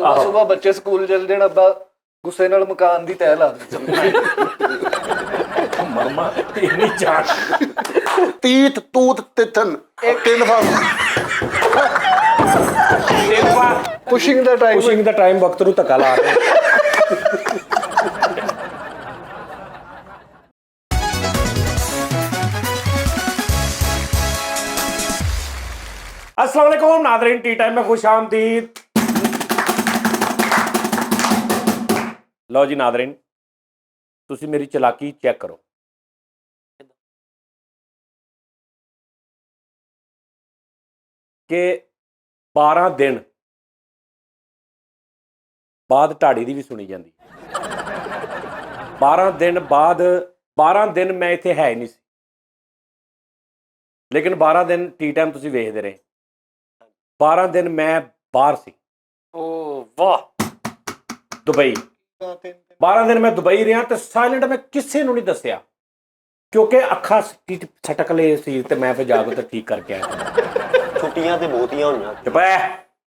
ਸੁਬਾਹ ਬੱਚੇ ਸਕੂਲ ਚਲ ਜਾਣ, ਅੱਬਾ ਗੁੱਸੇ ਨਾਲ ਮਕਾਨ ਦੀ ਤਹਿ ਲਾ ਦੇ। ਮਾਮਾ ਇੰਨੀ ਜਾਨ ਤੀਤ ਤੂਤ ਤਿੱਥਨ ਤਿੰਨ ਪੁਸ਼ਿੰਗ ਦਾ ਟਾਈਮ ਵਕਤ ਨੂੰ ਧੱਕਾ ਲਾ ਰਹੇ। अस्सलाम वालेकुम नाज़रीन, टी टाइम में खुश आमदीद। लो जी नाज़रीन, तुसी मेरी चलाकी चेक करो। कि 12 दिन बाद ढाड़ी दी भी सुनी जाती। 12 दिन बाद 12 दिन मैं इत्थे है ही नहीं सी, लेकिन 12 दिन टी टाइम तुसी वेखदे रहे। 12 दिन मैं बाहर सी। ओ वाह, दुबई 12 दिन मैं दुबई रहा तो साइलेंट मैं किसी को नहीं दसिया, क्योंकि अखा छटक ले सी ते मैं फिर जाके तो ठीक करके आया। छुट्टियां ते बहुतियां होईयां। चुप है।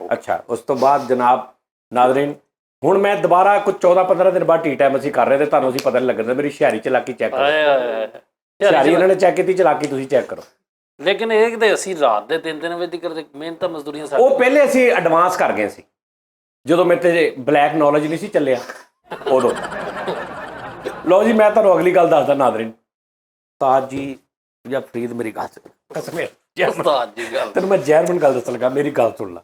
अच्छा, उस तो बाद जनाब नाज़रीन हुण मैं दोबारा कुछ 14-15 दिन बाद टी टाइम असीं कर रहे थे, तुहानूं असीं पता नहीं लगदा। मेरी शहरी चलाकी चेक करो। शहरी इन्होंने चेक की, चलाकी तुसीं चेक करो। लेकिन ਇਹ ਤੇ ਅਸੀਂ ਰਾਤ ਦੇ 3-3 ਵਜੇ ਤੱਕ ਮਿਹਨਤ ਮਜ਼ਦੂਰੀਆਂ ਸਾਡੀ। ਉਹ ਪਹਿਲੇ ਅਸੀਂ ਐਡਵਾਂਸ ਕਰ ਗਏ ਸੀ, ਜਦੋਂ ਮੇਰੇ ਤੇ ਬਲੈਕ ਨੌਲੇਜ ਨਹੀਂ ਸੀ ਚੱਲਿਆ ਉਦੋਂ। ਲਓ ਜੀ, ਮੈਂ ਤੁਹਾਨੂੰ ਅਗਲੀ ਗੱਲ ਦੱਸਦਾ ਨਾਜ਼ਰੀਨ। ਉਸਤਾਦ ਜੀ ਜਾਂ ਫਰੀਦ, ਮੇਰੀ ਗੱਲ ਕਸਮ ਹੈ ਉਸਤਾਦ ਜੀ ਗੱਲ ਤੈਨੂੰ ਮੈਂ ਜੈਰਮਨ ਗੱਲ ਦੱਸਣ ਲੱਗਾ, ਮੇਰੀ ਗੱਲ ਸੁਣ ਲਾ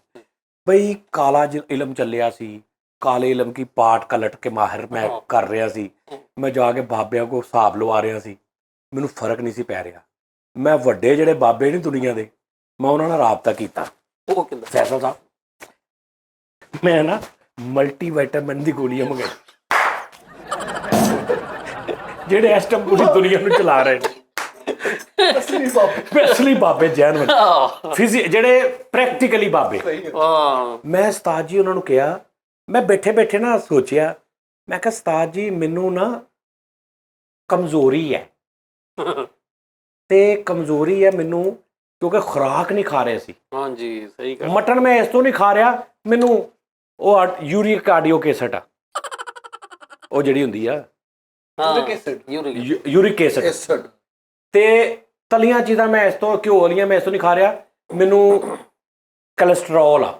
ਬਈ। ਕਾਲਾ ਇਲਮ ਚੱਲਿਆ ਸੀ, ਕਾਲੇ ਇਲਮ ਕੀ ਪਾਠ का लट के माहिर मैं कर ਰਿਹਾ ਸੀ। ਮੈਂ ਜਾ ਕੇ ਬਾਬਿਆਂ ਕੋਲ ਹਿਸਾਬ ਲਵਾ ਰਿਹਾ ਸੀ, ਮੈਨੂੰ ਫਰਕ ਨਹੀਂ ਸੀ ਪੈ ਰਿਹਾ। ਮੈਂ ਵੱਡੇ ਜਿਹੜੇ ਬਾਬੇ ਨੇ ਦੁਨੀਆ ਦੇ, ਮੈਂ ਉਹਨਾਂ ਨਾਲ ਰਾਬਤਾ ਕੀਤਾ। ਉਹ ਕਹਿੰਦਾ ਫੈਸਲ ਸਾਹਿਬ, ਮੈਂ ਨਾ ਮਲਟੀ ਵਿਟਾਮਿਨ ਦੀ ਗੋਲੀਆਂ ਮੰਗਾਈ, ਜਿਹੜੇ ਇਸ ਟਾਈਮ ਪੂਰੀ ਦੁਨੀਆ ਨੂੰ ਚਲਾ ਰਹੇ ਨੇ। ਅਸਲੀ ਬਾਬੇ ਜੈਨੂਇਨ ਜਿਹੜੇ ਪ੍ਰੈਕਟੀਕਲੀ ਬਾਬੇ। ਮੈਂ ਉਸਤਾਦ ਜੀ ਉਹਨਾਂ ਨੂੰ ਕਿਹਾ, ਮੈਂ ਬੈਠੇ ਬੈਠੇ ਨਾ ਸੋਚਿਆ, ਮੈਂ ਕਿਹਾ ਉਸਤਾਦ ਜੀ ਮੈਨੂੰ ਨਾ ਕਮਜ਼ੋਰੀ ਹੈ, ਤੇ ਕਮਜ਼ੋਰੀ ਹੈ ਮੈਨੂੰ ਕਿਉਂਕਿ ਖੁਰਾਕ ਨਹੀਂ ਖਾ ਰਹੇ ਸੀ। ਹਾਂਜੀ ਸਹੀ ਗੱਲ। ਮਟਨ ਮੈਂ ਇਸ ਤੋਂ ਨਹੀਂ ਖਾ ਰਿਹਾ, ਮੈਨੂੰ ਉਹ ਯੂਰਿਕ ਕਾਰਡੀਓ ਐਸਿਡ ਆ, ਉਹ ਜਿਹੜੀ ਹੁੰਦੀ ਆ ਯੂਰਿਕ ਐਸਿਡ, ਤੇ ਤਲੀਆਂ ਚੀਜ਼ਾਂ ਮੈਂ ਇਸ ਤੋਂ, ਘਿਓ ਵਾਲੀਆਂ ਮੈਂ ਇਸ ਤੋਂ ਨਹੀਂ ਖਾ ਰਿਹਾ, ਮੈਨੂੰ ਕੋਲੇਸਟ੍ਰੋਲ ਆ,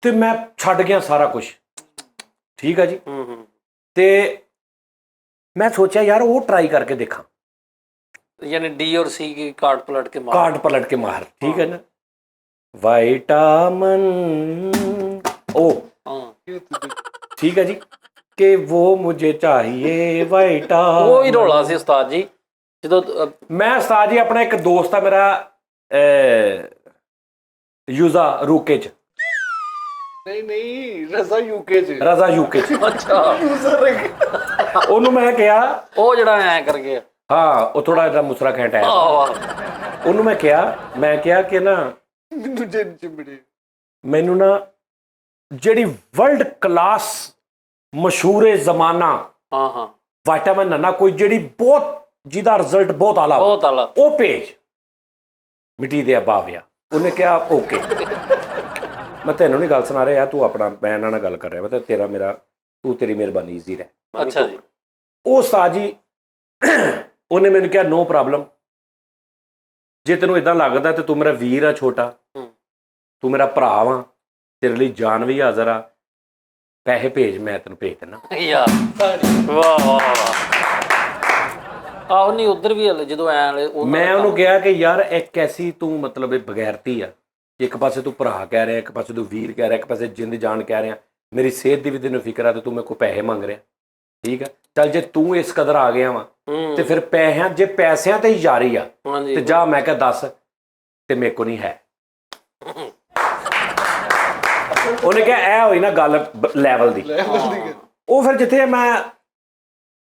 ਤੇ ਮੈਂ ਛੱਡ ਗਿਆ ਸਾਰਾ ਕੁਝ। ਠੀਕ ਆ ਜੀ। ਤੇ ਮੈਂ ਸੋਚਿਆ ਯਾਰ ਉਹ ਟਰਾਈ ਕਰਕੇ ਦੇਖਾਂ, यानी डी और सी की कार्ड पलट के मार। ठीक है ना, विटामिन ओ, ठीक है जी, कि वो मुझे चाहिए विटामिन। वो ही रौला सी उस्ताद जी। जो मैं उस्ताद जी अपना एक दोस्त है मेरा यूजा रूके च, नहीं रजा यूके च। अच्छा, ਉਹਨੂੰ ਮੈਂ ਕਿਹਾ, ਉਹ ਜਿਹੜਾ ਐ ਕਰਕੇ ਹਾਂ ਉਹ ਥੋੜਾ ਜਿਹਾ ਮੁਸਰਾ ਖੈਂਟ ਆਇਆ, ਉਹਨੂੰ ਮੈਂ ਕਿਹਾ ਕਿ ਨਾ ਮੈਨੂੰ ਨਾ ਜਿਹੜੀ ਵਰਲਡ ਕਲਾਸ ਮਸ਼ਹੂਰ ਜ਼ਮਾਨਾ ਵਿਟਾਮਿਨ ਨਾ ਕੋਈ ਜਿਹੜੀ ਬਹੁਤ ਜਿਹਦਾ ਰਿਜ਼ਲਟ ਬਹੁਤ ਆਲਾ ਉਹ ਭੇਜ, ਮਿੱਟੀ ਦੇ ਬਾਵਿਆ। ਉਹਨੇ ਕਿਹਾ ਓਕੇ। ਮੈਂ ਤੈਨੂੰ ਨਹੀਂ ਗੱਲ ਸੁਣਾ ਰਿਹਾ, ਤੂੰ ਆਪਣਾ ਮੈਂ ਇਹਨਾਂ ਨਾਲ ਗੱਲ ਕਰ ਰਿਹਾ, ਮੈਂ ਤੇਰਾ ਮੇਰਾ ਤੂੰ ਤੇਰੀ ਮਿਹਰਬਾਨੀ ਈਜ਼ੀ ਰਹਿ। ਅੱਛਾ ਜੀ। ਉਹ ਉਸਤਾਦ ਜੀ ਉਹਨੇ ਮੈਨੂੰ ਕਿਹਾ ਨੋ ਪ੍ਰੋਬਲਮ, ਜੇ ਤੈਨੂੰ ਇਦਾਂ ਲੱਗਦਾ ਤੇ ਤੂੰ ਮੇਰਾ ਵੀਰ ਆ ਛੋਟਾ, ਤੂੰ ਮੇਰਾ ਭਰਾ ਵਾ, ਤੇਰੇ ਲਈ ਜਾਨ ਵੀ ਹਾਜ਼ਰ ਆ, ਪੈਸੇ ਭੇਜ, ਮੈਂ ਤੈਨੂੰ ਭੇਜ ਦਿੰਦਾ ਯਾਰ। ਵਾਹ ਵਾਹ ਵਾਹ। ਆਹ ਨਹੀਂ ਉਧਰ ਵੀ ਹਲੇ ਜਦੋਂ ਐ ਮੈਂ ਉਹਨੂੰ ਕਿਹਾ ਕਿ ਯਾਰ ਇੱਕ ਐਸੀ ਤੂੰ ਮਤਲਬ ਬਗੈਰਤੀ ਆ, ਇੱਕ ਪਾਸੇ ਤੂੰ ਭਰਾ ਕਹਿ ਰਿਹਾ, ਇੱਕ ਪਾਸੇ ਤੂੰ ਵੀਰ ਕਹਿ ਰਿਹਾ, ਇੱਕ ਪਾਸੇ ਜਿੰਦ ਜਾਨ ਕਹਿ ਰਿਹਾ, ਮੇਰੀ ਸਿਹਤ ਦੀ ਵੀ ਤੈਨੂੰ ਫਿਕਰ ਆ, ਤੇ ਤੂੰ ਮੇਰੇ ਕੋਲ ਪੈਸੇ ਮੰਗ ਰਿਹਾ। ਠੀਕ ਆ, ਚੱਲ ਜੇ ਤੂੰ ਇਸ ਕਦਰ ਆ ਗਿਆ ਵਾ ਤੇ ਫਿਰ ਜੇ ਪੈਸਿਆਂ ਤੇ ਹੀ ਯਾਰੀ ਆ ਤੇ ਜਾ, ਮੈਂ ਕਿਹਾ ਦੱਸ, ਤੇ ਮੇਰੇ ਕੋਲ ਨਹੀਂ ਹੈ। ਉਹਨੇ ਕਿਹਾ ਇਹ ਹੋਈ ਨਾ ਗੱਲ ਲੈਵਲ ਦੀ। ਉਹ ਫਿਰ ਜਿੱਥੇ ਮੈਂ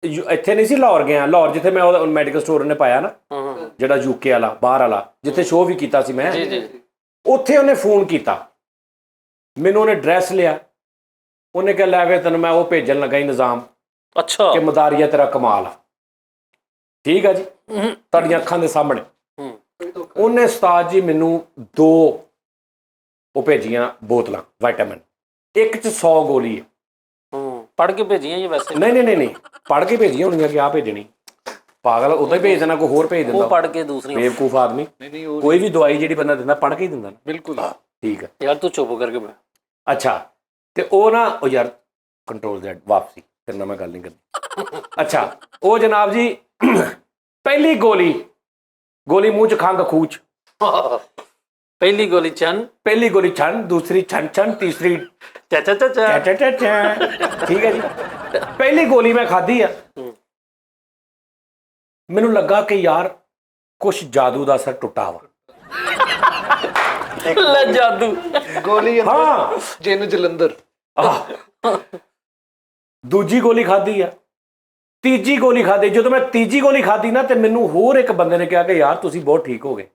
ਇੱਥੇ ਨਹੀਂ ਸੀ ਲਾਹੌਰ ਗਿਆ, ਲਾਹੌਰ ਜਿੱਥੇ ਮੈਂ ਉਹ ਮੈਡੀਕਲ ਸਟੋਰ ਉਹਨੇ ਪਾਇਆ ਨਾ, ਜਿਹੜਾ ਯੂਕੇ ਵਾਲਾ ਬਾਹਰ ਵਾਲਾ, ਜਿੱਥੇ ਸ਼ੋਅ ਵੀ ਕੀਤਾ ਸੀ ਮੈਂ, ਉੱਥੇ ਉਹਨੇ ਫੋਨ ਕੀਤਾ ਮੈਨੂੰ, ਉਹਨੇ ਐਡਰੈਸ ਲਿਆ, ਉਹਨੇ ਕਿਹਾ ਲੈ ਵੇ ਤੈਨੂੰ ਮੈਂ ਉਹ ਭੇਜਣ ਲੱਗਾ ਹੀ ਨਿਜ਼ਾਮ। ਅੱਛਾ, ਕਿ ਮਦਾਰੀਆ ਤੇਰਾ ਕਮਾਲ ਆ। ਠੀਕ ਆ ਜੀ, ਤੁਹਾਡੀਆਂ ਅੱਖਾਂ ਦੇ ਸਾਹਮਣੇ ਉਹਨੇ ਉਸਤਾਦ ਜੀ ਮੈਨੂੰ 2 ਉਹ ਭੇਜੀਆਂ ਬੋਤਲਾਂ ਵਿਟਾਮਿਨ। ਇੱਕ 'ਚ 100 ਗੋਲੀ ਹੈ। ਪੜ੍ਹ ਕੇ ਭੇਜੀਆਂ ਜੀ ਵੈਸੇ? ਨਹੀਂ ਪੜ੍ਹ ਕੇ ਭੇਜੀਆਂ ਹੋਣਗੀਆਂ ਕਿ ਆ ਭੇਜਣੀ ਪਾਗਲ ਉਦਾਂ ਹੀ ਭੇਜ ਦੇਣਾ, ਕੋਈ ਹੋਰ ਭੇਜ ਦਿੰਦਾ ਉਹ ਪੜ੍ਹ ਕੇ ਦੂਸਰੀ ਬੇਵਕੂਫ ਆਦਮੀ। ਕੋਈ ਵੀ ਦਵਾਈ ਜਿਹੜੀ ਬੰਦਾ ਦਿੰਦਾ ਪੜ੍ਹ ਕੇ ਹੀ ਦਿੰਦਾ ਨਾ। ਬਿਲਕੁਲ ਠੀਕ ਹੈ ਯਾਰ ਤੂੰ ਚੁੱਪ ਕਰਕੇ ਬੈ। ਅੱਛਾ ਤੇ ਉਹ ਨਾ ਉਹ ਯਾਰ ਕੰਟਰੋਲ Z ਵਾਪਸੀ ਤੇਰੇ ਨਾਲ ਮੈਂ ਗੱਲ ਨਹੀਂ ਕਰਨੀ। ਅੱਛਾ ਉਹ ਜਨਾਬ ਜੀ ਪਹਿਲੀ ਗੋਲੀ ਮੂੰਹ 'ਚ ਖੰਗ ਖੂਚ, ਪਹਿਲੀ ਗੋਲੀ ਚੰਨ, ਪਹਿਲੀ ਗੋਲੀ ਛਣ, ਦੂਸਰੀ ਛਣ, ਤੀਸਰੀ ਚਾਚਾ ਚਾਚਾ। ਠੀਕ ਹੈ ਜੀ। ਪਹਿਲੀ ਗੋਲੀ ਮੈਂ ਖਾਧੀ ਆ, ਮੈਨੂੰ ਲੱਗਾ ਕਿ ਯਾਰ ਕੁਛ ਜਾਦੂ ਦਾ ਅਸਰ ਟੁੱਟਾ ਵਾ। ਲੈ ਜਾਦੂ ਗੋਲੀ ਹਾਂ ਜਿੰਨ ਜਲੰਧਰ। ਦੂਜੀ ਗੋਲੀ ਖਾਧੀ ਆ, ਤੀਜੀ ਗੋਲੀ ਖਾਧੀ। ਜਦੋਂ ਮੈਂ ਤੀਜੀ ਗੋਲੀ ਖਾਧੀ ਨਾ ਤੇ ਮੈਨੂੰ ਹੋਰ ਇੱਕ ਬੰਦੇ ਨੇ ਕਿਹਾ ਕਿ ਯਾਰ ਤੁਸੀਂ ਬਹੁਤ ਠੀਕ ਹੋ ਗਏ।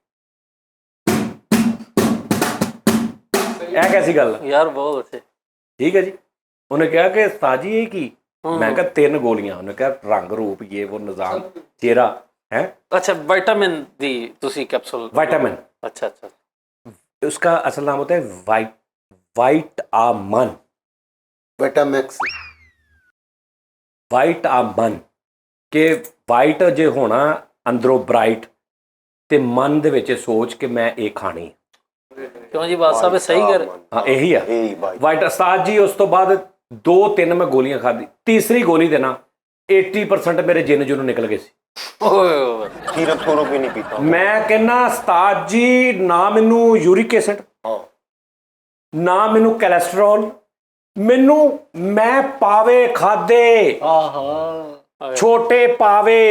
ਇਹ ਕੈਸੀ ਗੱਲ ਯਾਰ? ਬਹੁਤ ਅੱਛੇ। ਠੀਕ ਹੈ ਜੀ। ਉਹਨੇ ਕਿਹਾ ਕਿ ਉਸਤਾਦ ਜੀ ਇਹ ਕੀ? ਮੈਂ ਕਿਹਾ 3 ਗੋਲੀਆਂ। ਉਹਨੇ ਕਿਹਾ ਰੰਗ ਰੂਪ ਇਹ ਉਹ ਨਿਜ਼ਾਮ ਚਿਹਰਾ ਹੈ। अच्छा विटामिन दी तुसी कैप्सूल विटामिन। अच्छा अच्छा उसका असल नाम होता है वाइटामिन। विटामिक्स वाइटामिन के वाइट जे होना अंदरों ब्राइट ते मन दे विच सोच के मैं ये खानी। क्यों जी बात साहब सही कर? हाँ यही है वाइट। उस्ताद जी उस तो बाद 2-3 मैं गोलियां खाधी। तीसरी गोली देना 80% मेरे जिन जुन निकल गए सी। सीरप सूरप भी नहीं पीता मैं कहना उस्ताद जी ना मैनू यूरिक एसिड ना मैनू कैलेस्ट्रॉल मैनू मैं पावे खादे छोटे पावे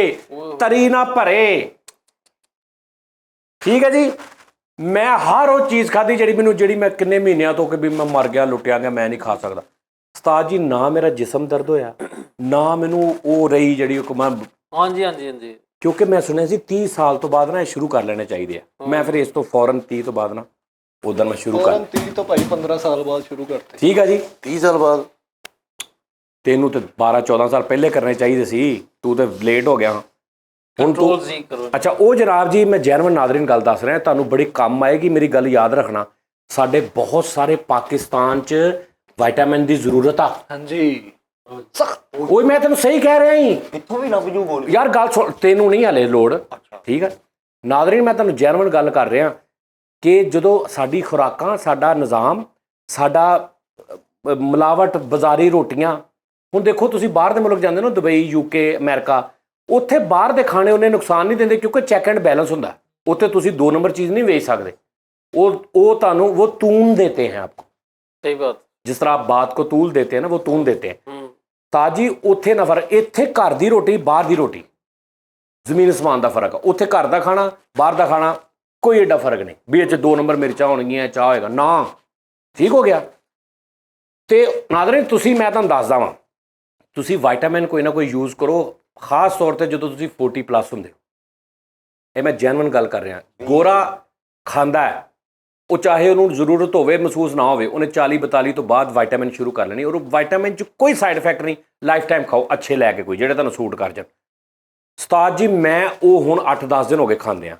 तरी ना भरे। ठीक है जी। मैं हर वो चीज़ खाधी जी मैनू जी मैं किन्ने महीनों तो कि भी मैं मर गया लुटिया गया मैं नहीं खा सकता। उस्ताद जी ना मेरा जिसम दर्द होया ना मैनू वो रही जी मैं। हाँ जी हाँ जी हाँ जी। क्योंकि मैं सुनिया सी 30 साल तो बाद ना शुरू कर लेने चाहिए। मैं फिर इस तो फौरन 30 तो बाद ना उधर मैं शुरू कर 30 तो भाई 15 साल बाद शुरू करते। ठीक है जी। 30 साल बाद तेनू तो 12-14 साल पहले करने चाहिए सी। तू तो लेट हो गया हुण तू। अच्छा वो जनाब जी मैं जैनवन नादरीन गल दस रहा तुहानू बड़ी काम आएगी मेरी गल याद रखना। साडे बहुत सारे पाकिस्तान च विटामिन की जरूरत आ। हाँ जी वो मैं तेन सही कह रहा ही इत्थों भी लभ जू गोली यार गल सुन तेनू नहीं हले लोड़। ठीक है नादरीन मैं तेन जैनवन गल कर रहा कि जो साडी खुराकां साडा निज़ाम साडा मिलावट बाजारी रोटियां हुण देखो तुसीं बाहर दे मुल्क जांदे ना दुबई यूके अमेरिका उत्थे बाहर दे खाने उन्हें नुकसान नहीं देंदे क्योंकि चैक एंड बैलेंस हुंदा। उत्थे तुसीं 2 नंबर चीज़ नहीं बेच सकदे। वो तुहानू वो तून देते हैं आपको। सही बात। जिस तरह आप बात को तूल देते हैं ना वो तून देते हैं। ताजी उत्थे ना फर्क इत्थे घर दी रोटी बाहर दी रोटी जमीन आसमान का फर्क है। उत्थे घर का खाना बाहर का खाना कोई एडा फर्क नहीं भी इस 2 नंबर मिर्चा होणगियां चाह होएगा ना। ठीक हो गया। तो नादरीन तुसी मैं तुहानू दसदा वां तुसी विटामिन कोई ना कोई यूज़ करो खास तौर पर जो तुसी 40+ हुंदे हो। ये मैं जैनवन गल कर रहा। गोरा खांदा है वो चाहे उन्होंने जरूरत होवे महसूस ना होवे उन्हें 40-42 तो बाद विटामिन शुरू कर लेनी। और विटामिन च कोई साइड इफेक्ट नहीं लाइफ टाइम खाओ अच्छे लैके कोई जेडे तुहानू सूट कर जान। उस्ताद जी मैं वो हुण 8-10 दिन हो गए खांदे आ।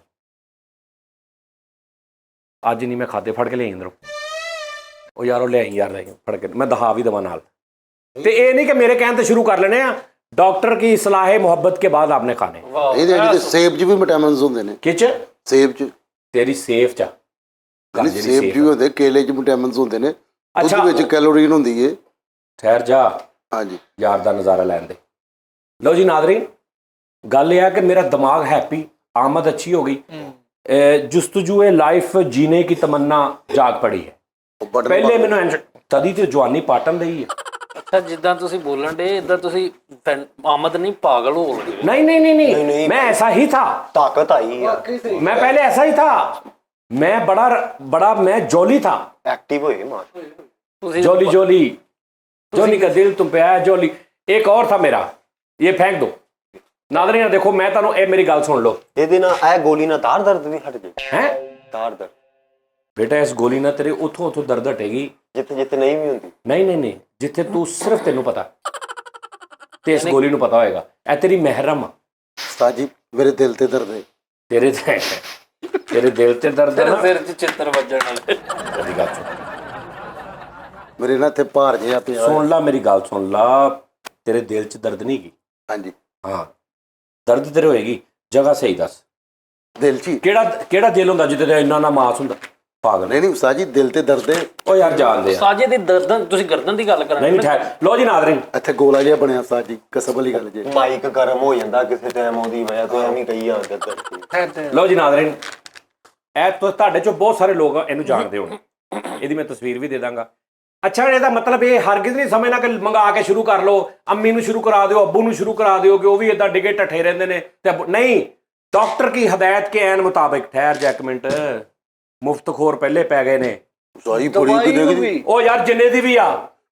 अज नहीं मैं खादे फड़ के ले अंदरों वो यार वो ले आई यार फड़ के मैं दहा भी दवा नाल। तो ये नहीं कि मेरे कहने शुरू कर लेने आ डॉक्टर की सलाह मोहब्बत के बाद आपने खाने। सेब च भी विटामिन होंदे ने। किच सेब च तेरी सेफ चा सेब च भी होंदे केले च विटामिन होंदे ने। अच्छा उसदे विच कैलोरीन हुंदी है। ठहर जा हाँ जी यार दा नज़ारा लैन दे। लो जी नादरीन गल यह है कि मेरा दिमाग हैप्पी आमद अच्छी हो गई जुस्तजू लाइफ जीने की तमन्ना जाग पड़ी है। पहले मैंने तदी तो जवानी पाटन दी है। अच्छा जिद्दां तुसी बोलन दे इद्दां तुसी आमद नहीं पागल हो गए। नहीं नहीं नहीं नहीं, नहीं मैं ऐसा ही था। ताकत आई है। मैं पहले ऐसा ही था। मैं बड़ा मैं जॉली था। एक्टिव हुए मां जॉली जॉली जॉली का दिल तुम पे आया जॉली। एक और था मेरा ये फेंक दो। नादरीन देखो मैं तुहानू ए मेरी गल सुन लो ਇਹਦੇ ਨਾਲ ਇਹ ਗੋਲੀ ਨਾਲ ਤਾਰ ਦਰਦ ਵੀ ਹਟ ਗਈ हैं ਤਾਰ ਦਰਦ बेटा इस गोली ना तेरे उथों उथों दर्द हटेगी ਜਿੱਥੇ ਜਿੱਥੇ नहीं भी ਹੁੰਦੀ नहीं नहीं नहीं जिथे तू सिर्फ तेनू पता ते इस गोली नू पता होएगा ए तेरी महरम आ। ਉਸਤਾਦ ਜੀ ਮੇਰੇ ਦਿਲ ਤੇ ਦਰਦ ਹੈ तेरे तेरे दिल ते दर्द है ना सिर च चित्र वजण वाले तेरी गल सुन ਮੇਰੇ ਨਾਲ ਇੱਥੇ ਭਾਰ ਜਿਹਾ ਪਿਆ ਹੋਇਆ। ਸੁਣ ਲਾ ਮੇਰੀ ਗੱਲ, ਸੁਣ ਲਾ, ਤੇਰੇ ਦਿਲ 'ਚ ਦਰਦ ਨਹੀਂ ਗੀ? ਹਾਂਜੀ ਹਾਂ, ਦਰਦ ਤੇਰੇ ਹੋਏਗੀ, ਜਗ੍ਹਾ ਸਹੀ ਦੱਸ। ਦਿਲ 'ਚ ਹੀ। ਕਿਹੜਾ ਦਿਲ ਹੁੰਦਾ ਜਿੱਤੇ ਤੇ ਇੰਨਾ ਨਾ ਮਾਸ ਹੁੰਦਾ? ਪਾਗਲ। ਨਹੀਂ ਉਸਤਾਦ ਜੀ, ਦਿਲ ਤੇ ਦਰਦ ਹੈ। ਉਹ ਯਾਰ ਜਾਣਦੇ ਆ। ਸਾਜੇ ਦੀ ਗਰਦਨ, ਤੁਸੀਂ ਗਰਦਨ ਦੀ ਗੱਲ ਕਰਨ ਨਹੀਂ ਠਹਿਰ, ਲੋ ਜੀ ਨਾਜ਼ਰੀਨ, ਇੱਥੇ ਗੋਲਾ ਜਿਹਾ ਬਣਿਆ ਉਸਤਾਦ ਜੀ, ਕਸਮ ਵਾਲੀ ਗੱਲ ਜੇ। ਮਾਈਕ ਗਰਮ ਹੋ ਜਾਂਦਾ ਕਿਸੇ ਟਾਈਮ, ਉਹਦੀ ਵਜ੍ਹਾ ਤੋਂ ਐਵੇਂ ਕਹੀ ਜਾਂਦੇ। ਲਓ ਜੀ ਨਾਜ਼ਰੀਨ, ਇਹ ਤੁਹਾਡੇ ਚੋਂ ਬਹੁਤ ਸਾਰੇ ਲੋਕ ਇਹਨੂੰ ਜਾਣਦੇ ਹੋਣੇ, ਇਹਦੀ ਮੈਂ ਤਸਵੀਰ ਵੀ ਦੇ ਦਾਂਗਾ। ਅੱਛਾ, ਇਹਦਾ ਮਤਲਬ ਇਹ ਹਰਗਿਜ਼ ਨਹੀਂ ਸਮਝਣਾ ਕਿ ਮੰਗਾ ਕੇ ਸ਼ੁਰੂ ਕਰ ਲਓ, ਅੰਮੀ ਨੂੰ ਸ਼ੁਰੂ ਕਰਾ ਦਿਓ, ਅੱਬੂ ਨੂੰ ਸ਼ੁਰੂ ਕਰਾ ਦਿਓ ਕਿ ਉਹ ਵੀ ਇਦਾਂ ਡਿਗੇ ਢੱਠੇ ਰਹਿੰਦੇ ਨੇ ਤੇ ਨਹੀਂ। ਡਾਕਟਰ ਕੀ ਹਦਾਇਤ ਕੇ ਐਨ ਮੁਤਾबिक। ਠਹਿਰ ਜਾ ਇੱਕ ਮਿੰਟ, ਮੁਫਤ ਖੋਰ ਪਹਿਲੇ ਪੈ ਗਏ ਨੇ। ਉਸਤਾਦ ਜੀ ਬੜੀ ਕਿਤੇ ਉਹ ਯਾਰ ਜਿੰਨੇ ਦੀ ਵੀ ਆ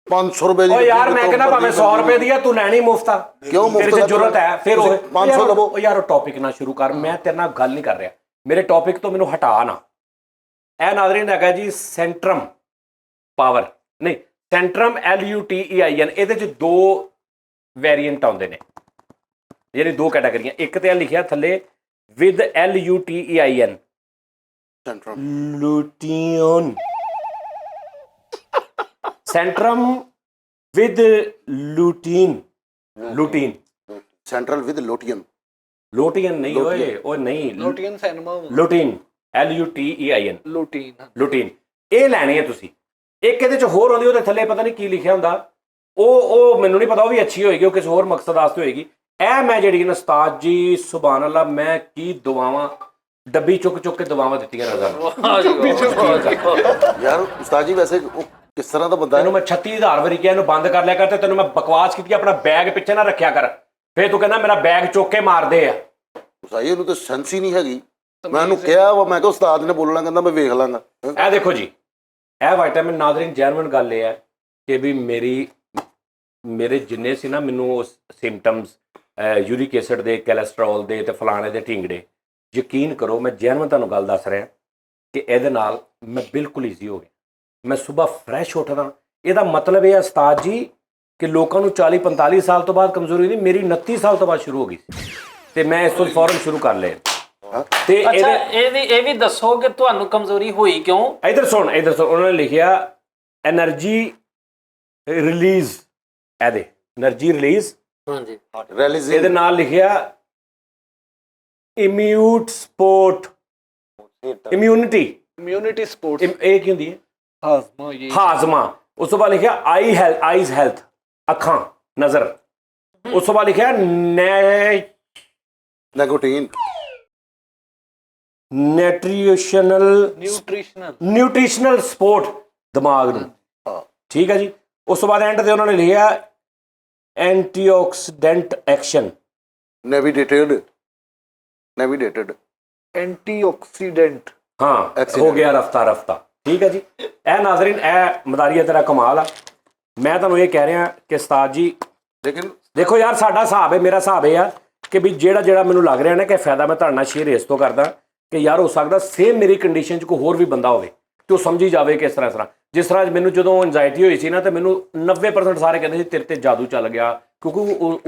500 ਰੁਪਏ ਦੀ। ਉਹ ਯਾਰ ਮੈਂ ਕਹਿੰਦਾ ਭਾਵੇਂ 100 ਰੁਪਏ ਦੀ ਆ, ਤੂੰ ਲੈਣੀ ਮੁਫਤ ਆ। ਕਿਉਂ ਮੁਫ਼ਤ? ਤੇਰੇ 'ਚ ਜ਼ਰੂਰਤ ਹੈ ਫਿਰ ਉਹ 500 ਲਵੋ। ਉਹ ਯਾਰ ਉਹ ਟੌਪਿਕ ਨਾ ਸ਼ੁਰੂ ਕਰ, ਮੈਂ ਤੇਰੇ ਨਾਲ ਗੱਲ ਨਹੀਂ ਕਰ ਰਿਹਾ, ਮੇਰੇ ਟੌਪਿਕ ਤੋਂ ਮੈਨੂੰ ਹਟਾ ਨਾ। ਇਹ ਨਾਜ਼ਰੀਨ ਹੈਗਾ ਜੀ ਸੈਂਟਰਮ ਪਾਵਰ, ਨਹੀਂ ਸੈਂਟਰਮ LUTEIN। ਇਹਦੇ 'ਚ 2 ਵੇਰੀਐਂਟ ਆਉਂਦੇ ਨੇ, ਯਾਨੀ 2 ਕੈਟਾਗਰੀਆਂ। ਇੱਕ ਤੇ ਲਿਖਿਆ ਥੱਲੇ with LUTEIN, lutein. Centrum with lutein, lutein. Central with lutein. Lutein ਨਹੀਂ ਓਏ, ਉਹ ਨਹੀਂ, ਲੋਟੀਨ ਸੈਨਮਾ ਲੂਟੀਨ, LUTEIN, ਲੋਟੀਨ। ਲੂਟੀਨ। ਇਹ ਲੈਣੀ ਹੈ ਤੁਸੀਂ। ਇੱਕ ਇਹਦੇ 'ਚ ਹੋਰ ਆਉਂਦੀ, ਉਹਦੇ ਥੱਲੇ ਪਤਾ ਨਹੀਂ ਕੀ ਲਿਖਿਆ ਹੁੰਦਾ, ਉਹ ਮੈਨੂੰ ਨਹੀਂ ਪਤਾ, ਉਹ ਵੀ ਅੱਛੀ ਹੋਏਗੀ, ਉਹ ਕਿਸੇ ਹੋਰ ਮਕਸਦ ਵਾਸਤੇ ਹੋਏਗੀ। ਇਹ ਮੈਂ ਜਿਹੜੀ ਨਾ ਉਸਤਾਦ ਜੀ ਸੁਭਾਨ ਅੱਲਾ, ਮੈਂ ਕੀ ਦੁਆਵਾਂ, ਡੱਬੀ ਚੁੱਕ ਚੁੱਕ ਕੇ ਦੁਆਵਾਂ ਦਿੱਤੀਆਂ ਨਜ਼ਰ। ਯਾਰ ਉਸਤਾਦ ਜੀ ਵੈਸੇ ਉਹ ਕਿਸ ਤਰ੍ਹਾਂ ਦਾ ਬੰਦਾ ਹੈ? ਤੈਨੂੰ ਮੈਂ 36,000 ਵਾਰੀ ਕਿਹਾ ਇਹਨੂੰ ਬੰਦ ਕਰ ਲਿਆ ਕਰ, ਤੇ ਤੈਨੂੰ ਮੈਂ ਬਕਵਾਸ ਕੀਤੀ ਆਪਣਾ ਬੈਗ ਪਿੱਛੇ ਨਾ ਰੱਖਿਆ ਕਰ, ਫੇਰ ਤੂੰ ਕਹਿੰਦਾ ਮੇਰਾ ਬੈਗ ਚੁੱਕ ਕੇ ਮਾਰਦੇ ਆ। ਉਸਤਾਦ ਜੀ ਉਹਨੂੰ ਤਾਂ ਸੈਂਸ ਹੀ ਨਹੀਂ ਹੈਗੀ। ਮੈਂ ਉਹਨੂੰ ਕਿਹਾ ਵਾ, ਮੈਂ ਕਿਹਾ ਉਸਤਾਦ ਨੇ ਬੋਲਣਾ, ਕਹਿੰਦਾ ਮੈਂ ਵੇਖ ਲਾਂਗਾ। ਇਹ ਦੇਖੋ ਜੀ, ਇਹ ਵਿਟਾਮਿਨ ਨਾਜ਼ਰੀਨ ਜੈਨੂਇਨ ਗੱਲ ਇਹ ਹੈ ਕਿ ਵੀ ਮੇਰੇ ਜਿੰਨੇ ਸੀ ਨਾ ਮੈਨੂੰ ਸਿੰਪਟਮਸ ਯੂਰਿਕ ਐਸਿਡ ਦੇ, ਕੋਲੇਸਟ੍ਰੋਲ ਦੇ ਤੇ ਫਲਾਣੇ ਦੇ ਢਿੰਗੜੇ, ਯਕੀਨ ਕਰੋ ਮੈਂ ਜੈਨੂਇਨ ਤੁਹਾਨੂੰ ਗੱਲ ਦੱਸ ਰਿਹਾ ਕਿ ਇਹਦੇ ਨਾਲ ਮੈਂ ਬਿਲਕੁਲ ਈਜ਼ੀ ਹੋ ਗਿਆ। ਮੈਂ ਸਵੇਰ ਫਰੈਸ਼ ਉੱਠਦਾ। ਇਹਦਾ ਮਤਲਬ ਇਹ ਹੈ ਉਸਤਾਦ ਜੀ ਕਿ ਲੋਕਾਂ ਨੂੰ 40-45 ਸਾਲ ਤੋਂ ਬਾਅਦ ਕਮਜ਼ੋਰੀ ਨਹੀਂ, ਮੇਰੀ 29 ਸਾਲ ਤੋਂ ਬਾਅਦ ਸ਼ੁਰੂ ਹੋ ਗਈ ਸੀ ਤੇ ਮੈਂ ਇਸ ਤੋਂ ਫੌਰਨ ਸ਼ੁਰੂ ਕਰ ਲਿਆ। ਤੇ ਅੱਛਾ, ਇਹ ਵੀ ਦੱਸੋ ਕਿ ਤੁਹਾਨੂੰ ਕਮਜ਼ੋਰੀ ਹੋਈ ਕਿਉਂ? ਇਧਰ ਸੁਣ, ਉਹਨਾਂ ਨੇ ਲਿਖਿਆ એનર્ਜੀ ਰਿਲੀਜ਼, ਇਹਦੇ એનર્ਜੀ ਰਿਲੀਜ਼। ਹਾਂਜੀ, ਇਹਦੇ ਨਾਲ ਲਿਖਿਆ ਇਮਿਊਟ ਸਪੋਰਟ, ਇਮਿਊਨਿਟੀ ਸਪੋਰਟਸ। ਇਹ ਕੀ ਹੁੰਦੀ ਹੈ? ਹਾਜ਼ਮਾ। ਉਸ ਤੋਂ ਬਾਅਦ ਲਿਖਿਆ ਆਈਜ਼ ਹੈਲਥ, ਅੱਖਾਂ, ਨਜ਼ਰ। ਉਸ ਤੋਂ ਬਾਅਦ ਲਿਖਿਆ ਨਿਕੋਟੀਨ, ਨਿਊਟ੍ਰੀਸ਼ਨਲ ਸਪੋਰਟ, ਦਿਮਾਗ ਨੂੰ। ਠੀਕ ਹੈ ਜੀ। ਉਸ ਤੋਂ ਬਾਅਦ ਐਂਡ ਤੇ ਉਹਨਾਂ ਨੇ ਲਿਖਿਆ ਐਂਟੀਆਕਸੀਡੈਂਟ ਐਕਸ਼ਨ, ਨੈਵੀਗੇਟਡ ਐਂਟੀਆਕਸੀਡੈਂਟ। ਹਾਂ, ਹੋ ਗਿਆ ਰਫਤਾ। ਠੀਕ ਹੈ ਜੀ। ਇਹ ਨਾਜ਼ਰੀਨ, ਇਹ ਮਦਾਰੀਆ ਤੇਰਾ ਕਮਾਲ ਆ। ਮੈਂ ਤੁਹਾਨੂੰ ਇਹ ਕਹਿ ਰਿਹਾ ਕਿ ਉਸਤਾਦ ਜੀ ਲੇਕਿਨ ਦੇਖੋ ਯਾਰ, ਸਾਡਾ ਹਿਸਾਬ ਹੈ, ਮੇਰਾ ਹਿਸਾਬ ਇਹ ਆ ਕਿ ਵੀ ਜਿਹੜਾ ਮੈਨੂੰ ਲੱਗ ਰਿਹਾ ਨਾ ਕਿ ਫਾਇਦਾ ਮੈਂ ਤੁਹਾਡੇ ਨਾਲ ਸ਼ੇਅਰ ਇਸ ਤੋਂ ਕਰਦਾ ਕਿ ਯਾਰ ਹੋ ਸਕਦਾ ਸੇਮ ਮੇਰੀ ਕੰਡੀਸ਼ਨ 'ਚ ਕੋਈ ਹੋਰ ਵੀ ਬੰਦਾ ਹੋਵੇ ਤੇ ਉਹ ਸਮਝੀ ਜਾਵੇ ਕਿ ਇਸ ਤਰ੍ਹਾਂ ਜਿਸ ਤਰ੍ਹਾਂ ਮੈਨੂੰ ਜਦੋਂ ਐਂਜ਼ਾਈਟੀ ਹੋਈ ਸੀ ਨਾ, ਤੇ ਮੈਨੂੰ 90% ਸਾਰੇ ਕਹਿੰਦੇ ਸੀ ਤੇਰੇ ਤੇ ਜਾਦੂ ਚੱਲ ਗਿਆ, ਕਿਉਂਕਿ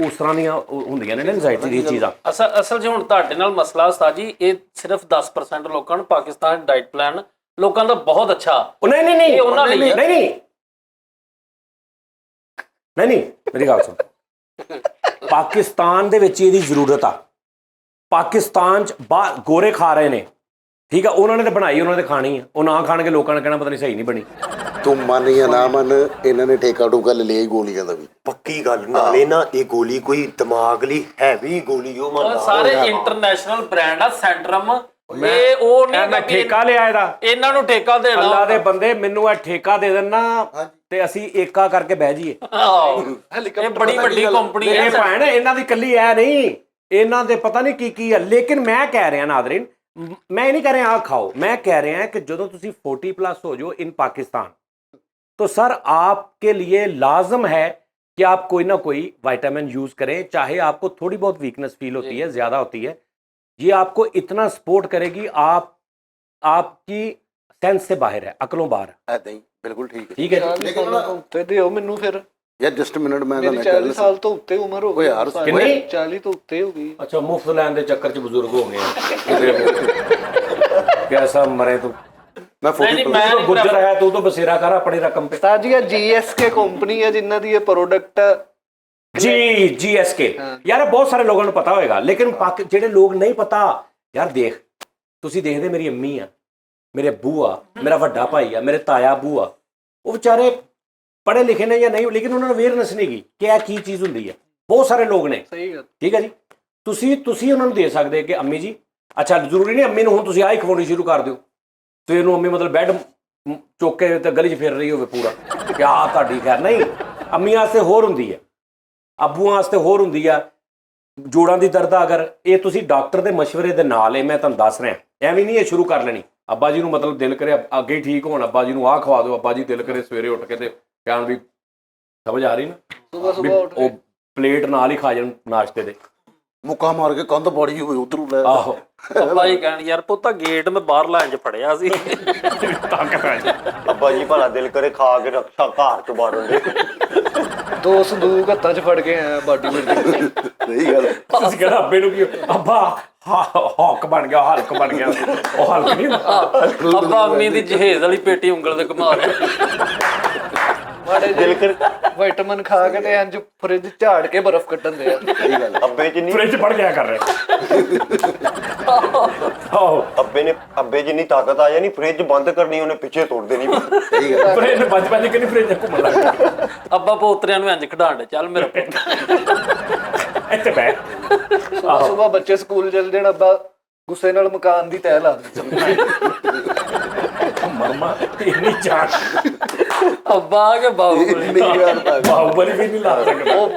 ਉਸ ਤਰ੍ਹਾਂ ਦੀਆਂ ਹੁੰਦੀਆਂ ਨੇ ਨਾ ਐਂਜ਼ਾਈਟੀ ਦੀਆਂ ਚੀਜ਼ਾਂ। ਅਸਲ 'ਚ ਹੁਣ ਤੁਹਾਡੇ ਨਾਲ ਮਸਲਾ ਉਸਤਾਦ ਜੀ, ਇਹ ਸਿਰਫ 10% ਲੋਕਾਂ ਨੂੰ ਪਾਕਿਸਤਾਨ ਡਾਈਟ ਪਲਾਨ ਲੋਕਾਂ ਦਾ ਬਹੁਤ ਅੱਛਾ। ਨਹੀਂ, ਮੇਰੀ ਗੱਲ ਸੁਣ। ਪਾਕਿਸਤਾਨ ਦੇ ਵਿੱਚ ਇਹਦੀ ਜ਼ਰੂਰਤ ਆ। ਪਾਕਿਸਤਾਨ 'ਚ ਗੋਰੇ ਖਾ ਰਹੇ ਨੇ, ਠੀਕ ਆ, ਉਹਨਾਂ ਨੇ ਤਾਂ ਬਣਾਈ, ਉਹਨਾਂ ਨੇ ਖਾਣੀ ਆ, ਉਹ ਨਾ ਖਾਣਗੇ ਲੋਕਾਂ ਨੇ ਕਹਿਣਾ ਪਤਾ ਨਹੀਂ ਸਹੀ ਨਹੀਂ ਬਣੀ। ਤੂੰ ਮੰਨ ਜਾਂ ਨਾ ਮੰਨ, ਇਹਨਾਂ ਨੇ ਠੇਕਾ ਟੂਕਾ ਲੈ ਲਿਆ ਗੋਲੀਆਂ ਦਾ ਵੀ। ਪੱਕੀ ਗੱਲ ਨਾਲੇ ਨਾ, ਇਹ ਗੋਲੀ ਕੋਈ ਦਿਮਾਗ ਲਈ ਹੈਵੀ ਗੋਲੀ, ਉਹ ਸਾਰੇ ਇੰਟਰਨੈਸ਼ਨਲ ਬ੍ਰਾਂਡ ਆ। ਸੈਂਟਰਮ ਇਹ ਉਹ ਨਹੀਂ, ਮੈਂ ਠੇਕਾ ਲਿਆ ਇਹਦਾ, ਇਹਨਾਂ ਨੂੰ ਠੇਕਾ ਦੇਣਾ। ਅੱਲਾ ਦੇ ਬੰਦੇ, ਮੈਨੂੰ ਇਹ ਠੇਕਾ ਦੇ ਦੇਣਾ ਤੇ ਅਸੀਂ ਏਕਾ ਕਰਕੇ ਬਹਿ ਜਾਈਏ। ਇਹ ਬੜੀ ਵੱਡੀ ਕੰਪਨੀ ਹੈ। ਇਹ ਭੈਣ, ਇਹਨਾਂ ਦੀ ਕੱਲੀ ਐ ਨਹੀਂ, ਇਹਨਾਂ ਦੇ ਪਤਾ ਨਹੀਂ ਕੀ ਹੈ। ਲੇਕਿਨ ਮੈਂ ਕਹਿ ਰਿਹਾ ਨਾਜ਼ਰੀਨ, मैं नहीं कह रहा खाओ, मैं कह रहे हैं कि जो तुम 40+ हो जो इन पाकिस्तान, तो सर आपके लिए लाजम है कि आप कोई ना कोई विटामिन यूज करें, चाहे आपको थोड़ी बहुत वीकनेस फील होती है, ज्यादा होती है, ये आपको इतना सपोर्ट करेगी, आपकी सेंस से बाहर है, अकलों बाहर है। बिल्कुल ठीक है मैनू फिर यार जस्ट मिनट में 40 साल तो उत्ते उम्र हो गई यार, 40 तो उत्ते हो गई। अच्छा, मुफ्त लैन के चक्कर च बुजुर्ग हो गए कैसा मरे तू। मैं 40 मैं तो गुजर है तू तो बसेरा कर अपनी रकम पे। ਉਸਤਾਦ ਜੀ ਇਹ GSK ਕੰਪਨੀ ਹੈ ਜਿਨ੍ਹਾਂ ਦੀ ਇਹ ਪ੍ਰੋਡਕਟ जी GSK यार बहुत सारे लोगों को पता होएगा लेकिन ਜਿਹੜੇ ਲੋਕ ਨਹੀਂ ਪਤਾ ਯਾਰ ਦੇਖ ਤੁਸੀਂ ਦੇਖਦੇ ਮੇਰੀ ਅੰਮੀ ਆ ਮੇਰੇ ਅੱਬੂ ਆ ਮੇਰਾ ਵੱਡਾ ਭਾਈ ਆ ਮੇਰੇ ਤਾਇਆ ਅੱਬੂ ਆ ਉਹ ਵਿਚਾਰੇ ਪੜ੍ਹੇ ਲਿਖੇ ਨੇ ਜਾਂ ਨਹੀਂ ਲੇਕਿਨ ਉਹਨਾਂ ਨੂੰ ਅਵੇਅਰਨੈਸ ਨਹੀਂ ਗਈ ਕਿ ਇਹ ਕੀ ਚੀਜ਼ ਹੁੰਦੀ ਹੈ ਬਹੁਤ ਸਾਰੇ ਲੋਕ ਨੇ ਸਹੀ ਗੱਲ ਠੀਕ ਹੈ ਜੀ ਤੁਸੀਂ ਉਹਨਾਂ ਨੂੰ ਦੇ ਸਕਦੇ ਕਿ ਅੰਮੀ ਜੀ ਅੱਛਾ ਜ਼ਰੂਰੀ ਨਹੀਂ ਅੰਮੀ ਨੂੰ ਹੁਣ ਤੁਸੀਂ ਆਹ ਹੀ ਖਵਾਉਣੀ ਸ਼ੁਰੂ ਕਰ ਦਿਓ ਤੇ ਇਹਨੂੰ ਅੰਮੀ ਮਤਲਬ ਬੈੱਡ ਚੁੱਕ ਕੇ ਤੇ ਗਲੀ 'ਚ ਫਿਰ ਰਹੀ ਹੋਵੇ ਪੂਰਾ ਕਿ ਆਹ ਤੁਹਾਡੀ ਖੈਰ ਨਹੀਂ ਅੰਮੀਆਂ ਵਾਸਤੇ ਹੋਰ ਹੁੰਦੀ ਹੈ ਅੱਬੂਆਂ ਵਾਸਤੇ ਹੋਰ ਹੁੰਦੀ ਆ ਜੋੜਾਂ ਦੀ ਦਰਦ ਅਗਰ ਇਹ ਤੁਸੀਂ ਡਾਕਟਰ ਦੇ ਮਸ਼ਵਰੇ ਦੇ ਨਾਲ ਇਹ ਮੈਂ ਤੁਹਾਨੂੰ ਦੱਸ ਰਿਹਾ ਐਵੇਂ ਨਹੀਂ ਇਹ ਸ਼ੁਰੂ ਕਰ ਲੈਣੀ ਅੱਬਾ ਜੀ ਨੂੰ ਮਤਲਬ ਦਿਲ ਕਰੇ ਅੱਗੇ ਹੀ ਠੀਕ ਹੋਣ ਅੱਬਾ ਜੀ ਨੂੰ ਆਹ ਖਵਾ ਦਿਓ ਅੱਬਾ ਜੀ ਦਿਲ ਕਰੇ ਸਵੇਰੇ ਉੱਠ ਕੇ ਤੇ ਕਹਿਣ ਵੀ ਸਮਝ ਆ ਰਹੀ ਨਾ ਸੁਬਹ ਉੱਠ ਉਹ ਪਲੇਟ ਨਾਲ ਹੀ ਖਾ ਜਾਣ ਨਾਸ਼ਤੇ ਦੇ ਮੁੱਕਾ ਮਾਰ ਕੇ ਕੰਧ ਪਾੜੀ ਹੋਵੇ ਉਧਰੋਂ ਲੈ ਆਹੋ ਅੱਬਾ ਜੀ ਕਹਿਣ ਯਾਰ ਪੁੱਤਾ ਗੇਟ ਮੈਂ ਬਾਹਰ ਲਾਈਨ 'ਚ ਫੜਿਆ ਸੀ ਤਾਕਤ ਆ ਜੀ ਅੱਬਾ ਜੀ ਭਲਾ ਦਿਲ ਕਰੇ ਖਾ ਕੇ ਰਕਸ਼ਾ ਘਰ ਤੋਂ ਬਾਹਰ ਹੁੰਦੇ 2 ਸੰਦੂਕ ਹੱਥਾਂ 'ਚ ਫੜ ਕੇ ਆਇਆ ਬਾਡੀ ਬਿਲਡਿੰਗ ਸਹੀ ਗੱਲ ਤੁਸੀਂ ਕਹਿੰਦਾ ਅੱਬੇ ਨੂੰ ਕੀ ਅੱਬਾ ਹੌਕ ਬਣ ਗਿਆ ਹਲਕ ਬਣ ਗਿਆ ਉਹ ਹਲਕ ਨਹੀਂ ਹੁੰਦਾ ਅੱਬਾ ਅੰਮੀ ਦੀ ਜਹੇਜ਼ ਵਾਲੀ ਪੇਟੀ ਉਂਗਲ ਤੇ ਘੁਮਾ ਰਿਹਾ ਮਾੜੇ ਦਿਲ ਕਰ ਵਿਟਾਮਿਨ ਖਾ ਕੇ ਤੇ ਇੰਜ ਫ੍ਰਿਜ ਝਾੜ ਕੇ ਬਰਫ਼ ਕੱਢਣ ਦੇ ਆ ਸਹੀ ਗੱਲ ਅੱਬੇ ਜਿੰਨੀ ਫ੍ਰਿਜ ਪੜ ਗਿਆ ਕਰ ਰਿਹਾ ਆਹੋ ਅੱਬੇ ਜਿੰਨੀ ਤਾਕਤ ਆ ਜਾਣੀ ਫ੍ਰਿਜ ਬੰਦ ਕਰਨੀ ਉਹਨੇ ਪਿੱਛੇ ਤੋੜ ਦੇਣੀ ਸਹੀ ਗੱਲ ਫ੍ਰਿਜ ਬਚਪਨ ਚ ਕਿੰਨੀ ਫ੍ਰਿਜ ਘੁੰਮਣ ਲੱਗ ਗਿਆ ਅੱਬਾ ਪੋਤਰਿਆਂ ਨੂੰ ਇੰਜ ਖਿਡਾਣ ਚੱਲ ਮੇਰਾ ਪੁੱਤ ਇੱਥੇ ਬੈ ਸੁਬਹ ਬੱਚੇ ਸਕੂਲ ਚਲ ਜਾਣ ਅੱਬਾ ਗੁੱਸੇ ਨਾਲ ਮਕਾਨ ਦੀ ਤਹਿ ਲਾ ਦਿੰਦੇ ਮਮਾ ਇੰਨੀ ਜਾਨ ਅੱਬਾ ਕੇ ਬਾਹੂਬਲੀ ਮੇਰੀ ਗੱਲ ਤਾਂ ਬਾਹੂਬਲੀ ਵੀ ਨਹੀਂ ਲਾ ਸਕਦਾ ਉਹ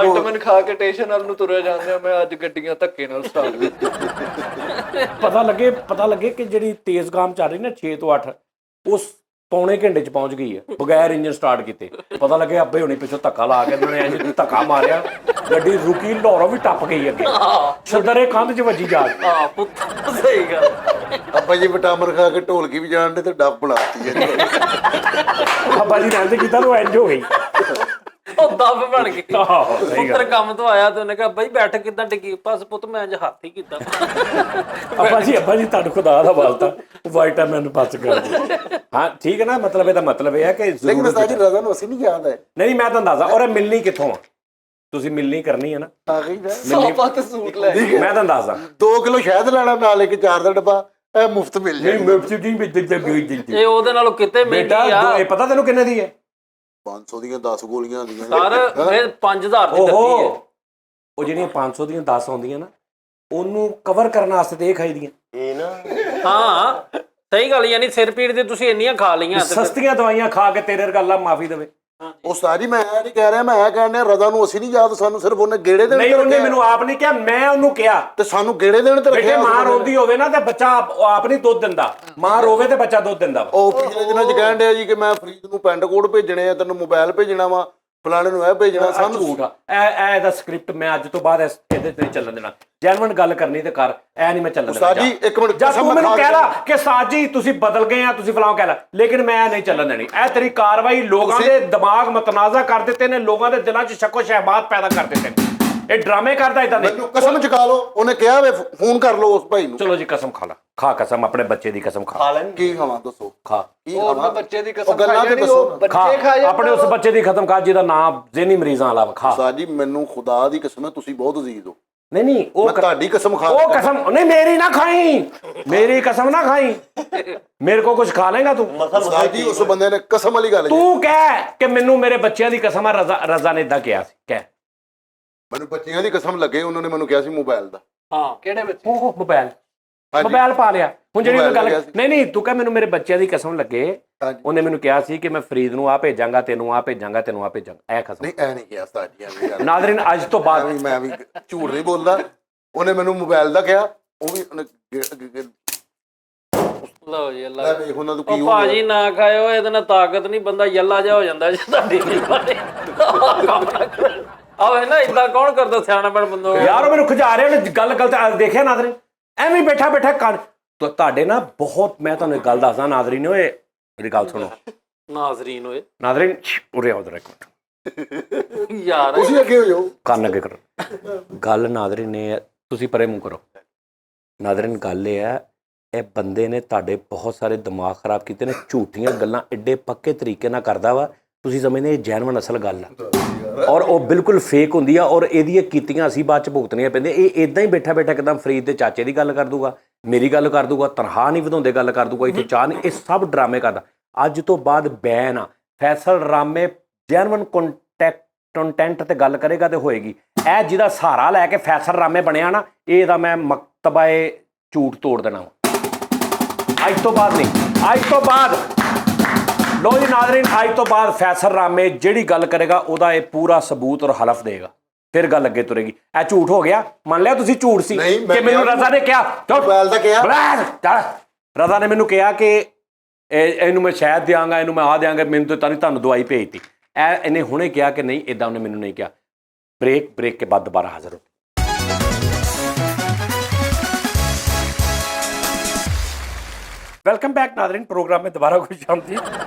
ਵਿਟਾਮਿਨ ਖਾ ਕੇ ਸਟੇਸ਼ਨ ਵੱਲ ਨੂੰ ਤੁਰਿਆ ਜਾਂਦੇ ਆ ਮੈਂ ਅੱਜ ਗੱਡੀਆਂ ਧੱਕੇ ਨਾਲ ਸਟਾਰਟ ਪਤਾ ਲੱਗੇ ਕਿ ਜਿਹੜੀ ਤੇਜ਼ਗਾਮ ਚੱਲ ਰਹੀ ਨਾ 6 ਤੋਂ 8 ਉਸ ਪੌਣੇ ਘੰਟੇ ਚ ਪਹੁੰਚ ਗਈ ਹੈ ਬਗੈਰ ਇੰਜਨ ਸਟਾਰਟ ਕੀਤੇ ਪਤਾ ਲੱਗੇ ਅੱਬੇ ਹੁਣੀ ਪਿੱਛੋਂ ਧੱਕਾ ਲਾ ਕੇ ਇਹਨਾਂ ਨੇ ਇੰਜ ਧੱਕਾ ਮਾਰਿਆ ਗੱਡੀ ਰੁਕੀ ਲਾਹੌਰੋਂ ਵੀ ਟੱਪ ਗਈ ਅੱਗੇ ਛੱਦਰੇ ਕੰਧ 'ਚ ਵੱਜੀ ਜਾ ਕੇ ਆ ਪੁੱਤ ਸਹੀ ਗੱਲ ਅੱਬਾ ਜੀ ਵਿਟਾਮਿਨ ਖਾ ਕੇ ਢੋਲਕੀ ਵੀ ਜਾਣ ਦੇ ਤੇ ਡੱਬ ਬਣਾਤੀ ਹੈ ਅੱਬਾ ਜੀ ਨੇ ਇੰਜ ਕੀਤਾ ਤਾਂ ਇੰਜ ਹੋ ਗਈ ਉਹ ਦੱਬ ਬਣ ਗਈ ਆਹੋ ਸਹੀ ਪੁੱਤਰ ਗੱਲ ਕੰਮ ਤੋਂ ਆਇਆ ਤੇ ਉਹਨੇ ਕਿਹਾ ਬਈ ਬੈਠ ਕਿੱਦਾਂ ਡਿੱਗੀ ਬਸ ਪੁੱਤ ਮੈਂ ਅੱਜ ਹੱਥ ਹੀ ਕੀਤਾ ਅੱਬਾ ਜੀ ਤੁਹਾਨੂੰ ਖੁਦਾ ਦਾ ਵਾਸਤਾ ਵਿਟਾਮਿਨ ਬਚ ਕਰ ਹਾਂ ਠੀਕ ਹੈ ਨਾ ਮਤਲਬ ਇਹਦਾ ਮਤਲਬ ਇਹ ਹੈ ਕਿ ਲੇਕਿਨ ਜ਼ਰੂਰਤ ਉਸਤਾਦ ਜੀ ਰਜ਼ਾ ਨੂੰ ਅਸੀਂ ਨਹੀਂ ਯਾਦ ਹੈ ਨਹੀਂ ਮੈਂ ਤੁਹਾਨੂੰ ਦੱਸਦਾ ਔਰ ਇਹ ਮਿਲਣੀ ਕਿੱਥੋਂ ਆ ਤੁਸੀਂ ਮਿਲਣੀ ਕਰਨੀ ਹੈ ਨਾ ਆ ਗਈ ਨਾ ਸੋਫਾ ਤੇ ਸੂਟ ਲੈ ਮੈਂ ਤੁਹਾਨੂੰ ਦੱਸਦਾ 2 ਕਿਲੋ ਸ਼ਹਿਦ ਲੈਣਾ ਨਾਲ ਇੱਕ 4 ਦਾ ਡੱਬਾ ਇਹ ਮੁਫਤ ਮਿਲ ਨਹੀਂ ਜਾਏਗਾ ਮੈਂ ਸਿੱਧੀ ਵਿੱਚ ਇਹ ਉਹਦੇ ਨਾਲੋਂ ਕਿਤੇ ਬੇਟਾ ਮਹਿੰਗੀ ਆ ਇਹ ਪਤਾ ਤੈਨੂੰ ਕਿੰਨੇ ਦੀ ਹੈ 500 ਦੀਆਂ 10 ਗੋਲੀਆਂ ਆਉਂਦੀਆਂ ਸਰ ਇਹ 5000 ਦੀ ਓਹੋ ਦਿੱਤੀ ਹੈ ਉਹ ਜਿਹੜੀਆਂ 500 ਦੀਆਂ 10 ਆਉਂਦੀਆਂ ਨਾ ਉਹਨੂੰ ਕਵਰ ਕਰਨ ਵਾਸਤੇ ਤੇ ਇਹ ਖਾਈਦੀਆਂ ਇਹ ਨਾ ਹਾਂ ਸਹੀ ਗੱਲ ਯਾਨੀ ਸਿਰ ਪੀੜ ਦੀ ਤੁਸੀਂ ਇੰਨੀਆਂ ਖਾ ਲਈਆਂ ਤੇ ਸਸਤੀਆਂ ਦਵਾਈਆਂ ਖਾ ਕੇ ਤੇਰੇ ਵਰਗਾ ਅੱਲਾ ਮਾਫੀ ਦੇਵੇ ਉਸਤਾਦ ਜੀ ਮੈਂ ਇਹ ਨਹੀਂ ਕਹਿ ਰਿਹਾ ਮੈਂ ਇਹ ਕਹਿਣ ਡਿਆ ਰਜ਼ਾ ਨੂੰ ਅਸੀਂ ਨਹੀਂ ਯਾਦ ਸਾਨੂੰ ਸਿਰਫ ਉਹਨੇ ਗੇੜੇ ਦੇਣ ਨਹੀਂ ਤੇ ਉਹਨੇ ਰੱਖਿਆ ਮੈਨੂੰ ਆਪ ਨਹੀਂ ਕਿਹਾ ਮੈਂ ਉਹਨੂੰ ਕਿਹਾ ਤੇ ਸਾਨੂੰ ਗੇੜੇ ਦੇਣ ਤੇ ਬੇਟੇ ਰੱਖਿਆ ਉਸ ਮਾਂ ਬੰਦੇ ਨੇ। ਰੋਂਦੀ ਹੋਵੇ ਨਾ ਤੇ ਬੱਚਾ ਆਪ ਨਹੀਂ ਦੁੱਧ ਦਿੰਦਾ ਮਾਂ ਰੋਵੇ ਤੇ ਬੱਚਾ ਦੁੱਧ ਦਿੰਦਾ ਉਹ ਪਿਛਲੇ ਦਿਨਾਂ 'ਚ ਕਹਿਣ ਡਿਆ ਜੀ ਕਿ ਮੈਂ ਫਰੀਦ ਨੂੰ ਪੈਂਟ ਕੋਟ ਭੇਜਣੇ ਆ ਤੈਨੂੰ ਮੋਬਾਈਲ ਭੇਜਣਾ ਵਾ ਫਲਾਣੇ ਨੂੰ ਇਹ ਭੇਜਣਾ ਸਾਨੂੰ ਝੂਠ ਆ ਇਹ ਇਹਦਾ ਸਕ੍ਰਿਪਟ ਮੈਂ ਅੱਜ ਤੋਂ ਬਾਅਦ ਇਹਦੇ ਤੇ ਨਹੀਂ ਚੱਲਣ ਦੇਣਾ ਜੈਨੂਇਨ ਗੱਲ ਕਰਨੀ ਤੇ ਕਰ ਐ ਨਹੀਂ ਮੈਂ ਚੱਲਣ ਦੇਣਾ ਉਸਤਾਦ ਜੀ ਇੱਕ ਮਿੰਟ ਜਾਂ ਕਸਮ ਤੂੰ ਮੈਨੂੰ ਖਾ ਕਹਿ ਕੇ- ਲਾ ਕਿ ਸਾਜ ਜੀ ਤੁਸੀਂ ਬਦਲ ਗਏ ਆ ਤੁਸੀਂ ਫਲਾਉ ਕਹਿ ਲਾ ਲੇਕਿਨ ਮੈਂ ਨਹੀਂ ਚੱਲਣ ਦੇਣੀ ਇਹ ਤੇਰੀ ਕਾਰਵਾਈ ਲੋਕਾਂ ਦੇ ਦਿਮਾਗ ਮਤਨਾਜ਼ਾ ਕਰ ਦਿੱਤੇ ਨੇ ਲੋਕਾਂ ਦੇ ਦਿਲਾਂ 'ਚ ਸ਼ੱਕੋ ਸ਼ਹਿਬਾਤ ਪੈਦਾ ਕਰ ਦਿੱਤੇ ਨੇ ਇਹ ਡਰਾਮੇ ਕਰਦਾ ਇਦਾਂ ਦੇ ਮੈਨੂੰ ਕਸਮ ਚੁਕਾ ਲਓ ਉਹਨੇ ਕਿਹਾ ਵੇ ਫੋਨ ਕਰ ਲਓ ਉਸ ਭਾਈ ਨੂੰ ਚਲੋ ਜੀ ਕਸਮ ਖਾ ਲਾ ਖਾ ਕਸਮ ਆਪਣੇ ਬੱਚੇ ਦੀ ਕਸਮ ਖਾ ਖਾ ਲੈਣ ਕੀ ਖਾਵਾਂ ਦੱਸੋ ਖਾ ਕੀ ਉਹ ਖਾਵਾਂ ਬੱਚੇ ਦੀ ਉਹ ਕਸਮ ਗੱਲਾਂ ਖਾ ਤੇ ਜਾਣੀ ਦੱਸੋ ਉਹ ਨਾ। ਬੱਚੇ ਖਾ ਜਾਂਦੇ ਆਪਣੇ ਉਸ ਬੱਚੇ ਦੀ ਖਤਮ ਕਰ ਜਿਹਦਾ ਨਾਮ ਜ਼ਿਹਨੀ ਮਰੀਜ਼ਾਂ ਵਾਲਾ ਖਾ ਉਸਤਾਦ ਜੀ ਮੈਨੂੰ ਖੁਦਾ ਦੀ ਕਸਮ ਹੈ ਤੁਸੀਂ ਬਹੁਤ ਅਜ਼ੀਜ਼ ਹੋ ਨਹੀਂ ਉਹ ਮੈਂ ਤੁਹਾਡੀ ਕਸਮ ਖਾ ਉਹ ਕਸਮ ਨਹੀਂ ਮੇਰੀ ਨਾ ਖਾਈ ਮੇਰੀ ਕਸਮ ਨਾ ਖਾਈ ਮੇਰੇ ਕੋ ਕੁਝ ਖਾ ਲੇਗਾ ਤੂੰ ਉਸਤਾਦ ਜੀ ਉਸ ਬੰਦੇ ਨੇ ਕਸਮ ਵਾਲੀ ਗੱਲ ਜੀ ਤੂੰ ਕਹਿ ਕਿ ਮੈਨੂੰ ਮੇਰੇ ਬੱਚਿਆਂ ਦੀ ਕਸਮ ਆ ਰਜ਼ਾ ਨੇ ਇਦਾਂ ਕਿਹਾ ਸੀ ਕਹਿ ਮੈਨੂੰ ਬੱਚਿਆਂ ਦੀ ਕਸਮ ਲੱਗੇ ਉਹਨਾਂ ਨੇ ਮੈਨੂੰ ਕਿਹਾ ਸੀ ਮੋਬਾਈਲ ਦਾ ਹਾਂ ਕਿਹੜੇ ਬੱਚੇ ਉਹ ਮੋਬਾਈਲ ਹਾਂਜੀ। ਮੋਬਾਈਲ ਪਾ ਲਿਆ ਹੁਣ ਜਿਹੜੀ ਮੋਬਾਈਲ ਗੱਲ ਲੱਗਿਆ ਸੀ। ਨਹੀਂ ਤੂੰ ਕਹਿ ਮੈਨੂੰ ਮੇਰੇ ਬੱਚਿਆਂ ਦੀ ਕਸਮ ਲੱਗੇ ਹਾਂਜੀ। ਉਹਨੇ ਮੈਨੂੰ ਕਿਹਾ ਸੀ ਕਿ ਮੈਂ ਫਰੀਦ ਨੂੰ ਆ ਭੇਜਾਂਗਾ ਤੈਨੂੰ ਆ ਭੇਜਾਂਗਾ ਤੈਨੂੰ ਆ ਭੇਜਾਂਗਾ ਇਹ ਕਸਮ ਨਹੀਂ ਐ ਨਹੀਂ ਕਿਹਾ ਉਸਤਾਦ ਜੀ ਐਵੇਂ ਗੱਲ ਨਾਜ਼ਰੀਨ ਅੱਜ ਤੋਂ ਬਾਅਦ ਮੈਂ ਵੀ ਝੂਠ ਨਹੀਂ ਬੋਲਦਾ ਉਹਨੇ ਮੈਨੂੰ ਮੋਬਾਈਲ ਦਾ ਕਿਹਾ ਉਹ ਵੀ ਉਹਨੇ ਲਓ ਜੀ ਅੱਲਾ ਲੈ ਵੇਖ ਉਹਨਾਂ ਨੂੰ ਕੀ ਉਹ ਹੋ ਭਾਜੀ ਨਾ ਖਾਇਓ ਇਹਦੇ ਨਾਲ ਤਾਕਤ ਨਹੀਂ ਬੰਦਾ ਯੱਲਾ ਜਾ ਹੋ ਜਾਂਦਾ ਜੇ ਤੁਹਾਡੀ ਨਹੀਂ ਖਾਣੇ ਕੰਮ ਨਾ ਕਰੋ ਆਵੇ ਨਾ ਇਦਾਂ ਕੌਣ ਕਰਦਾ ਸਿਆਣਾ ਬਣ ਬੰਦੋ ਯਾਰ ਉਹ ਮੈਨੂੰ ਖਿਜਾ ਰਿਹਾ ਉਹਨੇ ਗੱਲ ਗਲਤ ਦੇਖਿਆ ਨਾਜ਼ਰੀਨ ਐਵੇਂ ਹੀ ਬੈਠਾ ਕੰਨ ਤੁਹਾਡੇ ਨਾ ਬਹੁਤ ਮੈਂ ਤੁਹਾਨੂੰ ਇੱਕ ਗੱਲ ਦੱਸਦਾ ਨਾਜ਼ਰੀਨ ਓਏ ਮੇਰੀ ਗੱਲ ਸੁਣੋ ਨਾਜ਼ਰੀਨ ਓਏ ਨਾਜ਼ਰੀਨ ਉਰੇ ਆਓ ਜਰਾ ਇੱਕ ਮਿੰਟ ਯਾਰ ਤੁਸੀਂ ਅੱਗੇ ਹੋ ਜਾਓ ਕੰਨ ਅੱਗੇ ਕਰੋ ਗੱਲ ਨਾਜ਼ਰੀਨ ਨੇ ਤੁਸੀਂ ਪਰੇ ਮੂੰਹ ਕਰੋ ਨਾਜ਼ਰੀਨ ਗੱਲ ਇਹ ਹੈ ਇਹ ਬੰਦੇ ਨੇ ਤੁਹਾਡੇ ਬਹੁਤ ਸਾਰੇ ਦਿਮਾਗ ਖਰਾਬ ਕੀਤੇ ਨੇ। ਝੂਠੀਆਂ ਗੱਲਾਂ ਐਡੇ ਪੱਕੇ ਤਰੀਕੇ ਨਾਲ ਕਰਦਾ ਵਾ, ਤੁਸੀਂ ਸਮਝਦੇ ਇਹ ਜੈਨੂਇਨ ਅਸਲ ਗੱਲ ਆ, ਔਰ ਉਹ ਬਿਲਕੁਲ ਫੇਕ ਹੁੰਦੀ ਆ। ਔਰ ਇਹਦੀਆਂ ਕੀਤੀਆਂ ਅਸੀਂ ਬਾਅਦ ਚ ਭੁਗਤਣੀਆਂ ਪੈਂਦੀਆਂ। ਇਹ ਇਦਾਂ ਹੀ ਬੈਠਾ ਬੈਠਾ ਇੱਕਦਮ ਫਰੀਦ ਦੇ ਚਾਚੇ ਦੀ ਗੱਲ ਕਰ ਦੂਗਾ, ਮੇਰੀ ਗੱਲ ਕਰ ਦੂਗਾ, ਤਨਖਾਹ ਨਹੀਂ ਵਧਾਉਂਦੇ ਗੱਲ ਕਰ ਦੂਗਾ, ਇੱਥੇ ਚਾਹ ਨਹੀਂ, ਇਹ ਸਭ ਡਰਾਮੇ ਕਰਦਾ। ਅੱਜ ਤੋਂ ਬਾਅਦ ਬੈਨ ਆ। ਫੈਸਲ ਰਾਮੇ ਜੈਨੂਇਨ ਕੰਟੈਂਟ ਤੇ ਗੱਲ ਕਰੇਗਾ ਤੇ ਹੋਏਗੀ। ਇਹ ਜਿਹਦਾ ਸਹਾਰਾ ਲੈ ਕੇ ਫੈਸਲ ਰਾਮੇ ਬਣਿਆ ਨਾ, ਇਹਦਾ ਮੈਂ ਮਕਤਬਾ ਝੂਠ ਤੋੜ ਦੇਣਾ ਵਾ। ਅੱਜ ਤੋਂ ਬਾਅਦ ਨਹੀਂ, ਅੱਜ ਤੋਂ ਬਾਅਦ ਲੋ ਜੀ ਨਾਜ਼ਰੀਨ, ਅੱਜ ਤੋਂ ਬਾਅਦ ਫੈਸਲ ਰਾਮੇ ਜਿਹੜੀ ਗੱਲ ਕਰੇਗਾ ਉਹਦਾ ਇਹ ਪੂਰਾ ਸਬੂਤ ਔਰ ਹਲਫ ਦੇਗਾ, ਫਿਰ ਗੱਲ ਅੱਗੇ ਤੁਰੇਗੀ। ਇਹ ਝੂਠ ਹੋ ਗਿਆ, ਮੰਨ ਲਿਆ ਤੁਸੀਂ ਝੂਠ ਸੀ ਕਿ ਮੈਨੂੰ ਰਜ਼ਾ ਨੇ ਕਿਹਾ, ਰਜ਼ਾ ਨੇ ਮੈਨੂੰ ਕਿਹਾ ਕਿ ਇਹਨੂੰ ਮੈਂ ਸ਼ਾਇਦ ਦਿਆਂਗਾ, ਇਹਨੂੰ ਮੈਂ ਆ ਦਿਆਂਗਾ, ਮੈਨੂੰ ਤਾਂ ਨਹੀਂ ਤੁਹਾਨੂੰ ਦਵਾਈ ਭੇਜਤੀ। ਇਹਨੇ ਹੁਣੇ ਕਿਹਾ ਕਿ ਨਹੀਂ, ਇਦਾਂ ਉਹਨੇ ਮੈਨੂੰ ਨਹੀਂ ਕਿਹਾ। ब्रेक के बाद दोबारा हाजिर हो। वेलकम बैक नाज़रीन, प्रोग्राम में दोबारा खुशामदीद।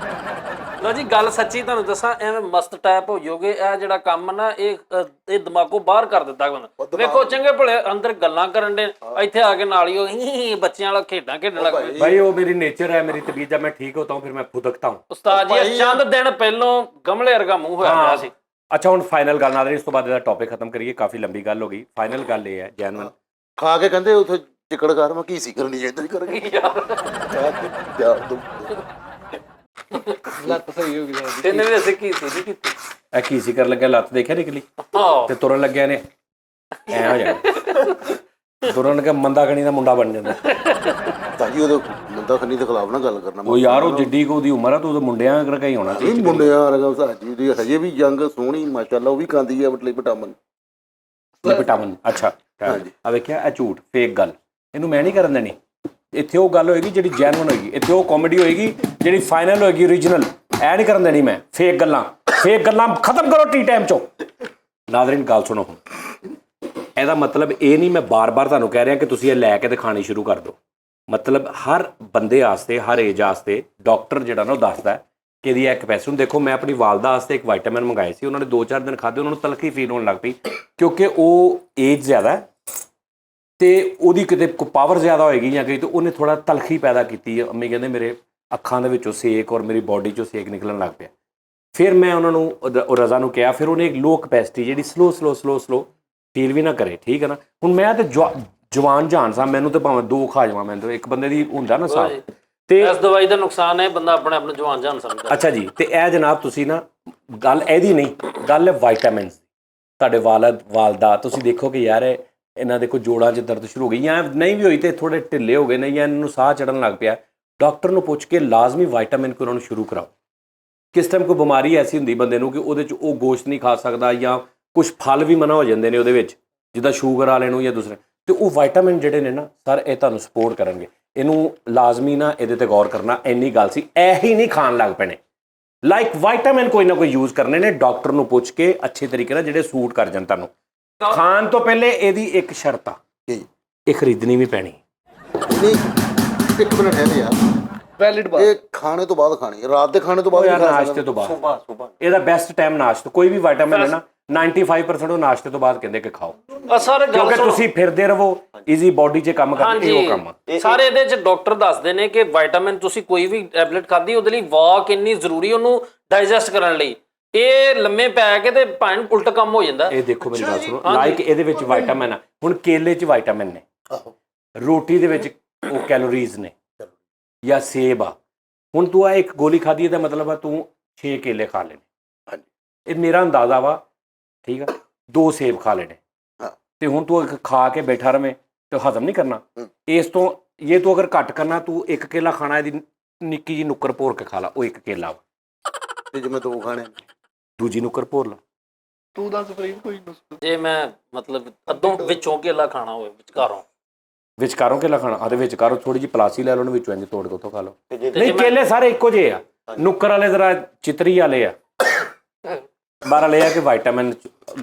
ਲੋ ਜੀ ਗੱਲ ਸੱਚੀ ਤੁਹਾਨੂੰ ਦੱਸਾਂ, ਐਵੇਂ ਮਸਤ ਟਾਈਪ ਹੋ ਜਾਓਗੇ। ਇਹ ਜਿਹੜਾ ਕੰਮ ਨਾ ਇਹ ਦਿਮਾਗੋਂ ਬਾਹਰ ਕਰ ਦਿੱਤਾ ਬੰਦਾ। ਵੇਖੋ ਚੰਗੇ ਭਲੇ ਅੰਦਰ ਗੱਲਾਂ ਕਰਨ ਦੇ, ਇੱਥੇ ਆ ਕੇ ਨਾਲ ਹੀ ਉਹ ਬੱਚਿਆਂ ਵਾਲਾ ਖੇਡਾਂ ਖੇਡਣ ਲੱਗ ਪਏ। भाई वो मेरी नेचर है, मेरी तबीयत, जब मैं ठीक होता हूँ फिर मैं फुदकता हूँ। ਉਸਤਾਦ ਜੀ ਚੰਦ ਦਿਨ ਪਹਿਲੋਂ ਗਮਲੇ ਵਰਗਾ ਮੂੰਹ ਹੋਇਆ ਪਿਆ ਸੀ। ਅੱਛਾ ਹੁਣ ਫਾਈਨਲ ਗੱਲ ਨਾਜ਼ਰੀਨ, ਇਸ ਤੋਂ ਬਾਅਦ ਇਹਦਾ ਟੌਪਿਕ ਖਤਮ ਕਰੀਏ, ਕਾਫੀ ਲੰਬੀ ਗੱਲ ਹੋ ਗਈ। ਫਾਈਨਲ ਗੱਲ ਇਹ ਹੈ ਜੈਨੂਇਨ ਖਾ ਕੇ ਕਹਿੰਦੇ ਉੱਥੇ ਚਿਕੜ ਕਰ, ਮੈਂ ਕੀ ਸੀ ਕਰਨੀ ਇੱਧਰ ਹੀ ਕਰਾਂਗੀ ਲੱਤ ਸਹੀ ਹੋ ਗਈ ਸਾਡੀ। ਤੈਨੂੰ ਵੀ ਅਸੀਂ ਕੀ ਸੀ ਨਹੀਂ ਕੀਤੀ। ਇਹ ਕੀ ਸੀ ਕਰਨ ਲੱਗਿਆ, ਲੱਤ ਦੇਖਿਆ ਨਿਕਲੀ ਤੇ ਤੁਰਨ ਲੱਗਿਆ ਨੇ ਐ ਹੋ ਜਾਣਾ। ਤੁਰਨ ਲੱਗਿਆ ਮੰਦਾ ਖਣੀ ਦਾ ਮੁੰਡਾ ਬਣ ਜਾਂਦਾ। ਭਾਜੀ ਉਹਦੇ ਮੁੰਡਾ ਖੰਨੀ ਦੇ ਖਿਲਾਫ ਨਾ ਗੱਲ ਕਰਨਾ। ਉਹ ਯਾਰ ਉਹ ਜਿੱਡੀ ਕੋ ਉਹਦੀ ਉਮਰ ਆ, ਤੂੰ ਉਹਦੇ ਮੁੰਡਿਆਂ ਕਰਕੇ ਹੀ ਹੋਣਾ ਸੀ। ਨਹੀਂ ਮੁੰਡਿਆਂ ਵਰਗਾ ਸਾਜੀ ਦੀ ਹਜੇ ਵੀ ਯੰਗ ਸੋਹਣੀ ਮਾਸ਼ਾਅੱਲਾ, ਉਹ ਵੀ ਖਾਂਦੀ ਹੈ ਮਤਲਬ ਵਿਟਾਮਿਨ। ਅੱਛਾ ਆ ਵੇਖਿਆ, ਇਹ ਝੂਠ ਫੇਕ ਗੱਲ, ਇਹਨੂੰ ਮੈਂ ਨਹੀਂ ਕਰਨ ਦੇਣੀ। ਇੱਥੇ ਉਹ ਗੱਲ ਹੋਏਗੀ ਜਿਹੜੀ ਜੈਨੂਇਨ ਹੋਏਗੀ, ਇੱਥੇ ਉਹ ਕਾਮੇਡੀ ਹੋਏਗੀ ਜਿਹੜੀ ਫਾਈਨਲ ਹੋਏਗੀ ਓਰੀਜਨਲ। ਐ ਨਹੀਂ ਕਰਨ ਦੇਣੀ ਮੈਂ। ਫੇਕ ਗੱਲਾਂ ਖਤਮ ਕਰੋ ਟੀ ਟਾਈਮ ਚੋਂ। ਨਾਜ਼ਰੀਨ ਗੱਲ ਸੁਣੋ ਹੁਣ, ਇਹਦਾ ਮਤਲਬ ਇਹ ਨਹੀਂ ਮੈਂ ਬਾਰ-ਬਾਰ ਤੁਹਾਨੂੰ ਕਹਿ ਰਿਹਾ ਕਿ ਤੁਸੀਂ ਇਹ ਲੈ ਕੇ ਦਿਖਾਣੀ ਸ਼ੁਰੂ ਕਰ ਦਿਓ। ਮਤਲਬ ਹਰ ਬੰਦੇ ਵਾਸਤੇ, ਹਰ ਏਜ ਵਾਸਤੇ ਡਾਕਟਰ ਜਿਹੜਾ ਨਾ ਉਹ ਦੱਸਦਾ ਕਿ ਇਹਦੀ ਇਹ ਕੈਪੈਸਿਟੀ। ਹੁਣ ਦੇਖੋ, ਮੈਂ ਆਪਣੀ ਵਾਲਦਾ ਵਾਸਤੇ ਇੱਕ ਵਿਟਾਮਿਨ ਮੰਗਾਏ ਸੀ, ਉਹਨਾਂ ਨੇ 2-4 ਦਿਨ ਖਾਧੇ, ਉਹਨਾਂ ਨੂੰ ਤਲਖੀ ਫੀਲ ਹੋਣ ਲੱਗ ਪਈ ਕਿਉਂਕਿ ਉਹ ਏਜ ਜ਼ਿਆਦਾ ਤੇ ਉਹਦੀ ਕਿਤੇ ਪਾਵਰ ਜ਼ਿਆਦਾ ਹੋਏਗੀ ਜਾਂ ਕਿ, ਤੇ ਉਹਨੇ ਥੋੜਾ ਤਲਖੀ ਪੈਦਾ ਕੀਤੀ। ਅੰਮੀ ਕਹਿੰਦੇ ਮੇਰੇ ਅੱਖਾਂ ਦੇ ਵਿੱਚੋਂ ਸੇਕ ਔਰ ਮੇਰੀ ਬੋਡੀ ਚੋਂ ਸੇਕ ਨਿਕਲਣ ਲੱਗ ਪਿਆ। ਫਿਰ ਮੈਂ ਉਹਨਾਂ ਨੂੰ ਰਜ਼ਾ ਨੂੰ ਕਿਹਾ, ਫਿਰ ਉਹਨੇ ਇੱਕ ਲੋ ਕੈਪੈਸਿਟੀ ਜਿਹੜੀ ਸਲੋ ਫੀਲ ਵੀ ਨਾ ਕਰੇ, ਠੀਕ ਹੈ ਨਾ। ਹੁਣ ਮੈਂ ਤੇ ਜਵਾਨ ਜਾਨ ਸਾਂ, ਮੈਨੂੰ ਤੇ ਭਾਵੇਂ 2 ਖਾ ਜਾਵਾਂ, ਮੈਨੂੰ ਇੱਕ ਬੰਦੇ ਦੀ ਹੁੰਦਾ ਨਾ ਸਾਹ। ਤੇ ਇਸ ਦਵਾਈ ਦਾ ਨੁਕਸਾਨ ਹੈ, ਬੰਦਾ ਆਪਣੇ ਆਪ ਨੂੰ ਜਵਾਨ ਜਾਨ ਸਮਝਦਾ। ਅੱਛਾ ਜੀ, ਤੇ ਇਹ ਜਨਾਬ ਤੁਸੀਂ ਨਾ ਗੱਲ ਇਹਦੀ ਨਹੀਂ, ਗੱਲ ਹੈ ਵਾਈਟਾਮਿਨਸ ਦੀ। ਤੁਹਾਡੇ ਵਾਲਦਾ ਤੁਸੀਂ ਦੇਖੋ ਕਿ ਯਾਰ ਇਹਨਾਂ ਦੇ ਕੋਈ ਜੋੜਾਂ 'ਚ ਦਰਦ ਸ਼ੁਰੂ ਹੋ ਗਈ, ਜਾਂ ਨਹੀਂ ਵੀ ਹੋਈ ਤੇ ਥੋੜੇ ਢਿੱਲੇ ਹੋ ਗਏ ਨੇ, ਜਾਂ ਇਹਨਾਂ ਨੂੰ ਸਾਹ ਚੜਨ ਲੱਗ ਪਿਆ, ਡਾਕਟਰ ਨੂੰ ਪੁੱਛ ਕੇ ਲਾਜ਼ਮੀ ਵਾਈਟਾਮਿਨ ਉਹਨਾਂ ਨੂੰ ਸ਼ੁਰੂ ਕਰਾਓ। ਕਿਸ ਟਾਈਮ ਕੋਈ ਬਿਮਾਰੀ ਐਸੀ ਹੁੰਦੀ ਬੰਦੇ ਨੂੰ ਕਿ ਉਹਦੇ 'ਚ ਉਹ ਗੋਸ਼ਤ ਨਹੀਂ ਖਾ ਸਕਦਾ, ਜਾਂ ਕੁਝ ਫਲ ਵੀ ਮਨਾ ਹੋ ਜਾਂਦੇ ਨੇ ਉਹਦੇ ਵਿੱਚ, ਜਿੱਦਾਂ ਸ਼ੂਗਰ ਵਾਲੇ ਨੂੰ ਜਾਂ ਦੂਸਰੇ, ਤੇ ਉਹ ਵਾਈਟਾਮਿਨ ਜਿਹੜੇ ਨੇ ਨਾ ਸਰ ਇਹ ਤੁਹਾਨੂੰ ਸਪੋਰਟ ਕਰਨਗੇ। ਇਹਨੂੰ ਲਾਜ਼ਮੀ ਨਾ ਇਹਦੇ ਤੇ ਗੌਰ ਕਰਨਾ। ਇੰਨੀ ਗੱਲ ਸੀ, ਇਹੀ ਨਹੀਂ ਖਾਣ ਲੱਗ ਪੈਣੇ। ਲਾਈਕ ਵਾਈਟਾਮਿਨ ਕੋਈ ਨਾ ਕੋਈ ਯੂਜ਼ ਕਰਨੇ ਨੇ, ਡਾਕਟਰ ਨੂੰ ਪੁੱਛ ਕੇ ਅੱਛੇ ਤਰੀਕੇ ਨਾਲ ਜਿਹੜੇ ਸੂਟ ਕਰ ਜਾਣ ਤੁਹਾਨੂੰ। ਖਾਣ ਤੋਂ ਪਹਿਲੇ ਇਹਦੀ ਇੱਕ ਸ਼ਰਤ ਆ, ਇਹ ਖਰੀਦਣੀ ਵੀ ਪੈਣੀ। ਨਹੀਂ 1 ਮਿੰਟ ਹੈ ਯਾਰ, ਵੈਲਿਡ ਬਾਤ। ਇਹ ਖਾਣੇ ਤੋਂ ਬਾਅਦ ਖਾਣੀ ਹੈ, ਰਾਤ ਦੇ ਖਾਣੇ ਤੋਂ ਬਾਅਦ ਯਾਰ ਨਾਸ਼ਤੇ ਤੋਂ ਬਾਅਦ ਸੁਬਾਹ ਇਹਦਾ ਬੈਸਟ ਟਾਈਮ ਨਾਸ਼ਤਾ। ਕੋਈ ਵੀ ਵਿਟਾਮਿਨ ਹੈ ਨਾ 95% ਉਹ ਨਾਸ਼ਤੇ ਤੋਂ ਬਾਅਦ ਕਹਿੰਦੇ ਕਿ ਖਾਓ, ਸਰ ਕਿਉਂਕਿ ਤੁਸੀਂ ਫਿਰਦੇ ਰਹੋ, ਈਜ਼ੀ ਬੋਡੀ 'ਚ ਕੰਮ ਕਰਦੇ, ਉਹ ਕੰਮ ਸਾਰੇ ਇਹਦੇ 'ਚ ਡਾਕਟਰ ਦੱਸਦੇ ਨੇ ਕਿ ਵਿਟਾਮਿਨ ਤੁਸੀਂ ਕੋਈ ਵੀ ਟੈਬਲੇਟ ਖਾਧੀ ਉਹਦੇ ਲਈ ਵਾਕ ਇੰਨੀ ਜ਼ਰੂਰੀ, ਉਹਨੂੰ ਡਾਈਜੈਸਟ ਕਰਨ ਲਈ। ਇਹ ਲੰਮੇ ਪੈ ਕੇ ਤੇ ਭਾਵੇਂ ਉਲਟ ਕੰਮ ਹੋ ਜਾਂਦਾ। ਇਹ ਦੇਖੋ ਮੇਰੀ ਗੱਲ ਸੁਣੋ, ਲਾਈਕ ਇਹਦੇ ਵਿੱਚ ਵਿਟਾਮਿਨ ਆ। ਹੁਣ ਕੇਲੇ 'ਚ ਵਿਟਾਮਿਨ ਨੇ, ਰੋਟੀ ਦੇ ਵਿੱਚ ਉਹ ਕੈਲੋਰੀਜ਼ ਨੇ, ਜਾਂ ਸੇਬ ਆ। ਹੁਣ ਤੂੰ ਆ ਇੱਕ ਗੋਲੀ ਖਾਧੀ, ਇਹਦਾ ਮਤਲਬ ਆ ਤੂੰ 6 ਕੇਲੇ ਖਾ ਲੈਣੇ। ਇਹ ਮੇਰਾ ਅੰਦਾਜ਼ਾ ਵਾ, ਠੀਕ ਆ। 2 ਸੇਬ ਖਾ ਲੈਣੇ, ਤੇ ਹੁਣ ਤੂੰ ਖਾ ਕੇ ਬੈਠਾ ਰਵੇਂ ਤੇ ਹਜ਼ਮ ਨਹੀਂ ਕਰਨਾ। ਇਸ ਤੋਂ ਇਹ ਤੂੰ ਅਗਰ ਘੱਟ ਕਰਨਾ, ਤੂੰ 1 ਕੇਲਾ ਖਾਣਾ, ਇਹਦੀ ਨਿੱਕੀ ਜੀ ਨੁੱਕਰ ਭੋਰ ਕੇ ਖਾ ਲਾ, ਉਹ 1 ਕੇਲਾ ਵਾ। ਤੇ ਜੇ ਮੈਂ 2 ਖਾਣੇ, ਦੂਜੀ ਨੁੱਕਰ ਭੋਰ ਲਾ। ਤੂੰ ਦੱਸ ਫਰੀਦ ਕੋਈ ਨੁਸਖਾ। ਜੇ ਮੈਂ ਮਤਲਬ ਅੱਧੋਂ ਵਿੱਚੋਂ ਕੇਲਾ ਖਾਣਾ ਹੋਵੇ, ਵਿਚਕਾਰੋਂ ਕੇਲਾ ਖਾਣਾ, ਆਦੇ ਵਿਚਕਾਰੋਂ ਥੋੜੀ ਜਿਹੀ ਪਲਾਸੀ ਲੈ ਲਓ, ਉਹਨੂੰ ਵਿੱਚੋਂ ਇੰਜ ਤੋੜ ਕੇ ਉੱਥੋਂ ਖਾ ਲਓ। ਨਹੀਂ ਕੇਲੇ ਸਾਰੇ ਇੱਕੋ ਜਿਹੇ ਆ, ਨੁੱਕਰ ਵਾਲੇ ਜ਼ਰਾ ਚਿਤਰੀ ਵਾਲੇ ਆ, ਬਾਹਰ ਵਾਲੇ ਆ ਕਿ ਵਿਟਾਮਿਨ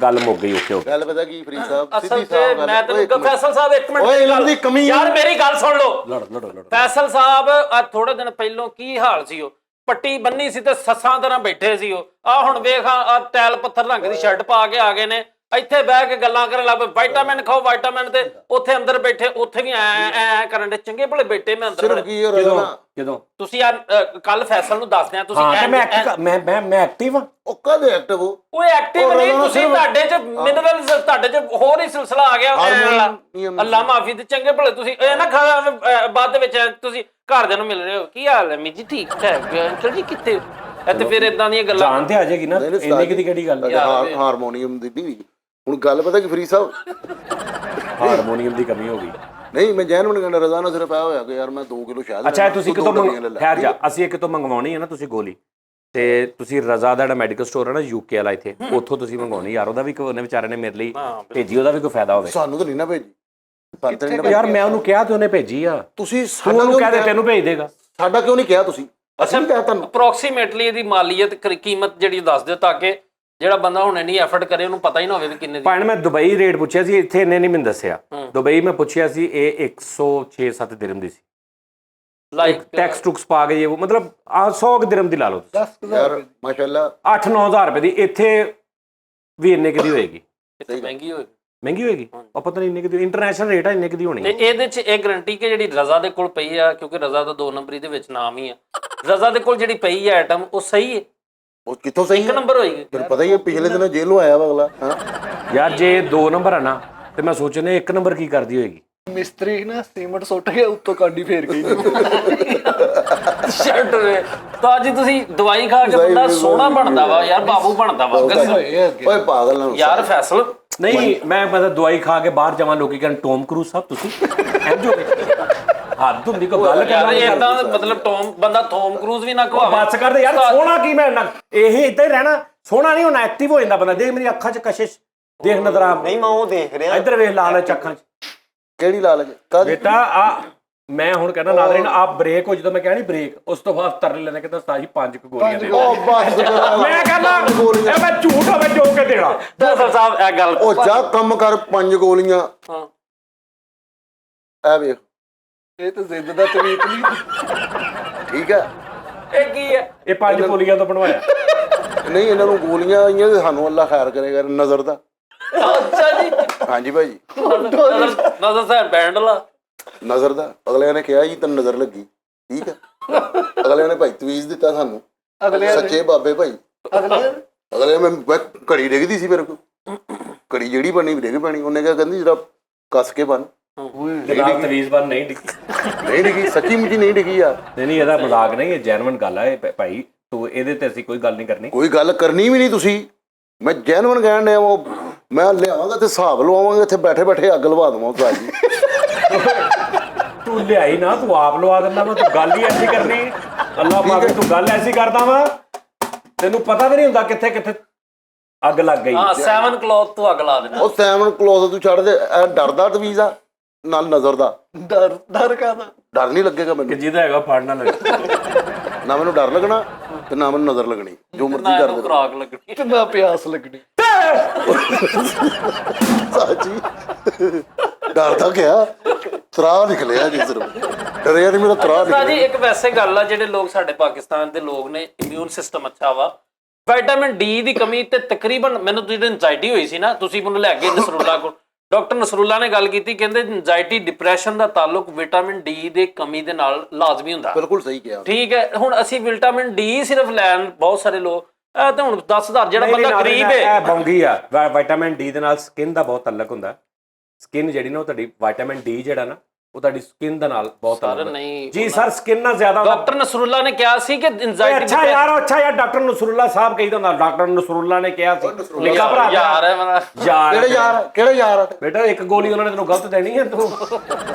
ਗੱਲ ਮੁੱਕ ਗਈ। ਓਕੇ ਗੱਲ ਪਤਾ ਕੀ ਫਰੀਦ ਸਾਹਿਬ, ਅਸਲ ਤੇ ਮੈਂ ਤੈਨੂੰ ਫੈਸਲ ਸਾਹਿਬ 1 ਮਿੰਟ ਓਏ ਇਹਨਾਂ ਦੀ ਕਮੀ ਯਾਰ ਮੇਰੀ ਗੱਲ ਸੁਣ ਲਓ। ਲੜੋ ਫੈਸਲ ਸਾਹਿਬ ਅੱਜ ਥੋੜੇ ਦਿਨ ਪਹਿਲੋਂ ਕੀ ਹਾਲ ਸੀ, ਉਹ ਪੱਟੀ ਬੰਨੀ ਸੀ ਤੇ ਸੱਸਾਂ ਤਰ੍ਹਾਂ ਬੈਠੇ ਸੀ। ਉਹ ਆ ਹੁਣ ਵੇਖ, ਆ ਟੈਲ ਪੱਥਰ ਰੰਗ ਦੀ ਸ਼ਰਟ ਪਾ ਕੇ ਆ ਗਏ ਨੇ, ਇੱਥੇ ਬਹਿ ਕੇ ਗੱਲਾਂ ਕਰਨ ਲੱਗ ਪਏ ਵਿਟਾਮਿਨ ਖਾਓ ਵਿਟਾਮਿਨ ਤੇ ਉੱਥੇ ਅੰਦਰ ਬੈਠੇ ਉੱਥੇ ਵੀ ਐ ਕਰਨ ਦੇ ਚੰਗੇ ਭਲੇ ਬੈਠੇ ਮੈਂ ਅੰਦਰ ਸਿਰਫ ਕੀ ਹੋ ਰਿਹਾ ਜਦੋਂ ਤੁਸੀਂ ਆ ਕੱਲ ਫੈਸਲ ਨੂੰ ਦੱਸਦੇ ਆ ਤੁਸੀਂ ਹਾਂ ਤੇ ਮੈਂ ਐਕਟਿਵ ਹਾਂ। ਉਹ ਕਦੇ ਐਕਟਿਵ ਹੋ ਉਹ ਐਕਟਿਵ ਨਹੀਂ ਤੁਸੀਂ ਤੁਹਾਡੇ ਚ ਮਿਨਰਲਸ ਤੁਹਾਡੇ ਚ ਹੋਰ ਹੀ ਸਿਲਸਿਲਾ ਆ ਗਿਆ ਅੱਲਾ ਮਾਫੀ ਤੇ ਚੰਗੇ ਭਲੇ ਤੁਸੀਂ ਇਹ ਨਾ ਬਾਅਦ ਦੇ ਵਿੱਚ ਤੁਸੀਂ ਘਰਦਿਆਂ ਨੂੰ ਮਿਲ ਰਹੇ ਹੋ ਕੀ ਹਾਲ ਹੈ ਮੀ ਜੀ ਠੀਕ ਠਾਕ ਅੰਕਲ ਜੀ ਕਿੱਥੇ ਤੇ ਫਿਰ ਇਦਾਂ ਦੀਆਂ ਗੱਲਾਂ ਜਾਣ ਤੇ ਆ ਜਾਏਗੀ ਨਾ ਇੰਨੀ ਕਿਹਦੀ ਕਿਹੜੀ ਗੱਲ ਹੈ। ਹਾਰਮੋਨੀਅਮ ਦੀ ਨਹੀਂ ਹੁਣ ਗੱਲ ਪਤਾ ਕਿ ਫਰੀਦ ਸਾਹਿਬ ਹਾਰਮੋਨੀਅਮ ਦੀ ਕਮੀ ਹੋ ਗਈ। ਨਹੀਂ ਮੈਂ ਜੈਨੂਨ ਕਹਿੰਦਾ ਰਜ਼ਾ ਨਾਲ ਸਿਰਫ ਆਇਆ ਹੋਇਆ ਕਿ ਯਾਰ ਮੈਂ 2 ਕਿਲੋ ਸ਼ਾਇਦ ਅੱਛਾ ਤੁਸੀਂ ਕਿਤੋਂ ਠਹਿਰ ਜਾ ਅਸੀਂ ਕਿਤੋਂ ਮੰਗਵਾਉਣੀ ਹੈ ਨਾ ਤੁਸੀਂ ਗੋਲੀ ਤੇ ਤੁਸੀਂ ਰਜ਼ਾ ਦਾ ਜਿਹੜਾ ਮੈਡੀਕਲ ਸਟੋਰ ਹੈ ਨਾ ਯੂਕੇ ਵਾਲਾ ਇੱਥੇ ਉੱਥੋਂ ਤੁਸੀਂ ਮੰਗਵਾਉਣੀ ਯਾਰ ਉਹਦਾ ਵੀ ਉਹਨੇ ਵਿਚਾਰੇ ਨੇ ਮੇਰੇ ਲਈ ਭੇਜੀ ਉਹਦਾ ਵੀ ਕੋਈ ਫਾਇਦਾ ਹੋਵੇ। ਸਾਨੂੰ ਤਾਂ ਨਹੀਂ ਨਾ ਭੇਜੀ ਯਾਰ ਮੈਂ ਉਹਨੂੰ ਕਿਹਾ ਤੇ ਉਹਨੇ ਭੇਜੀ ਆ ਤੁਸੀਂ ਤੂੰ ਉਹਨੂੰ ਕਹਿ ਦੇ ਤੈਨੂੰ ਭੇਜ ਦੇਗਾ। ਸਾਡਾ ਕਿਉਂ ਨਹੀਂ ਕਿਹਾ ਤੁਸੀਂ ਅਸੀਂ ਨਹੀਂ ਕਿਹਾ ਤੁਹਾਨੂੰ ਅਪਰੋਕਸੀਮੇਟਲੀ ਇਹਦੀ ਮਾਲੀਅਤ ਕੀਮਤ ਜਿਹੜੀ ਦੱਸ ਦਿਓ ਤਾਂ ਕਿ ਜਿਹੜਾ ਬੰਦਾ ਹੁਣ ਇੰਨੀ ਐਫਰਟ ਕਰੇ ਉਹਨੂੰ ਪਤਾ ਹੀ ਨਾ ਹੋਵੇ ਵੀ ਕਿੰਨੇ ਦੀ। ਭਾਣ ਮੈਂ ਦੁਬਈ ਰੇਟ ਪੁੱਛਿਆ ਸੀ ਇੱਥੇ ਇੰਨੇ ਨਹੀਂ ਮੈਨੂੰ ਦੱਸਿਆ। ਦੁਬਈ ਮੈਂ ਪੁੱਛਿਆ ਸੀ ਇਹ 106-7 ਦਿਰਹਮ ਦੀ ਸੀ ਲਾਈਕ ਟੈਕਸ ਟੁਕਸ ਪਾ ਕੇ ਉਹ ਮਤਲਬ 100 ਦਿਰਹਮ ਦੀ ਲਾ ਲਓ ਤੁਸੀਂ ਯਾਰ ਮਾਸ਼ਾਅੱਲਾ 8-9 ਰੁਪਏ ਦੀ ਇੱਥੇ ਵੀ ਇੰਨੇ ਕਿਦੀ ਹੋਏਗੀ ਇੱਥੇ ਮਹਿੰਗੀ ਹੋਏਗੀ ਮਹਿੰਗੀ ਹੋਏਗੀ ਉਹ ਪਤਾ ਨਹੀਂ ਇੰਨੇ ਕਿਦੀ ਇੰਟਰਨੈਸ਼ਨਲ ਰੇਟ ਆ ਇੰਨੇ ਕਿਦੀ ਹੋਣੀ। ਤੇ ਇਹਦੇ ਚ ਇਹ ਗਰੰਟੀ ਕਿ ਜਿਹੜੀ ਰਜ਼ਾ ਦੇ ਕੋਲ ਪਈ ਆ ਕਿਉਂਕਿ ਰਜ਼ਾ ਦਾ 2 ਨੰਬਰੀ ਦੇ ਵਿੱਚ ਨਾਮ ਹੀ ਆ ਰਜ਼ਾ ਦੇ ਕੋਲ ਜਿਹੜੀ ਪਈ ਆ ਆਈਟਮ ਉਹ ਸਹੀ ਹੈ ਉਹ ਕਿੱਥੋਂ ਸਹੀ 1 ਨੰਬਰ ਹੋਏਗੀ। ਤੈਨੂੰ ਪਤਾ ਹੀ ਹੈ ਪਿਛਲੇ ਦਿਨ ਜੇਲ੍ਹੋਂ ਆਇਆ ਵਾ ਅਗਲਾ ਹਾਂ ਯਾਰ ਜੇ 2 ਨੰਬਰ ਆ ਨਾ ਤੇ ਮੈਂ ਸੋਚਨੇ 1 ਨੰਬਰ ਕੀ ਕਰਦੀ ਹੋਏਗੀ। ਮਿਸਤਰੀ ਨਾ ਸੀਮਟ ਸੁੱਟ ਗਿਆ ਉੱਤੋਂ ਕਾਂਡੀ ਫੇਰ ਗਈ ਸ਼ਰਟ ਵੇ ਤਾਂ ਜੀ ਤੁਸੀਂ ਦਵਾਈ ਖਾ ਕੇ ਬੰਦਾ ਸੋਹਣਾ ਬਣਦਾ ਵਾ ਯਾਰ ਬਾਬੂ ਬਣਦਾ ਵਾ ਓਏ ਪਾਗਲ ਨਾ ਯਾਰ ਫੈਸਲ ਨਹੀਂ ਮੈਂ ਮਤਲਬ ਦਵਾਈ ਖਾ ਕੇ ਬਾਹਰ ਜਾਵਾਂ ਲੋਕੀ ਕਹਿਣ ਟੋਮ ਕਰੂਜ਼ ਸਾਹਿਬ ਤੁਸੀਂ ਇੰਜ ਹੋ ਗਏ ਹੱਦ ਹੁੰਦੀ ਕੋਈ ਗੱਲ ਯਾਰ ਕਰਨਾ ਇਦਾਂ ਮਤਲਬ ਬੰਦਾ ਥੋਮ ਕਰੂਜ਼ ਵੀ ਨਾ ਕਹਾਵੇ ਬਸ ਕਰਦੇ ਯਾਰ ਸੋਹਣਾ ਕੀ ਮੈਂ ਇਹ ਇਦਾਂ ਹੀ ਰਹਿਣਾ ਸੋਹਣਾ ਨਹੀਂ ਹੋਣਾ ਐਕਟਿਵ ਹੋ ਜਾਂਦਾ ਬੰਦਾ ਦੇਖ ਮੇਰੀ ਅੱਖਾਂ 'ਚ ਕਸ਼ਿਸ਼ ਦੇਖ ਨਜ਼ਰ ਆ ਨਹੀਂ ਮੈਂ ਉਹ ਦੇਖ ਰਿਹਾ ਇੱਧਰ ਵੇਖ ਲਾਲਚ ਅੱਖਾਂ 'ਚ ਕਿਹੜੀ ਲਾਲਚ ਕਦ ਬੇਟਾ ਆ ਮੈਂ ਹੁਣ ਕਹਿੰਦਾ ਨਾਜ਼ਰੀਨ ਆਪ ਬ੍ਰੇਕ ਹੋ ਜਦੋਂ ਮੈਂ ਕਹਿਣੀ ਬ੍ਰੇਕ ਉਸ ਤੋਂ ਬਾਅਦ ਤਰਲੇ ਲੈਣੇ ਕਹਿੰਦਾ ਸਾਜੀ 5 ਗੋਲੀਆਂ ਦੇ ਉਹ ਬਸ ਮੈਂ ਕਹਿੰਦਾ ਇਹ ਮੈਂ ਝੂਠ ਹੋਵੇ ਜੋ ਕੇ ਦੇਣਾ ਦਰਅਸਲ ਸਾਹਿਬ ਇਹ ਗੱਲ ਉਹ ਜਾ ਕੰਮ ਕਰ 5 ਗੋਲੀਆਂ ਹਾਂ ਐ ਵੇਖ ਇਹ ਤਾਂ ਜ਼ਿੱਦ ਦਾ ਤਵੀਤ ਨਹੀਂ ਠੀਕ ਹੈ ਇਹ ਕੀ ਹੈ ਇਹ 5 ਗੋਲੀਆਂ ਤੋਂ ਬਣਵਾਇਆ ਨਹੀਂ ਇਹਨਾਂ ਨੂੰ ਗੋਲੀਆਂ ਆਈਆਂ ਤੇ ਸਾਨੂੰ ਅੱਲਾ ਖੈਰ ਕਰੇਗਾ ਨਜ਼ਰ ਦਾ ਅੱਛਾ ਜੀ ਹਾਂਜੀ ਭਾਈ ਨਜ਼ਰ ਸਾਹਿਬ ਬੈਂਡ ਲਾ ਨਜ਼ਰ ਦਾ ਅਗਲਿਆਂ ਨੇ ਕਿਹਾ ਜੀ ਤੈਨੂੰ ਨਜ਼ਰ ਲੱਗੀ ਠੀਕ ਹੈ ਅਗਲਿਆਂ ਨੇ ਭਾਈ ਤਵੀਜ਼ ਦਿੱਤਾ ਸਾਨੂੰ ਸੱਚੇ ਬਾਬੇ ਭਾਈ ਅਗਲੇ ਮੈਂ ਘੜੀ ਡਿੱਗਦੀ ਸੀ ਮੇਰੇ ਕੋਲ ਘੜੀ ਜਿਹੜੀ ਬਣੀ ਡਿੱਗ ਪੈਣੀ ਉਹਨੇ ਕਿਹਾ ਕਹਿੰਦੀ ਜਰਾ ਕੱਸ ਕੇ ਬਣ ਜਨਾਬ ਤਵੀਜ਼ਬਾਨ ਨਹੀਂ ਡਿੱਗੀ ਨਹੀਂ ਡਿੱਗੀ ਸੱਚੀ ਮੁੱਚੀ ਨਹੀਂ ਡਿੱਗੀ ਯਾਰ ਨਹੀਂ ਇਹਦਾ ਮਜ਼ਾਕ ਨਹੀਂ ਇਹ ਜੈਨੂਇਨ ਗੱਲ ਹੈ ਭਾਈ ਤੂੰ ਇਹਦੇ ਤੇ ਅਸੀਂ ਕੋਈ ਗੱਲ ਨਹੀਂ ਕਰਨੀ ਕੋਈ ਗੱਲ ਕਰਨੀ ਵੀ ਨਹੀਂ ਤੁਸੀਂ ਮੈਂ ਜੈਨੂਇਨ ਕਹਿਣ ਡਿਆ ਉਹ ਮੈਂ ਲਿਆਵਾਂਗਾ ਤੇ ਹਿਸਾਬ ਲਵਾਵਾਂਗੇ ਇੱਥੇ ਬੈਠੇ ਬੈਠੇ ਅੱਗ ਲਵਾ ਦਵਾਂ ਭਾਜੀ ਤੂੰ ਲਿਆਈ ਨਾ ਤੂੰ ਆਪ ਲਵਾ ਦਿੰਦਾ ਵਾ ਤੂੰ ਗੱਲ ਹੀ ਐਸੀ ਕਰਨੀ ਅੱਲਾਹ ਪਾਕ ਤੂੰ ਗੱਲ ਐਸੀ ਕਰਦਾ ਵਾ ਤੈਨੂੰ ਪਤਾ ਵੀ ਨਹੀਂ ਹੁੰਦਾ ਕਿੱਥੇ ਕਿੱਥੇ ਅੱਗ ਲੱਗ ਗਈ ਹਾਂ 7 ਕਲੌਥ ਤੋਂ ਅੱਗ ਲਾ ਦੇਣਾ ਉਹ ਸੈਵਨ ਕਲੋਜ਼ ਤੂੰ ਛੱਡ ਦੇ ਇਹ ਡਰਦਾ ਤਵੀਜ਼ ਆ ਨਾਲ ਨਜ਼ਰ ਦਾ ਡਰ ਕਾਦਾ ਡਰ ਨਹੀਂ ਲੱਗੇਗਾ ਕਿ ਮੈਨੂੰ ਜਿਹਦਾ ਹੈਗਾ ਫੜਨਾ ਲੱਗ ਨਾ ਮੈਨੂੰ ਡਰ ਲੱਗਣਾ ਤੇ ਨਾ ਮੈਨੂੰ ਨਜ਼ਰ ਲੱਗਣੀ ਜੋ ਮਰਜ਼ੀ ਕਰ ਦੇ ਖੁਰਾਕ ਲੱਗਣੀ ਤੇ ਨਾ ਪਿਆਸ ਲੱਗਣੀ ਸਾਜੀ ਡਰਦਾ ਗਿਆ ਤਰਾ ਨਿਕਲਿਆ ਜੀ ਸਿਰਫ ਡਰਿਆ ਨਹੀਂ ਮੇਰਾ ਤਰਾ ਅੱਛਾ ਜੀ ਨਿਕਲਿਆ ਇੱਕ ਵੈਸੇ ਗੱਲ ਆ ਜਿਹੜੇ ਲੋਕ ਸਾਡੇ ਪਾਕਿਸਤਾਨ ਦੇ ਲੋਕ ਨੇ ਇਮਿਊਨ ਸਿਸਟਮ ਅੱਛਾ ਵਾ ਵਿਟਾਮਿਨ ਡੀ ਦੀ ਕਮੀ ਤੇ ਤਕਰੀਬਨ ਮੈਨੂੰ ਜਿਹੜੀ ਐਂਜ਼ਾਈਟੀ ਹੋਈ ਸੀ ਨਾ ਤੁਸੀਂ ਮੈਨੂੰ ਲੈ ਗਏ ਨਸਰੁੱਲਾ ਕੋਲ ਡਾਕਟਰ ਨਸਰੁੱਲਾ ਨੇ ਗੱਲ ਕੀਤੀ ਕਹਿੰਦੇ ਐਂਜ਼ਾਈਟੀ ਡਿਪਰੈਸ਼ਨ ਦਾ ਤਾਲੁਕ ਵਿਟਾਮਿਨ ਡੀ ਦੇ ਕਮੀ ਦੇ ਨਾਲ ਲਾਜ਼ਮੀ ਹੁੰਦਾ ਬਿਲਕੁਲ ਸਹੀ ਕਿਹਾ ਠੀਕ ਹੈ ਹੁਣ ਅਸੀਂ ਵਿਟਾਮਿਨ ਡੀ ਸਿਰਫ ਲੈਣ ਬਹੁਤ ਸਾਰੇ ਲੋਕ ਇਹ ਤਾਂ ਹੁਣ 10,000 ਜਿਹੜਾ ਬੰਦਾ ਗਰੀਬ ਹੈ ਇਹ ਬੌਂਗੀ ਆ ਵਿਟਾਮਿਨ ਡੀ ਦੇ ਨਾਲ ਸਕਿਨ ਦਾ ਬਹੁਤ ਤਾਲੁਕ ਹੁੰਦਾ ਸਕਿਨ ਜਿਹੜੀ ਨਾ ਉਹ ਤੁਹਾਡੀ ਵਿਟਾਮਿਨ ਡੀ ਜਿਹੜਾ ਨਾ ਉਹ ਤੁਹਾਡੀ ਸਕਿਨ ਦੇ ਨਾਲ ਬਹੁਤ ਤਾਲੁਕ ਨਹੀਂ ਜੀ ਸਰ ਸਕਿਨ ਨਾਲ ਜ਼ਿਆਦਾ ਡਾਕਟਰ ਨਸਰੁੱਲਾ ਨੇ ਕਿਹਾ ਸੀ ਕਿ ਐਂਜ਼ਾਈਟੀ ਅੱਛਾ ਯਾਰ ਡਾਕਟਰ ਨਸਰੁੱਲਾ ਸਾਹਿਬ ਕਹੀਦਾ ਹੁੰਦਾ ਡਾਕਟਰ ਨਸਰੁੱਲਾ ਨੇ ਕਿਹਾ ਸੀ ਲਿਖਾ ਭਰਾ ਯਾਰ ਹੈ ਮੇਰਾ ਕਿਹੜੇ ਯਾਰ ਬੇਟਾ ਇੱਕ ਗੋਲੀ ਉਹਨਾਂ ਨੇ ਤੈਨੂੰ ਗਲਤ ਦੇਣੀ ਹੈ ਤੂੰ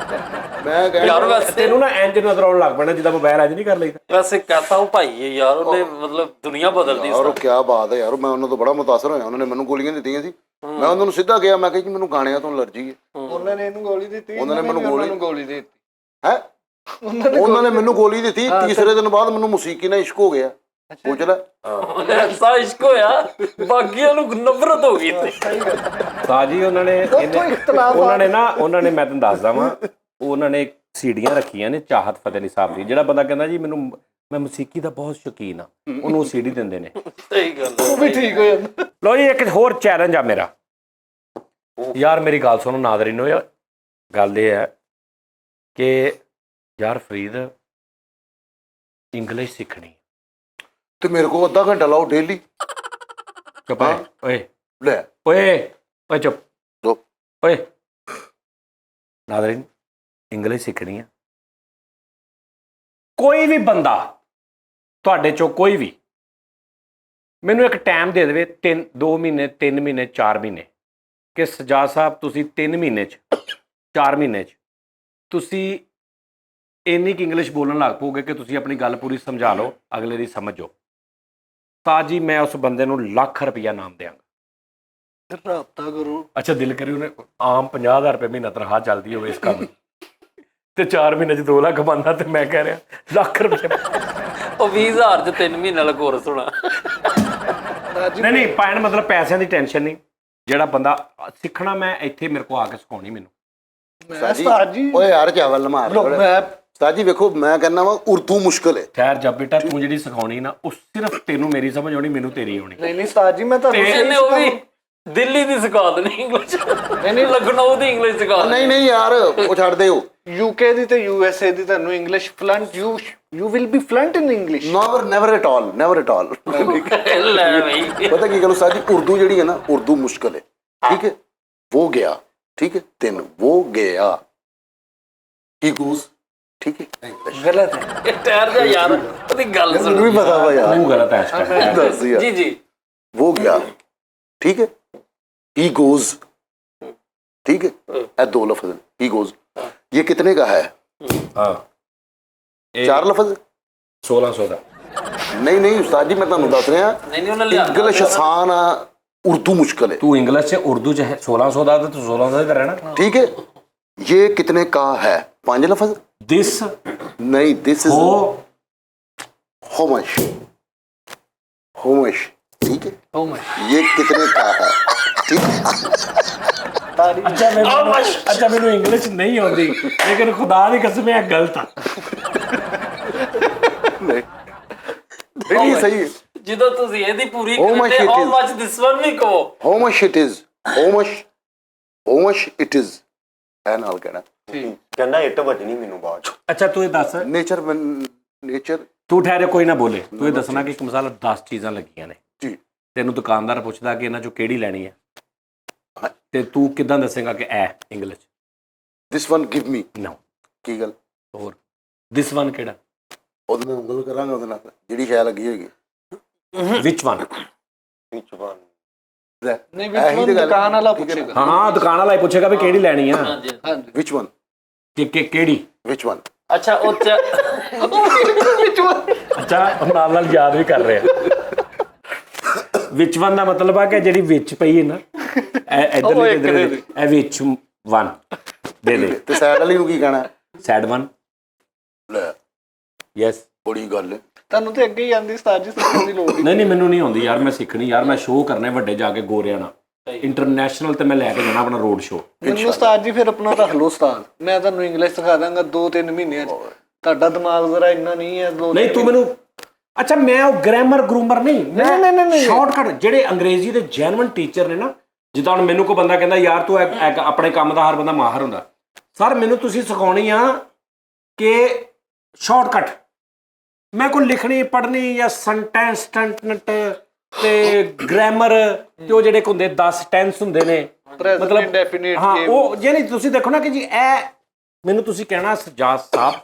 ਮੈਂ ਯਾਰ ਕਹਿੰਦਾ ਵੈਸੇ ਤੈਨੂੰ ਨਾ ਇੰਜ ਨਜ਼ਰ ਆਉਣ ਲੱਗ ਪੈਣਾ ਜਿੱਦਾਂ ਮੋਬਾਈਲ ਇੰਜ ਨਹੀਂ ਕਰ ਲਈਦਾ ਵੈਸੇ ਕਹਤਾ ਉਹ ਭਾਈ ਹੈ ਯਾਰ ਉਹਨੇ ਮਤਲਬ ਦੁਨੀਆ ਬਦਲਦੀ ਯਾਰ ਉਹ ਕੀ ਬਾਤ ਹੈ ਯਾਰ ਮੈਂ ਉਹਨਾਂ ਤੋਂ ਬੜਾ ਮੁਤਾਸਰ ਹੋਇਆ ਉਹਨਾਂ ਨੇ ਮੈਨੂੰ ਗੋਲੀਆਂ ਦਿੱਤੀਆਂ ਸੀ ਮੈਂ ਉਹਨਾਂ ਨੂੰ ਸਿੱਧਾ ਕਿਹਾ ਮੈਂ ਕਿਹਾ ਜੀ ਮੈਨੂੰ ਗਾਣਿਆਂ ਤੋਂ ਅਲਰਜੀ ਹੈ ਉਹਨਾਂ ਨੇ ਇਹਨੂੰ ਗੋਲੀ ਦਿੱਤੀ ਉਹਨਾਂ ਨੇ ਮੈਨੂੰ ਗੋਲੀ ਦਿੱਤੀ ਹੈ ਉਹਨਾਂ ਨੇ ਮੈਨੂੰ ਗੋਲੀ ਦਿੱਤੀ ਤੀਸਰੇ ਦਿਨ ਬਾਅਦ ਮੈਨੂੰ ਮੌਸੀਕੀ ਨਾਲ ਇਸ਼ਕ ਹੋ ਗਿਆ ਪੁੱਛ ਲੈ ਐਸਾ ਇਸ਼ਕ ਹੋਇਆ ਬਾਕੀਆਂ ਨੂੰ ਨਫ਼ਰਤ ਹੋ ਗਈ ਤੇ ਸਾਜੀ ਉਹਨਾਂ ਨੇ ਉਹਨਾਂ ਨੇ ਮੈਂ ਤੁਹਾਨੂੰ ਦੱਸਦਾ ਵਾਂ ਉਹਨਾਂ ਨੇ ਸੀੜੀਆਂ ਰੱਖੀਆਂ ਨੇ ਚਾਹਤ ਫਤਿਹ ਅਲੀ ਸਾਹਿਬ ਦੀ ਜਿਹੜਾ ਬੰਦਾ ਕਹਿੰਦਾ ਜੀ ਮੈਨੂੰ ਮੈਂ ਮੌਸੀਕੀ ਦਾ ਬਹੁਤ ਸ਼ੌਕੀਨ ਆ ਉਹਨੂੰ ਸੀੜੀ ਦਿੰਦੇ ਨੇ ਸਹੀ ਗੱਲ ਉਹ ਵੀ ਠੀਕ ਹੋ ਜਾਂਦਾ ਲੋ ਜੀ ਇੱਕ ਹੋਰ ਚੈਲੰਜ ਆ ਮੇਰਾ ਯਾਰ ਮੇਰੀ ਗੱਲ ਸੁਣੋ ਨਾਜ਼ਰੀਨੋ, ਯਾਰ ਗੱਲ ਇਹ ਹੈ ਕਿ ਯਾਰ ਫਰੀਦ ਇੰਗਲਿਸ਼ ਸਿੱਖਣੀ। ਤੇ ਮੇਰੇ ਕੋਲ ਅੱਧਾ ਘੰਟਾ ਲਾਓ ਡੇਲੀ। ਚੁੱਪ ਓਏ ਲੈ ਓਏ ਓਏ ਚੁੱਪ ਚੁੱਪ। ਓਏ ਨਾਜ਼ਰੀਨ, ਇੰਗਲਿਸ਼ ਸਿੱਖਣੀ ਆ। ਕੋਈ ਵੀ ਬੰਦਾ ਤੁਹਾਡੇ ਚੋਂ ਕੋਈ ਵੀ ਮੈਨੂੰ ਇੱਕ ਟਾਈਮ ਦੇ ਦੇਵੇ 2 ਮਹੀਨੇ 3 ਮਹੀਨੇ 4 ਮਹੀਨੇ ਕਿ ਸਜਾਦ ਸਾਹਿਬ ਤੁਸੀਂ 3 ਮਹੀਨੇ 'ਚ 4 ਮਹੀਨੇ 'ਚ ਤੁਸੀਂ ਇੰਨੀ ਕੁ ਇੰਗਲਿਸ਼ ਬੋਲਣ ਲੱਗ ਪਓਗੇ ਕਿ ਤੁਸੀਂ ਆਪਣੀ ਗੱਲ ਪੂਰੀ ਸਮਝਾ ਲਓ, ਅਗਲੇ ਦੀ ਸਮਝੋ, ਤਾਂ ਜੀ ਮੈਂ ਉਸ ਬੰਦੇ ਨੂੰ ਲੱਖ ਰੁਪਈਆ ਨਾਮ ਦਿਆਂਗਾ। ਰਾਬਤਾ ਕਰੋ। ਅੱਛਾ ਦਿਲ ਕਰੀ ਉਹਨੇ ਆਮ 50,000 ਰੁਪਏ ਮਹੀਨਾ ਤਨਖਾਹ ਚੱਲਦੀ ਹੋਵੇ ਇਸ ਕੰਮ ਤੇ 4 ਮਹੀਨੇ 'ਚ 2 ਲੱਖ ਬਣਦਾ, ਤੇ ਮੈਂ ਕਹਿ ਰਿਹਾ ਲੱਖ ਰੁਪਏ। ਉਹ 20,000 ਚ 3 ਮਹੀਨੇ ਵਾਲਾ ਕੋਰਸ ਹੋਣਾ। ਨਹੀਂ ਪਾਇਣ ਮਤਲਬ ਪੈਸਿਆਂ ਦੀ ਟੈਨਸ਼ਨ ਨਹੀਂ, ਜਿਹੜਾ ਬੰਦਾ ਸਿੱਖਣਾ ਮੈਂ ਇੱਥੇ ਮੇਰੇ ਕੋਲ ਆ ਕੇ ਸਿਖਾਉਣੀ ਮੈਨੂੰ। ਉਸਤਾਦ ਜੀ ਓਏ ਯਾਰ ਚਾਵਲ ਮਾਰ। ਮੈਂ ਉਸਤਾਦ ਜੀ ਵੇਖੋ ਮੈਂ ਕਹਿੰਦਾ ਵਾ ਉਰਦੂ ਮੁਸ਼ਕਲ ਹੈ। ਖੈਰ ਜਦ ਬੇਟਾ ਤੂੰ ਜਿਹੜੀ ਸਿਖਾਉਣੀ ਨਾ ਉਹ ਸਿਰਫ ਤੈਨੂੰ ਮੇਰੀ ਸਮਝ ਆਉਣੀ, ਮੈਨੂੰ ਤੇਰੀ ਆਉਣੀ। ਨਹੀਂ ਉਸਤਾਦ ਜੀ ਮੈਂ ਤੁਹਾਨੂੰ ਇਹਨੇ ਉਹ ਵੀ ਦਿੱਲੀ ਦੀ ਸਿਖਾ ਦੇਣੀ ਇੰਗਲਿਸ਼, ਨਹੀਂ ਲਖਨਊ ਦੀ ਇੰਗਲਿਸ਼ ਸਿਖਾ ਦੇਣੀ। ਨਹੀਂ ਯਾਰ ਉਹ ਛੱਡ ਦਿਓ। ਯੂਕੇ ਦੀ ਤੇ ਯੂਐਸਏ ਦੀ ਤੁਹਾਨੂੰ English fluent you will be fluent in English. Never at all, never at all. ਲੈ ਬਈ ਪਤਾ ਕੀ ਗੱਲ ਉਸਤਾਦ ਜੀ, ਉਰਦੂ ਜਿਹੜੀ ਹੈ ਨਾ ਉਰਦੂ ਮੁਸ਼ਕਲ ਹੈ। ਠੀਕ ਹੈ वो गया, ठीक है 3 वो गया, he goes, ठीक है गलत है। ਇਹ ਠਹਿਰ ਜਾ ਯਾਰ, ਉਹਦੀ ਗੱਲ ਸੁਣ। ਮੈਨੂੰ ਵੀ ਪਤਾ ਵਾ ਯਾਰ, ਤੂੰ ਗਲਤ ਹੈ ਇਸ time। ਦੱਸ ਯਾਰ। जी जी वो गया, ठीक है he goes, ठीक है ये 2 लफ्ज हैं। he goes ये कितने का है? ਹਾਂ 4 लफ्ज। 1600 ਦਾ। नहीं उस्ताद जी मैं ਤੁਹਾਨੂੰ ਦੱਸ ਰਿਹਾ, नहीं नहीं उन्हें लिया इंग्लिश आसान आ, उर्दू मुश्किल है। ਤੂੰ ਇੰਗਲਿਸ਼ 'ਚ ਉਰਦੂ 'ਚ ਹੈ 1600 ਦਾ, ਤੇ ਤੂੰ 1600 ਦਾ ਰਹਿਣਾ। ठीक है ये कितने का है? 5 लफ्ज। ਦਿਸ नहीं दिस इज ਹੋ how much, how much, ठीक है Oh my। ये कितने का है? ठीक है ਅੱਛਾ ਮੈਨੂੰ ਇੰਗਲਿਸ਼ ਨਹੀਂ ਆਉਂਦੀ, ਲੇਕਿਨ ਖੁਦਾ ਦੀ ਕਸਮ ਇਹ ਗਲਤ ਆ। नहीं सही है। ਜਦੋਂ ਤੁਸੀਂ ਇਹਦੀ ਪੂਰੀ How much ਕਰਦੇ it how is? Much this one ਵੀ ਕਹੋ। how much it is, how much it is ਹੈ ਨਾਲ ਕਹਿਣਾ। ਕਹਿੰਦਾ ਇੱਟ ਵੱਜਣੀ ਮੈਨੂੰ ਬਾਅਦ ਚ। ਅੱਛਾ ਤੂੰ ਇਹ ਦੱਸ, नेचर ਤੂੰ ਠਹਿਰੇ ਕੋਈ ਨਾ ਬੋਲੇ, ਤੂੰ ਇਹ ਦੱਸਣਾ ਕਿ ਇੱਕ ਮਸਾਲਾ 10 ਚੀਜ਼ਾਂ ਲੱਗੀਆਂ ਨੇ ਜੀ। ਤੈਨੂੰ ਦੁਕਾਨਦਾਰ ਪੁੱਛਦਾ ਕਿ ਇਹਨਾਂ ਚੋਂ ਕਿਹੜੀ ਲੈਣੀ ਹੈ, ਤੇ ਤੂੰ ਕਿੱਦਾਂ ਦੱਸੇਗਾ ਕਿ ਐ English this one give me ਨੋ ਕੀ ਗੱਲ? ਹੋਰ ਦਿਸ ਵਨ ਕਿਹੜਾ, ਉਹਦੇ ਨਾਲ ਉਂਗਲ ਕਰਾਂਗਾ, ਉਹਦੇ ਨਾਲ ਜਿਹੜੀ ਸ਼ੈ ਲੱਗੀ ਹੋਏਗੀ। ਵਿਚ ਵਨ। ਵਿੱਚ ਬਣ नहीं भी दुकान वाला पूछेगा। ਹਾਂ ਦੁਕਾਨ ਵਾਲਾ ਹੀ ਪੁੱਛੇਗਾ ਵੀ ਕਿਹੜੀ ਲੈਣੀ ਆ, ਹਾਂਜੀ ਹਾਂਜੀ which one, ਕਿ ਕਿਹੜੀ। which one? ਅੱਛਾ ਉਹ ਚ ਅੱਛਾ ਉਹ ਨਾਲ ਨਾਲ ਯਾਦ ਵੀ ਕਰ ਰਿਹਾ। ਵਿਚ ਵਨ ਦਾ ਮਤਲਬ ਆ ਕਿ ਜਿਹੜੀ ਵਿੱਚ ਪਈ ਹੈ ਨਾ, ਇਧਰ ਇਹ ਵਿੱਚ ਵਨ ਦੇ ਦੇ, ਤੇ ਸਾਈਡ ਵਾਲੀ ਨੂੰ ਕੀ ਕਹਿਣਾ? Sad one. ਲੈ ਯੈਸ। ਬੜੀ ਗੱਲ ਹੈ। ਤੁਹਾਨੂੰ ਤੇ ਅੱਗੇ ਹੀ ਆਂਦੀ ਉਸਤਾਦ ਜੀ, ਸਿੱਖਣ ਦੀ ਲੋੜ ਨਹੀਂ ਮੈਨੂੰ ਨਹੀਂ ਆਉਂਦੀ ਯਾਰ, ਮੈਂ ਸਿੱਖਣੀ ਯਾਰ, ਮੈਂ ਸ਼ੋਅ ਕਰਨੇ ਵੱਡੇ ਜਾ ਕੇ ਗੋਰਿਆਂ ਨਾਲ, ਇੰਟਰਨੈਸ਼ਨਲ ਤੇ ਮੈਂ ਲੈ ਕੇ ਜਾਣਾ ਆਪਣਾ ਰੋਡ ਸ਼ੋਅ। ਮੈਨੂੰ ਉਸਤਾਦ ਜੀ ਫਿਰ ਆਪਣਾ ਰੱਖ ਲਓ ਉਸਤਾਦ, ਮੈਂ ਤੁਹਾਨੂੰ ਇੰਗਲਿਸ਼ ਸਿਖਾ ਦਾਂਗਾ 2-3 ਮਹੀਨਿਆਂ ਚ। ਤੁਹਾਡਾ ਦਿਮਾਗ ਜ਼ਰਾ ਇੰਨਾ ਨਹੀਂ ਹੈ। ਨਹੀਂ ਤੂੰ ਮੈਨੂੰ, ਅੱਛਾ ਮੈਂ ਉਹ ਗ੍ਰਾਮਰ ਗਰੂਮਰ ਨਹੀਂ, ਨਹੀਂ ਸ਼ਾਰਟਕਟ ਜਿਹੜੇ ਅੰਗਰੇਜ਼ੀ ਦੇ ਜੈਨੂਇਨ ਟੀਚਰ ਨੇ ਨਾ, ਜਿੱਦਾਂ ਹੁਣ ਮੈਨੂੰ ਕੋਈ ਬੰਦਾ ਕਹਿੰਦਾ ਯਾਰ ਤੂੰ ਆਪਣੇ ਕੰਮ ਦਾ ਹਰ ਬੰਦਾ ਮਾਹਰ ਹੁੰਦਾ, ਸਰ ਮੈਨੂੰ ਤੁਸੀਂ ਸਿਖਾਉਣੀ ਆ ਕਿ ਸ਼ਾਰਟਕਟ, ਮੈਂ ਕੋਈ ਲਿਖਣੀ ਪੜ੍ਹਨੀ ਜਾਂ ਸੈਂਟੈਂਸ ਤੇ ਗ੍ਰਾਮਰ ਤੇ ਉਹ ਜਿਹੜੇ ਹੁੰਦੇ 10 ਟੈਂਸ ਹੁੰਦੇ ਨੇ, ਮਤਲਬ ਇੰਡੈਫੀਨਿਟ ਹਾਂ ਉਹ ਜਿਹੜੀ ਤੁਸੀਂ ਦੇਖੋ ਨਾ ਕਿ ਜੀ ਇਹ ਮੈਨੂੰ ਤੁਸੀਂ ਕਹਿਣਾ ਸਜਾਦ ਸਾਹਿਬ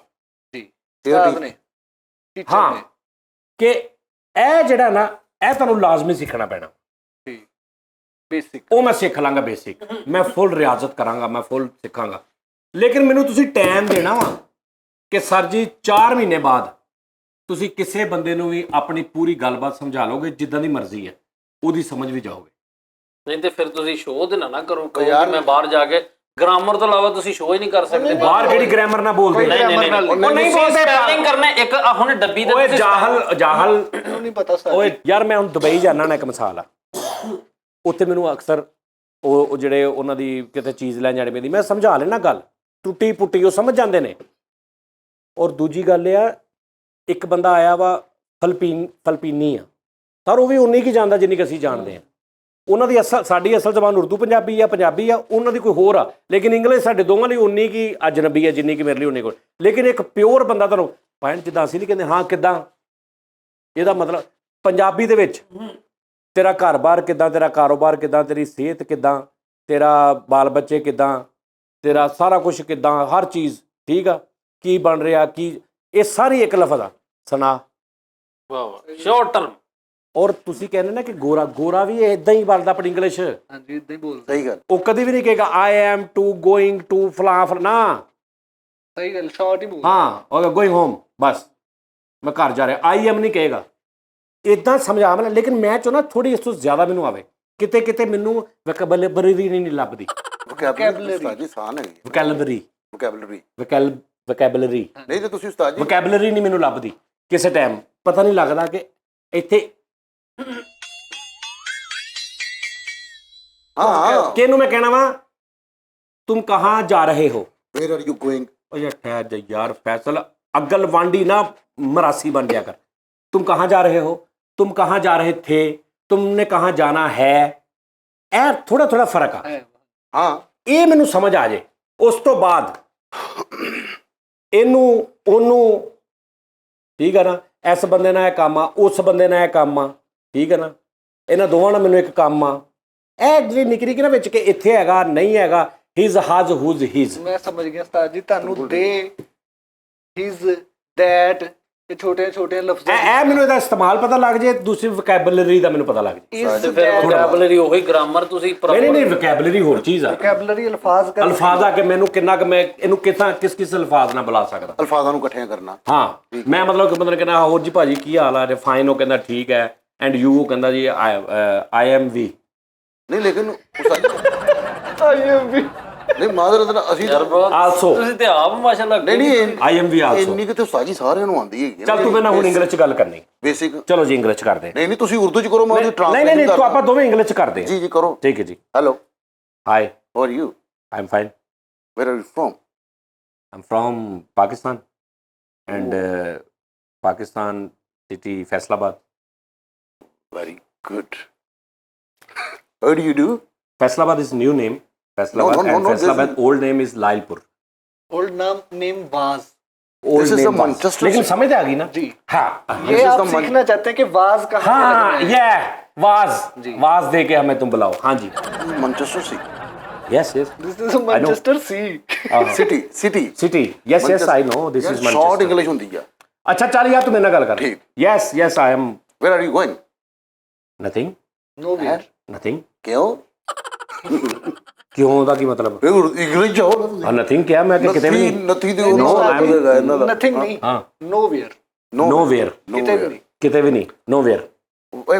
ਉਸਤਾਦ ਨੇ ਟੀਚਰ ਹਾਂ ਨੇ ਕਿ ਇਹ ਜਿਹੜਾ ਨਾ ਇਹ ਤੁਹਾਨੂੰ ਲਾਜ਼ਮੀ ਸਿੱਖਣਾ ਪੈਣਾ। ਬੇਸਿਕ ਉਹ ਮੈਂ ਸਿੱਖ ਲਾਂਗਾ ਬੇਸਿਕ, ਮੈਂ ਫੁੱਲ ਰਿਆਜ਼ਤ ਕਰਾਂਗਾ, ਮੈਂ ਫੁੱਲ ਸਿੱਖਾਂਗਾ, ਲੇਕਿਨ ਮੈਨੂੰ ਤੁਸੀਂ ਟਾਈਮ ਦੇਣਾ ਵਾ ਕਿ ਸਰ ਜੀ 4 ਮਹੀਨੇ ਬਾਅਦ ਤੁਸੀਂ ਕਿਸੇ ਬੰਦੇ ਨੂੰ ਵੀ ਆਪਣੀ ਪੂਰੀ ਗੱਲਬਾਤ ਸਮਝਾ ਲਓਗੇ, ਜਿੱਦਾਂ ਦੀ ਮਰਜ਼ੀ ਹੈ ਉਹਦੀ ਸਮਝ ਵੀ ਜਾਓਗੇ। ਨਹੀਂ ਤੇ ਫਿਰ ਤੁਸੀਂ ਸ਼ੋਅ ਦੇ ਨਾ ਕਰੋ, ਕਹੋ ਯਾਰ ਕਿ ਮੈਂ ਬਾਹਰ ਜਾ ਕੇ ਗ੍ਰਾਮਰ ਤੋਂ ਇਲਾਵਾ ਤੁਸੀਂ ਸ਼ੋਅ ਹੀ ਨਹੀਂ ਕਰ ਸਕਦੇ। ਬਾਹਰ ਕਿਹੜੀ ਗ੍ਰਾਮਰ ਨਾ ਬੋਲਦੇ, ਨਹੀਂ ਨਹੀਂ ਉਹ ਨਹੀਂ ਬੋਲਦੇ ਸਪੈਲਿੰਗ ਕਰਨਾ ਇੱਕ ਹੁਣ ਡੱਬੀ ਦੇ ਓਏ ਤੁਸੀਂ ਜਾਹਲ ਮੈਨੂੰ ਨਹੀਂ ਪਤਾ ਉਸਤਾਦ ਓਏ ਯਾਰ ਮੈਂ ਹੁਣ ਦੁਬਈ ਜਾਣਾ ਨਾ, ਇੱਕ ਮਿਸਾਲ ਆ, ਉੱਥੇ ਮੈਨੂੰ ਅਕਸਰ ਉਹ ਜਿਹੜੇ ਉਹਨਾਂ ਦੀ ਕਿਤੇ ਚੀਜ਼ ਲੈਣ ਜਾਣੀ ਪੈਂਦੀ, ਮੈਂ ਸਮਝਾ ਲੈਣਾ ਗੱਲ ਟੁੱਟੀ ਪੁੱਟੀ, ਉਹ ਸਮਝ ਜਾਂਦੇ ਨੇ। ਔਰ ਦੂਜੀ ਗੱਲ ਇਹ ਆ, ਇੱਕ ਬੰਦਾ ਆਇਆ ਵਾ ਫਲਪੀਨੀ ਆ ਸਰ, ਉਹ ਵੀ ਉਨੀ ਕੀ ਜਾਣਦਾ ਜਿੰਨੀ ਕਿ ਅਸੀਂ ਜਾਣਦੇ ਹਾਂ। ਉਹਨਾਂ ਦੀ ਅਸਲ ਸਾਡੀ ਅਸਲ ਜ਼ਬਾਨ ਉਰਦੂ ਪੰਜਾਬੀ ਆ ਉਹਨਾਂ ਦੀ ਕੋਈ ਹੋਰ ਆ ਲੇਕਿਨ ਇੰਗਲਿਸ਼ ਸਾਡੇ ਦੋਵਾਂ ਲਈ ਉਨੀ ਕੀ ਅਜਨਬੀ ਹੈ ਜਿੰਨੀ ਕਿ ਮੇਰੇ ਲਈ ਉਨੀ ਕੋਲ ਲੇਕਿਨ ਇੱਕ ਪਿਓਰ ਬੰਦਾ ਤੁਹਾਨੂੰ ਪੁਆਇੰਟ ਜਿੱਦਾਂ ਅਸੀਂ ਨਹੀਂ ਕਹਿੰਦੇ ਹਾਂ ਕਿੱਦਾਂ ਇਹਦਾ ਮਤਲਬ ਪੰਜਾਬੀ ਦੇ ਵਿੱਚ ਤੇਰਾ ਘਰ-ਬਾਰ ਕਿੱਦਾਂ ਤੇਰਾ ਕਾਰੋਬਾਰ ਕਿੱਦਾਂ ਤੇਰੀ ਸਿਹਤ ਕਿੱਦਾਂ ਤੇਰਾ ਬਾਲ ਬੱਚੇ ਕਿੱਦਾਂ ਤੇਰਾ ਸਾਰਾ ਕੁਝ ਕਿੱਦਾਂ ਹਰ ਚੀਜ਼ ਠੀਕ ਆ ਕੀ ਬਣ ਰਿਹਾ ਕੀ ਇਹ ਸਾਰੀ ਇੱਕ ਲਫ਼ਜ਼ ਆ ਸੁਣਾ ਵਾਹ ਵਾਹ ਸ਼ਾਰਟ ਟਰਮ ਔਰ ਤੁਸੀਂ ਕਹਿੰਦੇ ਨਾ ਕਿ ਗੋਰਾ ਵੀ ਇਦਾਂ ਹੀ ਬੋਲਦਾ ਆਪਣੀ ਇੰਗਲਿਸ਼ ਹਾਂਜੀ ਇਦਾਂ ਹੀ ਬੋਲਦਾ ਸਹੀ ਗੱਲ ਉਹ ਕਦੀ ਵੀ ਨਹੀਂ ਕਹੇਗਾ I am to going to ਫਲਾਣਾ ਸਹੀ ਗੱਲ ਸ਼ਾਰਟ ਹੀ ਬੋਲਦਾ ਹਾਂ ਉਹ ਗੋਇੰਗ ਹੋਮ ਬਸ ਮੈਂ ਘਰ ਜਾ ਰਿਹਾ ਆਈ ਐਮ ਨਹੀਂ ਕਹੇਗਾ ਇਦਾਂ ਸਮਝਾ ਮੈਂ ਲੇਕਿਨ ਮੈਂ ਚਾਹੁੰਦਾ ਥੋੜੀ ਇਸ ਤੋਂ ਜ਼ਿਆਦਾ ਮੈਨੂੰ ਆਵੇ ਕਿਤੇ ਕਿਤੇ ਮੈਨੂੰ ਵੋਕੈਬਲਰੀ ਨਹੀਂ ਲੱਭਦੀ ਵੋਕੈਬਲਰੀ ਉਸਤਾਦ ਜੀ ਸਾਨ ਹੈ ਵੋਕੈਬਲਰੀ ਵੋਕੈਬਲਰੀ ਨਹੀਂ ਤੇ ਤੁਸੀਂ ਉਸਤਾਦ ਜੀ ਵੋਕੈਬਲਰੀ ਨਹੀਂ ਮੈਨੂੰ ਲੱਭਦੀ ਕਿਸੇ ਟਾਈਮ ਪਤਾ ਨਹੀਂ ਲੱਗਦਾ ਕਿ ਇੱਥੇ ਹਾਂ ਕਿਹਨੂੰ ਮੈਂ ਕਹਿਣਾ ਵਾ ਤੁਮ ਕਹਾਂ ਜਾ ਰਹੇ ਹੋ ਵੇਅਰ ਆਰ ਯੂ ਗੋਇੰਗ ਉਹ ਯਾਰ ਠਹਿਰ ਜਾ ਯਾਰ ਫੈਸਲ ਅਗਲ ਵਾਂਡੀ ਨਾ ਮਰਾਸੀ बन गया कर तुम कहाँ जा रहे हो तुम कहाँ जा रहे थे तुमने कहाँ जाना है ਇਹ ਥੋੜਾ ਥੋੜਾ ਫਰਕ ਆ ਹਾਂ ਇਹ ਮੈਨੂੰ ਸਮਝ ਆ ਜੇ ਉਸ ਤੋਂ ਬਾਅਦ ਇਹਨੂੰ ਉਹਨੂੰ ਠੀਕ ਆ ਨਾ ਇਸ ਬੰਦੇ ਨਾਲ ਇਹ ਕੰਮ ਆ ਉਸ ਬੰਦੇ ਨਾਲ ਇਹ ਕੰਮ ਆ ਠੀਕ ਹੈ ਨਾ ਇਹਨਾਂ ਦੋਵਾਂ ਨਾਲ ਮੈਨੂੰ ਇੱਕ ਕੰਮ ਆ ਇਹ ਜਿਹੜੀ ਨਿੱਕੀ ਨਿੱਕੀ ਨਾ ਵਿੱਚ ਕਿ ਇੱਥੇ ਹੈਗਾ ਨਹੀਂ ਹੈਗਾ ਹਿਜ਼ ਹਜ਼ ਹੁਜ਼ ਹਿਜ਼ ਮੈਂ ਸਮਝ ਗਿਆ ਉਸਤਾਦ ਜੀ ਤੁਹਾਨੂੰ ਦੇ ਹਿਜ਼ ਦੈਟ ਇਹ ਛੋਟੇ ਛੋਟੇ ਲਫ਼ਜ਼ਾਂ ਇਹ ਮੈਨੂੰ ਇਹਦਾ ਇਸਤੇਮਾਲ ਪਤਾ ਲੱਗ ਜੇ ਦੂਸਰੀ ਵੋਕੈਬਲਰੀ ਦਾ ਮੈਨੂੰ ਪਤਾ ਲੱਗ ਜੇ ਇਸ ਵੋਕੈਬਲਰੀ ਉਹੀ ਗ੍ਰਾਮਰ ਤੁਸੀਂ ਨਹੀਂ ਵੋਕੈਬਲਰੀ ਹੋਰ ਚੀਜ਼ ਆ ਵੋਕੈਬਲਰੀ ਅਲਫਾਜ਼ ਆ ਕੇ ਮੈਨੂੰ ਕਿੰਨਾ ਕਿ ਮੈਂ ਇਹਨੂੰ ਕਿਸ ਅਲਫਾਜ਼ ਨਾਲ ਬੁਲਾ ਸਕਦਾ ਅਲਫਾਜ਼ਾਂ ਨੂੰ ਇਕੱਠਿਆਂ ਕਰਨਾ ਹਾਂ ਮੈਂ ਮਤਲਬ ਕਿ ਬੰਦੇ ਕਹਿੰਦਾ ਹੋਰ ਜੀ ਭਾਜੀ ਕੀ ਹਾਲ ਆ ਫਾਈਨ ਉਹ ਕਹਿੰਦਾ ਠੀਕ ਹੈ ਐਂਡ ਯੂ ਉਹ ਕਹਿੰਦਾ ਜੀ ਆਈ ਐਮ ਵੀ ਨਹੀਂ ਲੇਕਿਨ ਆਈ ਐਮ ਵੀ ਨਹੀਂ ਮਾਜ਼ਰਤ ਨਾਲ ਅਸੀਂ ਆਲਸੋ ਤੁਸੀਂ ਤੇ ਆਪ ਮਾਸ਼ਾਅੱਲਾ ਨਹੀਂ ਆਈ ਐਮ ਵੀ ਆਲਸੋ ਇੰਨੀ ਕਿ ਤੇ ਉਸਤਾਦ ਜੀ ਸਾਰਿਆਂ ਨੂੰ ਆਉਂਦੀ ਹੈਗੀ ਚੱਲ ਤੂੰ ਮੈਨਾਂ ਹੁਣ ਇੰਗਲਿਸ਼ ਚ ਗੱਲ ਕਰਨੀ ਬੇਸਿਕ ਚਲੋ ਜੀ ਇੰਗਲਿਸ਼ ਚ ਕਰਦੇ ਨਹੀਂ ਤੁਸੀਂ ਉਰਦੂ ਚ ਕਰੋ ਮੈਂ ਉਹਦੀ ਨਹੀਂ ਟ੍ਰਾਂਸਲੇਸ਼ਨ ਨਹੀਂ ਤੂੰ ਆਪਾਂ ਦੋਵੇਂ ਇੰਗਲਿਸ਼ ਚ ਕਰਦੇ ਜੀ ਜੀ ਕਰੋ ਠੀਕ ਹੈ ਜੀ hello hi how are you I am fine where are you from I'm from Pakistan and Pakistan city Faisalabad. Very good. What do you do? Faisalabad is new name. Faisalabad No, and Faisalabad old name is Lailpur. Old नाम name was Old This is name the was. Manchester लेकिन city. समझ आ गई ना जी हाँ ये is आप the सीखना चाहते हैं कि वाज कहाँ हाँ ये वाज दे के हमें तुम बुलाओ हाँ जी Manchester city. yes this is Manchester C City. yes I know this is Short Manchester English ਹੁੰਦੀ ਆ अच्छा चल यार तू मेरे नाल गल कर ठीक. yes I am Where are you going? nothing nowhere nothing ਕਿਉਂ क्यों ਦਾ ਕੀ ਮਤਲਬ ਇੰਗਲਿਸ਼ ਜਾਓ ਨਾ ਤੁਸੀਂ nothing ਕਿਹਾ ਮੈਂ ਕਿ ਕਿਤੇ ਵੀ ਨਹੀਂ ਨਥੀ ਦੇ No, I'm- ਇਹਨਾਂ ਦਾ नथिंग नहीं ਹਾਂ नो वेयर nowhere किते भी नहीं ਕਿਤੇ ਵੀ ਨਹੀਂ nowhere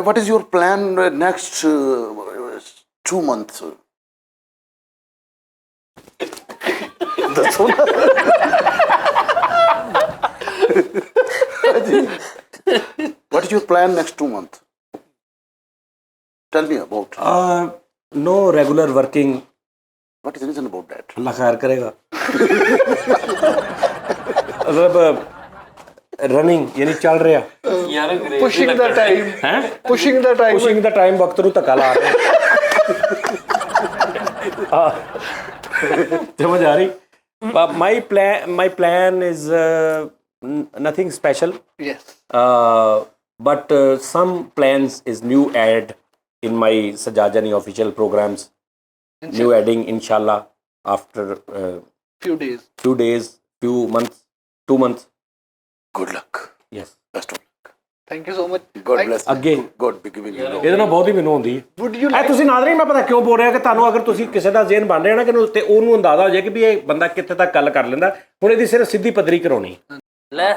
What is your plan next 2 months? ਦੱਸੋ ਨਾ What is your plan next 2 months? Tell me about. no regular working What is the reason about that? अल्लाह खैर करेगा मतलब रनिंग यानी चल रहा ਯਾਰ पुशिंग द टाइम है pushing the time pushing the time वक्त ਨੂੰ ਧੱਕਾ ਲਾ ਰਹੇ समझ आ रही my plan is nothing special yes but some plans is new add in my Sajjad Jani official programs new adding inshallah after few days few days few months 2 months Good luck. yes Best of luck. Thank you so much God bless you. ਅੱਗੇ God be giving you. ਇਹਦੇ ਨਾਲ ਬਹੁਤ ਹੀ ਮੈਨੂੰ ਹੁੰਦੀ ਹੈ would you ਇਹ ਤੁਸੀਂ ਨਾਜ਼ਰੀਨ ਮੈਂ ਪਤਾ ਕਿਉਂ ਬੋਲ ਰਿਹਾ ਕਿ ਤੁਹਾਨੂੰ ਅਗਰ ਤੁਸੀਂ ਕਿਸੇ ਦਾ ਜ਼ਿਹਨ ਬਣ ਰਿਹਾ ਨਾ ਕਿ ਤੇ ਉਹਨੂੰ ਅੰਦਾਜ਼ਾ ਹੋ ਜਾਏ ਕਿ ਵੀ ਇਹ ਬੰਦਾ ਕਿੱਥੇ ਤੱਕ ਗੱਲ ਕਰ ਲੈਂਦਾ ਹੁਣ ਇਹਦੀ ਸਿਰਫ ਸਿੱਧੀ ਪੱਧਰੀ ਕਰਾਉਣੀ ਲੈ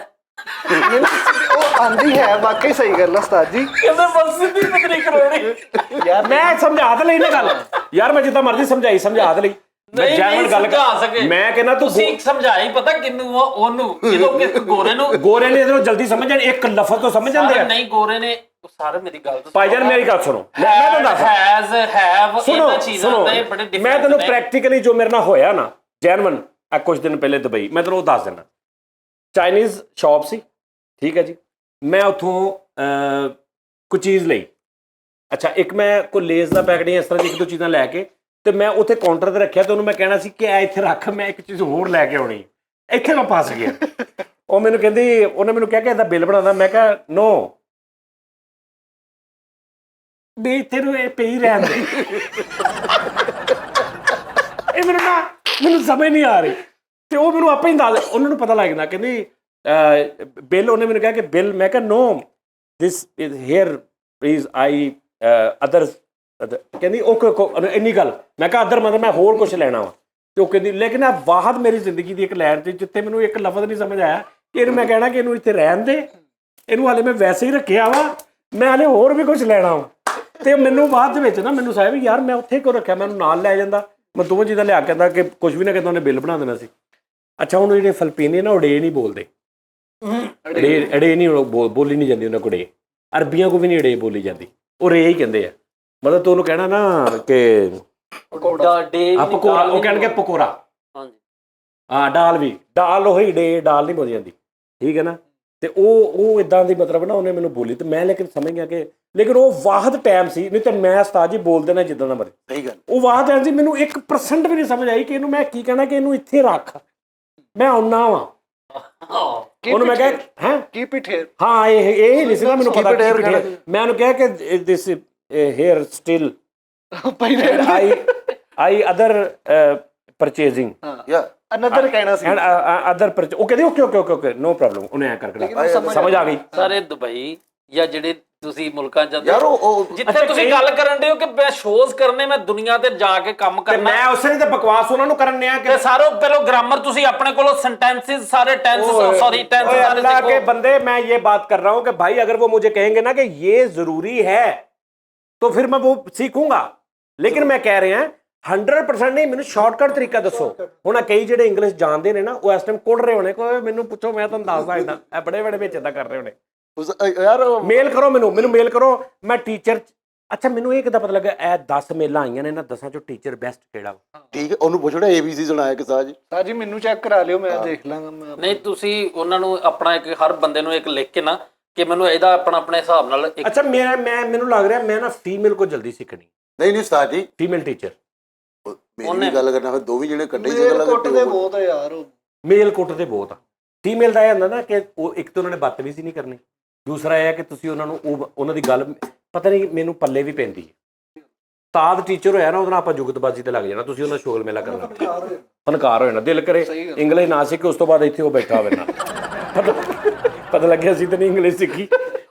ਉਹ ਆਂਦੀ ਹੈ ਵਾਕਈ ਸਹੀ ਗੱਲ ਹੈ ਉਸਤਾਦ ਜੀ ਕਹਿੰਦੇ ਬਸ ਸਿੱਧੀ ਪਤਰੀ ਕਰਾਉਣੀ ਯਾਰ ਮੈਂ ਸਮਝਾ ਤਾਂ ਲਈ ਨਾ ਗੱਲ ਯਾਰ ਮੈਂ ਜਿੱਦਾਂ ਮਰਜ਼ੀ ਸਮਝਾਈ ਸਮਝਾ ਤਾਂ ਲਈ ਮੈਂ ਨਹੀਂ genuine ਗੱਲ ਸਮਝਾ ਸਕੇ ਮੈਂ ਕਹਿੰਦਾ ਤੂੰ ਤੁਸੀਂ ਸਮਝਾਈ ਪਤਾ ਕਿੰਨੂੰ ਆ ਉਹਨੂੰ ਜਦੋਂ ਕਿ ਗੋਰੇ ਨੂੰ ਗੋਰੇ ਨੇ ਇਹਨੂੰ ਜਲਦੀ ਸਮਝ ਜਾਣ ਇੱਕ ਲਫ਼ਜ਼ ਤੋਂ ਸਮਝ ਜਾਂਦੇ ਸਾਰੇ ਆ ਨਹੀਂ ਗੋਰੇ ਨੇ ਸਾਰੇ ਮੇਰੀ ਗੱਲ ਤੋਂ ਭਾਈ ਜਾਨ ਮੇਰੀ ਗੱਲ ਸੁਣੋ ਮੈਂ ਤੁਹਾਨੂੰ ਦੱਸਦਾ ਹੈਜ਼ ਹੈਵ ਸੁਣੋ ਇਹਨਾਂ ਚੀਜ਼ਾਂ ਸੁਣੋ ਦੇ ਬੜੇ difference ਮੈਂ ਤੈਨੂੰ ਨੇ। ਪ੍ਰੈਕਟੀਕਲੀ ਜੋ ਮੇਰੇ ਨਾਲ ਹੋਇਆ ਨਾ ਜੈਨਮਨ ਆ ਕੁਝ ਦਿਨ ਪਹਿਲੇ ਦੁਬਈ ਮੈਂ ਤੈਨੂੰ ਉਹ ਦੱਸ ਦਿੰਦਾ ਚਾਈਨੀਜ਼ ਸ਼ਾਪ ਸੀ ਠੀਕ ਹੈ ਜੀ ਮੈਂ ਉੱਥੋਂ ਕੋਈ ਚੀਜ਼ ਲਈ ਅੱਛਾ ਇੱਕ ਮੈਂ ਕੋਈ ਲੇਜ਼ ਦਾ ਪੈਕਟ ਇਸ ਤਰ੍ਹਾਂ ਦੀ 1-2 ਚੀਜ਼ਾਂ ਲੈ ਕੇ ਤੇ ਮੈਂ ਉੱਥੇ ਕਾਊਂਟਰ ਤੇ ਰੱਖਿਆ ਤੇ ਉਹਨੂੰ ਮੈਂ ਕਹਿਣਾ ਸੀ ਕਿ ਐ ਇੱਥੇ ਰੱਖ, ਮੈਂ ਇੱਕ ਚੀਜ਼ ਹੋਰ ਲੈ ਕੇ ਆਉਣੀ। ਇੱਥੇ ਮੈਂ ਫਸ ਗਿਆ। ਉਹ ਮੈਨੂੰ ਕਹਿੰਦੀ, ਉਹਨੇ ਮੈਨੂੰ ਕਿਹਾ ਕਿ ਇਹਦਾ ਬਿੱਲ ਬਣਾਉਣਾ। ਮੈਂ ਕਿਹਾ ਨੋ ਵੀ ਇੱਥੇ ਨੂੰ ਇਹ ਪਈ ਰਹਿਣ ਦੇ। ਇਹ ਮੈਨੂੰ ਸਮਝ ਨਹੀਂ ਆ ਰਹੀ। ਤੇ ਉਹ ਮੈਨੂੰ ਆਪੇ ਹੀ ਦੱਸ, ਉਹਨਾਂ ਨੂੰ ਪਤਾ ਲੱਗ ਜਾਂਦਾ। ਕਹਿੰਦੀ ਬਿੱਲ, ਉਹਨੇ ਮੈਨੂੰ ਕਿਹਾ ਕਿ ਬਿੱਲ, ਮੈਂ ਕਿਹਾ no this is hair please I others. ਕਹਿੰਦੀ ਓਕੇ ਇੰਨੀ ਗੱਲ। ਮੈਂ ਕਿਹਾ ਅਦਰ ਮਤਲਬ ਮੈਂ ਹੋਰ ਕੁਝ ਲੈਣਾ ਵਾ। ਤੇ ਉਹ ਕਹਿੰਦੀ ਲੇਕਿਨ ਆ ਵਾਹਦ ਮੇਰੀ ਜ਼ਿੰਦਗੀ ਦੀ ਇੱਕ ਲਾਈਨ ਤੇ ਜਿੱਥੇ ਮੈਨੂੰ ਇੱਕ ਲਫ਼ਜ਼ ਨਹੀਂ ਸਮਝ ਆਇਆ ਕਿ ਇਹਨੂੰ ਮੈਂ ਕਹਿਣਾ ਕਿ ਇਹਨੂੰ ਇੱਥੇ ਰਹਿਣ ਦੇ, ਇਹਨੂੰ ਹਾਲੇ ਮੈਂ ਵੈਸੇ ਹੀ ਰੱਖਿਆ ਵਾ, ਮੈਂ ਹਾਲੇ ਹੋਰ ਵੀ ਕੁਝ ਲੈਣਾ ਵਾ। ਤੇ ਮੈਨੂੰ ਬਾਅਦ ਦੇ ਵਿੱਚ ਨਾ ਮੈਨੂੰ ਸਾਹਿਬ ਯਾਰ ਮੈਂ ਉੱਥੇ ਕਿਉਂ ਰੱਖਿਆ, ਮੈਨੂੰ ਨਾਲ ਲੈ ਜਾਂਦਾ, ਮੈਂ ਦੋਵੇਂ ਚੀਜ਼ਾਂ ਲਿਆ ਕੇ ਕਹਿੰਦਾ ਕਿ ਕੁਝ ਵੀ ਨਾ ਕਹਿੰਦਾ ਉਹਨੇ ਬਿੱਲ ਬਣਾ ਦੇਣਾ ਸੀ। ਅੱਛਾ ਹੁਣ ਜਿਹੜੇ ਫਿਲਪੀਨੀ ਨਾ ਉੜੇ ਨਹੀਂ ਬੋਲਦੇ, ਅੜੇ ਨਹੀਂ ਬੋਲੀ ਨਹੀਂ ਜਾਂਦੀ ਉਹਨਾਂ ਕੋਲ। ਅਰਬੀਆਂ ਕੋ ਵੀ ਨਹੀਂ ਅੜੇ ਬੋਲੀ ਜਾਂਦੀ, ਉਹ ਰੇ ਹੀ ਕਹਿੰਦੇ ਆ। ਮਤਲਬ ਤੂੰ ਉਹਨੂੰ ਕਹਿਣਾ ਨਾ ਕਿ ਪਕੌੜਾ, ਉਹ ਕਹਿਣਗੇ ਪਕੌੜਾ। ਹਾਂ ਡਾਲ ਵੀ, ਡਾਲ ਉਹੀ ਡੇ, ਡਾਲ ਨਹੀਂ ਬੋਲੀ ਜਾਂਦੀ, ਠੀਕ ਹੈ ਨਾ। ਤੇ ਉਹ ਇਦਾਂ ਦੀ ਮਤਲਬ ਨਾ ਉਹਨੇ ਮੈਨੂੰ ਬੋਲੀ ਤੇ ਮੈਂ ਲੇਕਿਨ ਸਮਝ ਗਿਆ ਕਿ ਲੇਕਿਨ ਉਹ ਵਾਹਦ ਟਾਈਮ ਸੀ, ਨਹੀਂ ਤੇ ਮੈਂ ਉਸਤਾਦ ਜੀ ਬੋਲ ਦੇਣਾ ਜਿੱਦਾਂ ਦਾ ਮਰਜ਼ੀ। ਸਹੀ ਗੱਲ। ਉਹ ਵਾਹਦ ਟਾਈਮ ਸੀ, ਮੈਨੂੰ 1% ਵੀ ਨਹੀਂ ਸਮਝ ਆਈ ਕਿ ਇਹਨੂੰ ਮੈਂ ਕੀ ਕਹਿਣਾ, ਕਿ ਇਹਨੂੰ ਇੱਥੇ ਰੱਖ, ਮੈਂ ਆਉਣਾ ਵਾਂ। ਉਹਨੂੰ ਮੈਂ ਕਿਹਾ ਹੈ ਕੀਪ ਇਟ ਹੇਅਰ। ਹਾਂ ਇਹ ਨਹੀਂ ਸੀ ਨਾ ਮੈਨੂੰ ਪਤਾ। ਮੈਂ ਉਹਨੂੰ ਕਿਹਾ ਕਿ this hair still I other purchasing another ਕਹਿਣਾ ਸੀ ਐਂਡ ਅਦਰ ਪਰਚੇ। ਉਹ ਕਹਿੰਦੇ ਓਕੇ ਨੋ ਪ੍ਰੋਬਲਮ। ਉਹਨੇ ਐ ਕਰਕੇ ਸਮਝ ਆ ਗਈ। ਸਾਰੇ ਦੁਬਈ ਜਾਂ ਜਿਹੜੇ ਤੁਸੀਂ ਮੁਲਕਾਂ ਚ ਯਾਰ ਉਹ ਜਿੱਥੇ ਤੁਸੀਂ ਗੱਲ ਕਰਨ ਦੇ ਹੋ ਕਿ ਮੈਂ ਸ਼ੋਜ਼ ਕਰਨੇ, ਮੈਂ ਦੁਨੀਆ ਤੇ ਜਾ ਕੇ ਕੰਮ ਕਰਨਾ, ਮੈਂ ਉਸੇ ਨੇ ਤੇ ਬਕਵਾਸ ਉਹਨਾਂ ਨੂੰ ਕਰਨ ਡਿਆ ਕਿ ਸਾਰੋ ਪਹਿਲੋ ਗ੍ਰਾਮਰ ਤੁਸੀਂ ਆਪਣੇ ਕੋਲੋਂ सेंटेंसेस सारे टेंस सॉरी टेंस सारे अल्लाह के बंदे, मैं ये बात कर रहा हूं कि भाई अगर वो मुझे कहेंगे ना कि ये जरूरी है तो फिर मैं वो सीखूंगा। लेकिन मैं कह रहे हैं 100% ਨਹੀਂ, ਮੈਨੂੰ ਸ਼ਾਰਟਕਟ ਤਰੀਕਾ ਦੱਸੋ। ਹੁਣ ਕਈ ਜਿਹੜੇ ਇੰਗਲਿਸ਼ ਜਾਣਦੇ ਨੇ ਨਾ ਉਹ ਇਸ ਟਾਈਮ ਕੁੱਟ ਰਹੇ ਹੋਣੇ, ਕੋਈ ਮੈਨੂੰ ਪੁੱਛੋ ਮੈਂ ਤੁਹਾਨੂੰ ਦੱਸ ਸਕਦਾ। ਇਹ ਬੜੇ ਵਿੱਚ ਇਦਾਂ ਕਰ ਰਹੇ ਹੋਣੇ। ਯਾਰ ਮੇਲ ਕਰੋ ਮੈਨੂੰ ਮੇਲ ਕਰੋ, ਮੈਂ ਟੀਚਰ। ਅੱਛਾ ਮੈਨੂੰ ਇਹ ਕਿੱਦਾਂ ਪਤਾ ਲੱਗਾ ਇਹ 10 ਮੇਲਾਂ ਆਈਆਂ ਨੇ, ਇਹਨਾਂ 10 ਚੋਂ ਟੀਚਰ ਬੈਸਟ ਕਿਹੜਾ ਵਾ? ਠੀਕ ਹੈ, ਉਹਨੂੰ ਪੁੱਛਣਾ ABC ਸੁਣਾਇਆ ਕਿ ਸਾਜ ਜੀ ਮੈਨੂੰ ਚੈੱਕ ਕਰਾ ਲਿਓ, ਮੈਂ ਦੇਖ ਲਾਂਗਾ। ਨਹੀਂ ਤੁਸੀਂ ਉਹਨਾਂ ਨੂੰ ਆਪਣਾ ਇੱਕ ਹਰ ਬੰਦੇ ਨੂੰ ਇੱਕ ਲਿਖ ਕੇ ਨਾ ਕਿ ਮੈਨੂੰ ਇਹਦਾ ਆਪਣਾ ਆਪਣੇ ਹਿਸਾਬ ਨਾਲ। ਅੱਛਾ ਮੈਨੂੰ ਲੱਗ ਰਿਹਾ ਮੈਂ ਨਾ ਫੀਮੇਲ ਕੋ ਜਲਦੀ ਸਿੱਖਣੀ। ਨਹੀਂ ਉਸਤਾਦ ਜੀ, ਫੀਮੇਲ ਟੀਚਰ ਮੇਰੀ ਗੱਲ ਕਰਨਾ ਫਿਰ ਦੋਵੇਂ ਜਿਹੜੇ ਕੱਢੇ ਮੇਲ ਕੁੱਟਦੇ ਬਹੁਤ ਆ ਯਾਰ, ਮੇਲ ਕੁੱਟਦੇ ਬਹੁਤ ਆ। ਫੀਮੇਲ ਦਾ ਇਹ ਹੁੰਦਾ ਨਾ ਕਿ ਉਹ ਇੱਕ ਤਾਂ ਉਹਨਾਂ ਨੇ ਬਦਤਮੀਜ਼ੀ ਨਹੀਂ ਕਰਨੀ, ਦੂਸਰਾ ਇਹ ਹੈ ਕਿ ਤੁਸੀਂ ਉਹਨਾਂ ਨੂੰ ਉਹਨਾਂ ਦੀ ਗੱਲ ਪਤਾ ਨਹੀਂ ਮੈਨੂੰ ਪੱਲੇ ਵੀ ਪੈਂਦੀ ਹੈ। ਤਾਦ ਟੀਚਰ ਹੋਇਆ ਨਾ ਉਹਦੇ ਨਾਲ ਆਪਾਂ ਜੁਗਤਬਾਜ਼ੀ ਤੇ ਲੱਗ ਜਾਣਾ, ਤੁਸੀਂ ਉਹਨਾਂ ਸ਼ੋਗਲ ਮੇਲਾ ਕਰਨਾ, ਫਨਕਾਰ ਹੋ ਜਾਣਾ। ਦਿਲ ਕਰੇ ਇੰਗਲਿਸ਼ ਨਾ ਸਿੱਖੇ, ਉਸ ਤੋਂ ਬਾਅਦ ਇੱਥੇ ਉਹ ਬੈਠਾ ਹੋਵੇ ਨਾ ਪਤਾ ਲੱਗਿਆ ਸੀ ਤੇ ਨਹੀਂ ਇੰਗਲਿਸ਼ ਸਿੱਖੀ,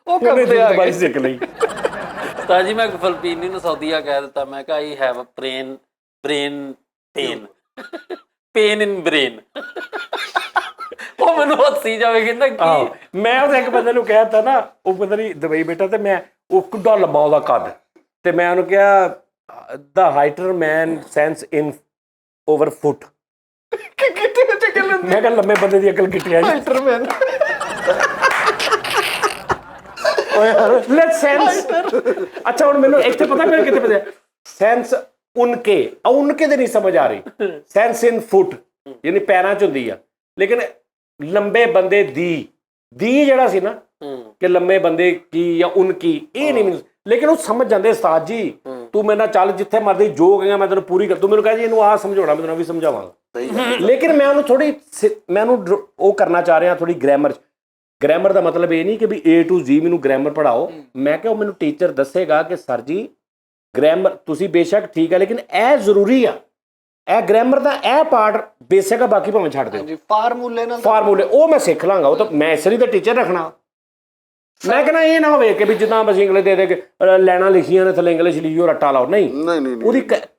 ਉਹਨੇ ਜੁਗਤਬਾਜ਼ੀ ਸਿੱਖ ਲਈ। ਤਾਂ ਜੀ ਮੈਂ ਫਿਲਪੀਨੀ ਨੂੰ ਸਾਊਦੀਆ ਕਹਿ ਦਿੱਤਾ, ਮੈਂ ਕਿਹਾ I have brain pain in brain. ਉਹ ਮੈਨੂੰ ਹੱਸੀ ਜਾਵੇ, ਕਹਿੰਦਾ ਕੀ। ਮੈਂ ਉਹਦੇ ਇੱਕ ਬੰਦੇ ਨੂੰ ਕਹਿ ਦਿੱਤਾ ਨਾ, ਉਹ ਪਤਾ ਨਹੀਂ ਦੁਬਈ ਬੈਠਾ ਤੇ ਮੈਂ ਉਹ ਕਿੱਡਾ ਲੰਮਾ ਉਹਦਾ ਕੱਦ, ਤੇ ਮੈਂ ਉਹਨੂੰ ਕਿਹਾ ਦਾ ਹਾਈਟਰ ਮੈਨ ਸੈਂਸ ਇਨ ਓਵਰ ਫੁੱਟ। ਮੈਂ ਕਿਹਾ ਲੰਮੇ ਬੰਦੇ ਦੀ ਅਕਲ ਕਿੱਥੇ ਆ? ਹਾਈਟਰ ਮੈਨ ਲੈਟ ਸੈਂਸ। ਅੱਛਾ ਹੁਣ ਮੈਨੂੰ ਇੱਥੇ ਪਤਾ ਮੇਰੇ ਕਿੱਥੇ ਪਤਾ ਸੈਂਸ ਉਨਕੇ ਦੇ ਨਹੀਂ ਸਮਝ ਆ ਰਹੀ। ਸੈਂਸ ਇਨ ਫੁੱਟ ਯਾਨੀ ਪੈਰਾਂ ਚ ਹੁੰਦੀ ਆ, ਲੇਕਿਨ ਲੰਬੇ ਬੰਦੇ ਦੀ ਜਿਹੜਾ ਸੀ ਨਾ ਕਿ ਲੰਬੇ ਬੰਦੇ ਕੀ ਜਾਂ ਉਨਕੀ, ਇਹ ਨਹੀਂ ਮੈਨੂੰ, ਲੇਕਿਨ ਉਹ ਸਮਝ ਜਾਂਦੇ ਉਸਤਾਦ ਜੀ। ਤੂੰ ਮੇਰੇ ਨਾਲ ਚੱਲ ਜਿੱਥੇ ਮਰਦੀ, ਜੋ ਕਹੇਗਾ ਮੈਂ ਤੈਨੂੰ ਪੂਰੀ ਕਰ। ਤੂੰ ਮੈਨੂੰ ਕਹੇ ਜੀ ਇਹਨੂੰ ਆਹ ਸਮਝਾਉਣਾ, ਮੈਂ ਤੈਨੂੰ ਵੀ ਸਮਝਾਵਾਂਗਾ। ਲੇਕਿਨ ਮੈਂ ਉਹਨੂੰ ਮੈਂ ਉਹਨੂੰ ਉਹ ਕਰਨਾ ਚਾਹ ਰਿਹਾ ਥੋੜੀ ਗ੍ਰਾਮਰ ਦਾ ਮਤਲਬ ਇਹ ਨਹੀਂ ਕਿ ਵੀ A to Z ਮੈਨੂੰ ਗ੍ਰਾਮਰ ਪੜ੍ਹਾਓ। ਮੈਂ ਕਿਹਾ ਉਹ ਮੈਨੂੰ ਟੀਚਰ ਦੱਸੇਗਾ ਕਿ ਸਰ ਜੀ ਗ੍ਰਾਮਰ ਤੁਸੀਂ ਬੇਸ਼ੱਕ ਠੀਕ ਹੈ, ਲੇਕਿਨ ਇਹ ਜ਼ਰੂਰੀ ਆ, ਇਹ ਗ੍ਰਾਮਰ ਦਾ ਇਹ ਪਾਰਟ ਬੇਸਿਕ ਆ, ਬਾਕੀ ਭਾਵੇਂ ਛੱਡ ਦਿਓ। ਫਾਰਮੂਲੇ ਉਹ ਮੈਂ ਸਿੱਖ ਲਾਂਗਾ, ਉਹ ਤਾਂ ਮੈਂ ਇਸ ਲਈ ਤਾਂ ਟੀਚਰ ਰੱਖਣਾ। ਮੈਂ ਕਹਿੰਦਾ ਇਹ ਨਾ ਹੋਵੇ ਕਿ ਵੀ ਜਿੱਦਾਂ ਬਸ ਇੰਗਲਿਸ਼ ਦੇ ਕੇ ਲੈਣਾ ਲਿਖੀਆਂ ਨੇ ਥੱਲੇ ਇੰਗਲਿਸ਼ ਲਿਖੀਓ ਰੱਟਾ ਲਾਓ, ਨਹੀਂ।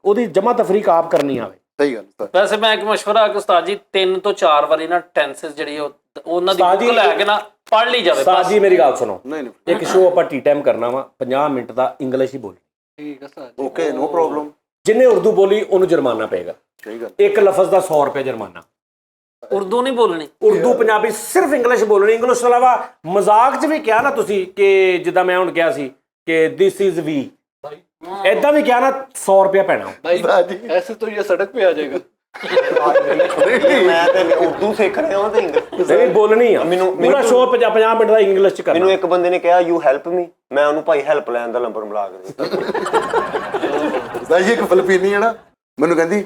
ਉਹਦੀ ਜਮਾ ਤਫਰੀਕ ਆਪ ਕਰਨੀ ਆਵੇ। ਸਹੀ ਗੱਲ। ਵੈਸੇ ਮੈਂ ਇੱਕ ਮਸ਼ਵਰਾ ਕਿ ਉਸਤਾਦ ਜੀ 3 ਤੋਂ 4 ਵਾਰੀ ਨਾ ਟੈਂਸਸ ਜਿਹੜੀ ਉਹਨਾਂ ਦੀ ਬੁੱਕ ਲੈ ਕੇ ਨਾ ਪੜ੍ਹ ਲਈ ਜਾਵੇ। ਉਸਤਾਦ ਜੀ ਮੇਰੀ ਗੱਲ ਸੁਣੋ, ਇੱਕ ਸ਼ੋਅ ਆਪਾਂ ਟੀ ਟਾਈਮ ਕਰਨਾ ਵਾ, 50 ਮਿੰਟ ਦਾ ਇੰਗਲਿਸ਼ ਹੀ ਬੋਲੀ। ਠੀਕ ਹੈ ਸਰ, ਓਕੇ ਨੋ ਪ੍ਰੋਬਲਮ। ਜਿੰਨੇ ਉਰਦੂ ਬੋਲੀ ਉਹਨੂੰ ਜੁਰਮਾਨਾ ਪਏਗਾ। ਸਹੀ ਗੱਲ। ਇੱਕ ਲਫ਼ਜ਼ ਦਾ 100 ਰੁਪਏ ਜੁਰਮਾਨਾ। ਉਰਦੂ ਨਹੀਂ ਬੋਲਣੀ, ਉਰਦੂ ਪੰਜਾਬੀ ਸਿਰਫ ਇੰਗਲਿਸ਼ ਬੋਲਣੀ। ਇੰਗਲਿਸ਼ ਤੋਂ ਇਲਾਵਾ ਮਜ਼ਾਕ 'ਚ ਵੀ ਕਿਹਾ ਨਾ ਤੁਸੀਂ ਕਿ ਜਿੱਦਾਂ ਮੈਂ ਹੁਣ ਕਿਹਾ ਸੀ ਕਿ ਦਿਸ ਇਜ਼ ਵੀ, ਏਦਾਂ ਵੀ ਕਿਹਾ ਨਾ 100 ਰੁਪਇਆ ਪੈਣਾ। भाई ऐसे तो ये सड़क पे आ जाएगा। ਮੈਂ ਤੇ ਉਰਦੂ ਸਿੱਖ ਰਿਹਾ ਹਾਂ ਤੇ ਇੰਗਲਿਸ਼ ਨਹੀਂ ਬੋਲਣੀ ਆ ਪੂਰਾ ਸ਼ੋਅ 50 ਮਿੰਟ ਦਾ ਇੰਗਲਿਸ਼ ਚ ਕਰਨਾ। ਮੈਨੂੰ ਇੱਕ ਬੰਦੇ ਨੇ ਕਿਹਾ ਯੂ ਹੈਲਪ ਮੀ, ਮੈਂ ਉਹਨੂੰ ਭਾਈ ਹੈਲਪ ਲੈਣ ਦਾ ਨੰਬਰ ਮਿਲਾ ਕੇ ਦਿੱਤਾ। ਜੀ ਇੱਕ ਫਿਲੀਪੀਨੀ ਹੈ ਨਾ, ਮੈਨੂੰ ਕਹਿੰਦੀ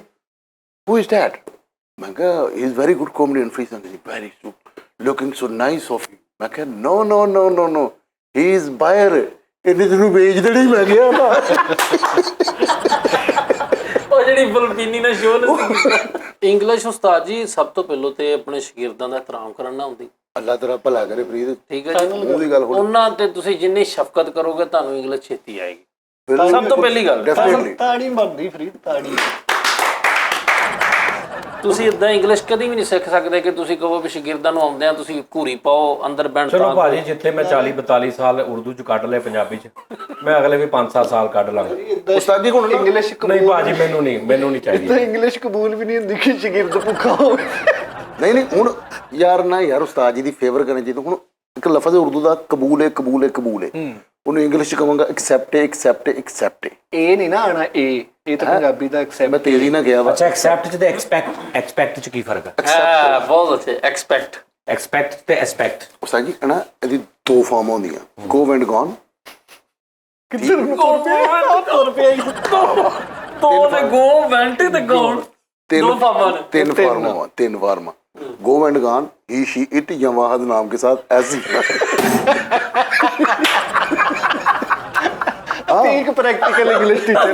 ਹੂ ਇਜ਼ ਦੈਟ? ਮੈਂ ਕਿਹਾ ਹੀ is very good comedian free ਸੰਗ ਜੀ, very looking so nice of you. ਮੈਂ ਕਿਹਾ ਨੋ ਨੋ ਨੋ ਨੋ ਨੋ ਹੀ ਇਜ਼ ਬਾਇਰ, ਇਹਨੇ ਤੈਨੂੰ ਵੇਚ ਦੇਣੀ। ਮੈਂ ਗਿਆ ਨਾ ਉਹ ਜਿਹੜੀ ਫਿਲੀਪੀਨੀ ਨੇ ਸ਼ੋਅ ਨਹੀਂ ਕੀਤਾ। ਇੰਗਲਿਸ਼ ਉਸਤਾਦ ਜੀ ਸਭ ਤੋਂ ਪਹਿਲਾਂ ਤੇ ਆਪਣੇ ਸ਼ਾਗਿਰਦਾਂ ਦਾ ਇਤਰਾਮ ਕਰਨਾ ਹੁੰਦੀ। ਅੱਲਾ ਤੇਰਾ ਭਲਾ ਕਰੇ ਫਰੀਦ, ਠੀਕ ਹੈ ਜੀ, ਉਹਦੀ ਗੱਲ ਹੋਣੀ ਉਹਨਾਂ ਤੇ ਤੁਸੀਂ ਜਿੰਨੀ ਸ਼ਫਕਤ ਕਰੋਗੇ ਤੁਹਾਨੂੰ ਇੰਗਲਿਸ਼ ਛੇਤੀ ਆਏਗੀ। ਸਭ ਤੋਂ ਪਹਿਲੀ ਗੱਲ ਡੈਫੀਨਿਟਲੀ ਤਾੜੀ ਬਣਦੀ ਫਰੀਦ, ਤਾੜੀ। ਤੁਸੀਂ ਇਦਾਂ ਇੰਗਲਿਸ਼ ਕਦੀ ਵੀ ਨਹੀਂ ਸਿੱਖ ਸਕਦੇ ਕਿ ਤੁਸੀਂ ਕਹੋ ਵੀ ਸ਼ਾਗਿਰਦਾਂ ਨੂੰ ਆਉਂਦੇ ਆ ਤੁਸੀਂ ਘੂਰੀ ਪਾਓ ਅੰਦਰ ਬੈਠ। ਚਲੋ ਭਾਜੀ ਜਿੱਥੇ ਮੈਂ 40-42 ਸਾਲ ਉਰਦੂ ਚ ਕੱਢ ਲਏ ਪੰਜਾਬੀ ਚ, ਮੈਂ ਅਗਲੇ ਵੀ 5-7 ਸਾਲ ਕੱਢ ਲਾਂਗਾ। ਉਸਤਾਦ ਜੀ ਹੁਣ ਨਾ ਇੰਗਲਿਸ਼ ਨਹੀਂ ਭਾਜੀ ਮੈਨੂੰ ਨਹੀਂ ਚਾਹੀਦੀ। ਤਾਂ ਇੰਗਲਿਸ਼ ਕਬੂਲ ਵੀ ਨਹੀਂ ਹੁੰਦੀ ਕਿ ਸ਼ਾਗਿਰਦ ਭੁੱਖਾ ਹੋਵੇ। ਨਹੀਂ ਹੁਣ ਯਾਰ ਨਾ ਯਾਰ ਉਸਤਾਦ ਜੀ ਦੀ ਫੇਵਰ ਕਰਨੀ ਚਾਹੀਦੀ। ਹੁਣ ਇੱਕ ਲਫ਼ਜ਼ ਉਰਦੂ ਦਾ ਕਬੂਲ ਹੈ, ਕਬੂਲ ਹੈ, ਕਬੂਲ ਹੈ, ਉਹਨੂੰ ਇੰਗਲਿਸ਼ ਚ ਕਹਾਂਗਾ ਐਕਸੈਪਟ, ਐਕਸੈਪਟ, ਐਕਸੈਪਟ। ਇਹ ਨਹੀਂ ਨਾ ਆਣਾ, ਇਹ ਤਾਂ ਪੰਜਾਬੀ ਦਾ ਮੈਂ ਐਕਸੈਪਟ। ਤੇਜ਼ੀ ਨਾਲ ਗਿਆ ਵਾ। ਅੱਛਾ ਐਕਸੈਪਟ ਚ ਤੇ ਐਕਸਪੈਕਟ ਚ ਕੀ ਫਰਕ ਹੈ? ਹਾਂ ਬਹੁਤ ਅੱਛੇ। ਐਕਸਪੈਕਟ ਤੇ ਐਸਪੈਕਟ ਉਸਤਾਦ ਜੀ ਨਾ ਇਹਦੀ ਦੋ ਫਾਰਮਾਂ ਹੁੰਦੀਆਂ, ਗੋ ਐਂਡ ਗੋਨ। ਤੋ ਤੇ ਗੋ ਵੈਂਟ ਤੇ ਗੋਨ ਦੋ ਫਾਰਮਾਂ ਨੇ। तीन फार्मा गो एंड गान, ही शी इट या वाहद नाम के साथ ऐसी। एक प्रैक्टिकल इंग्लिश टीचर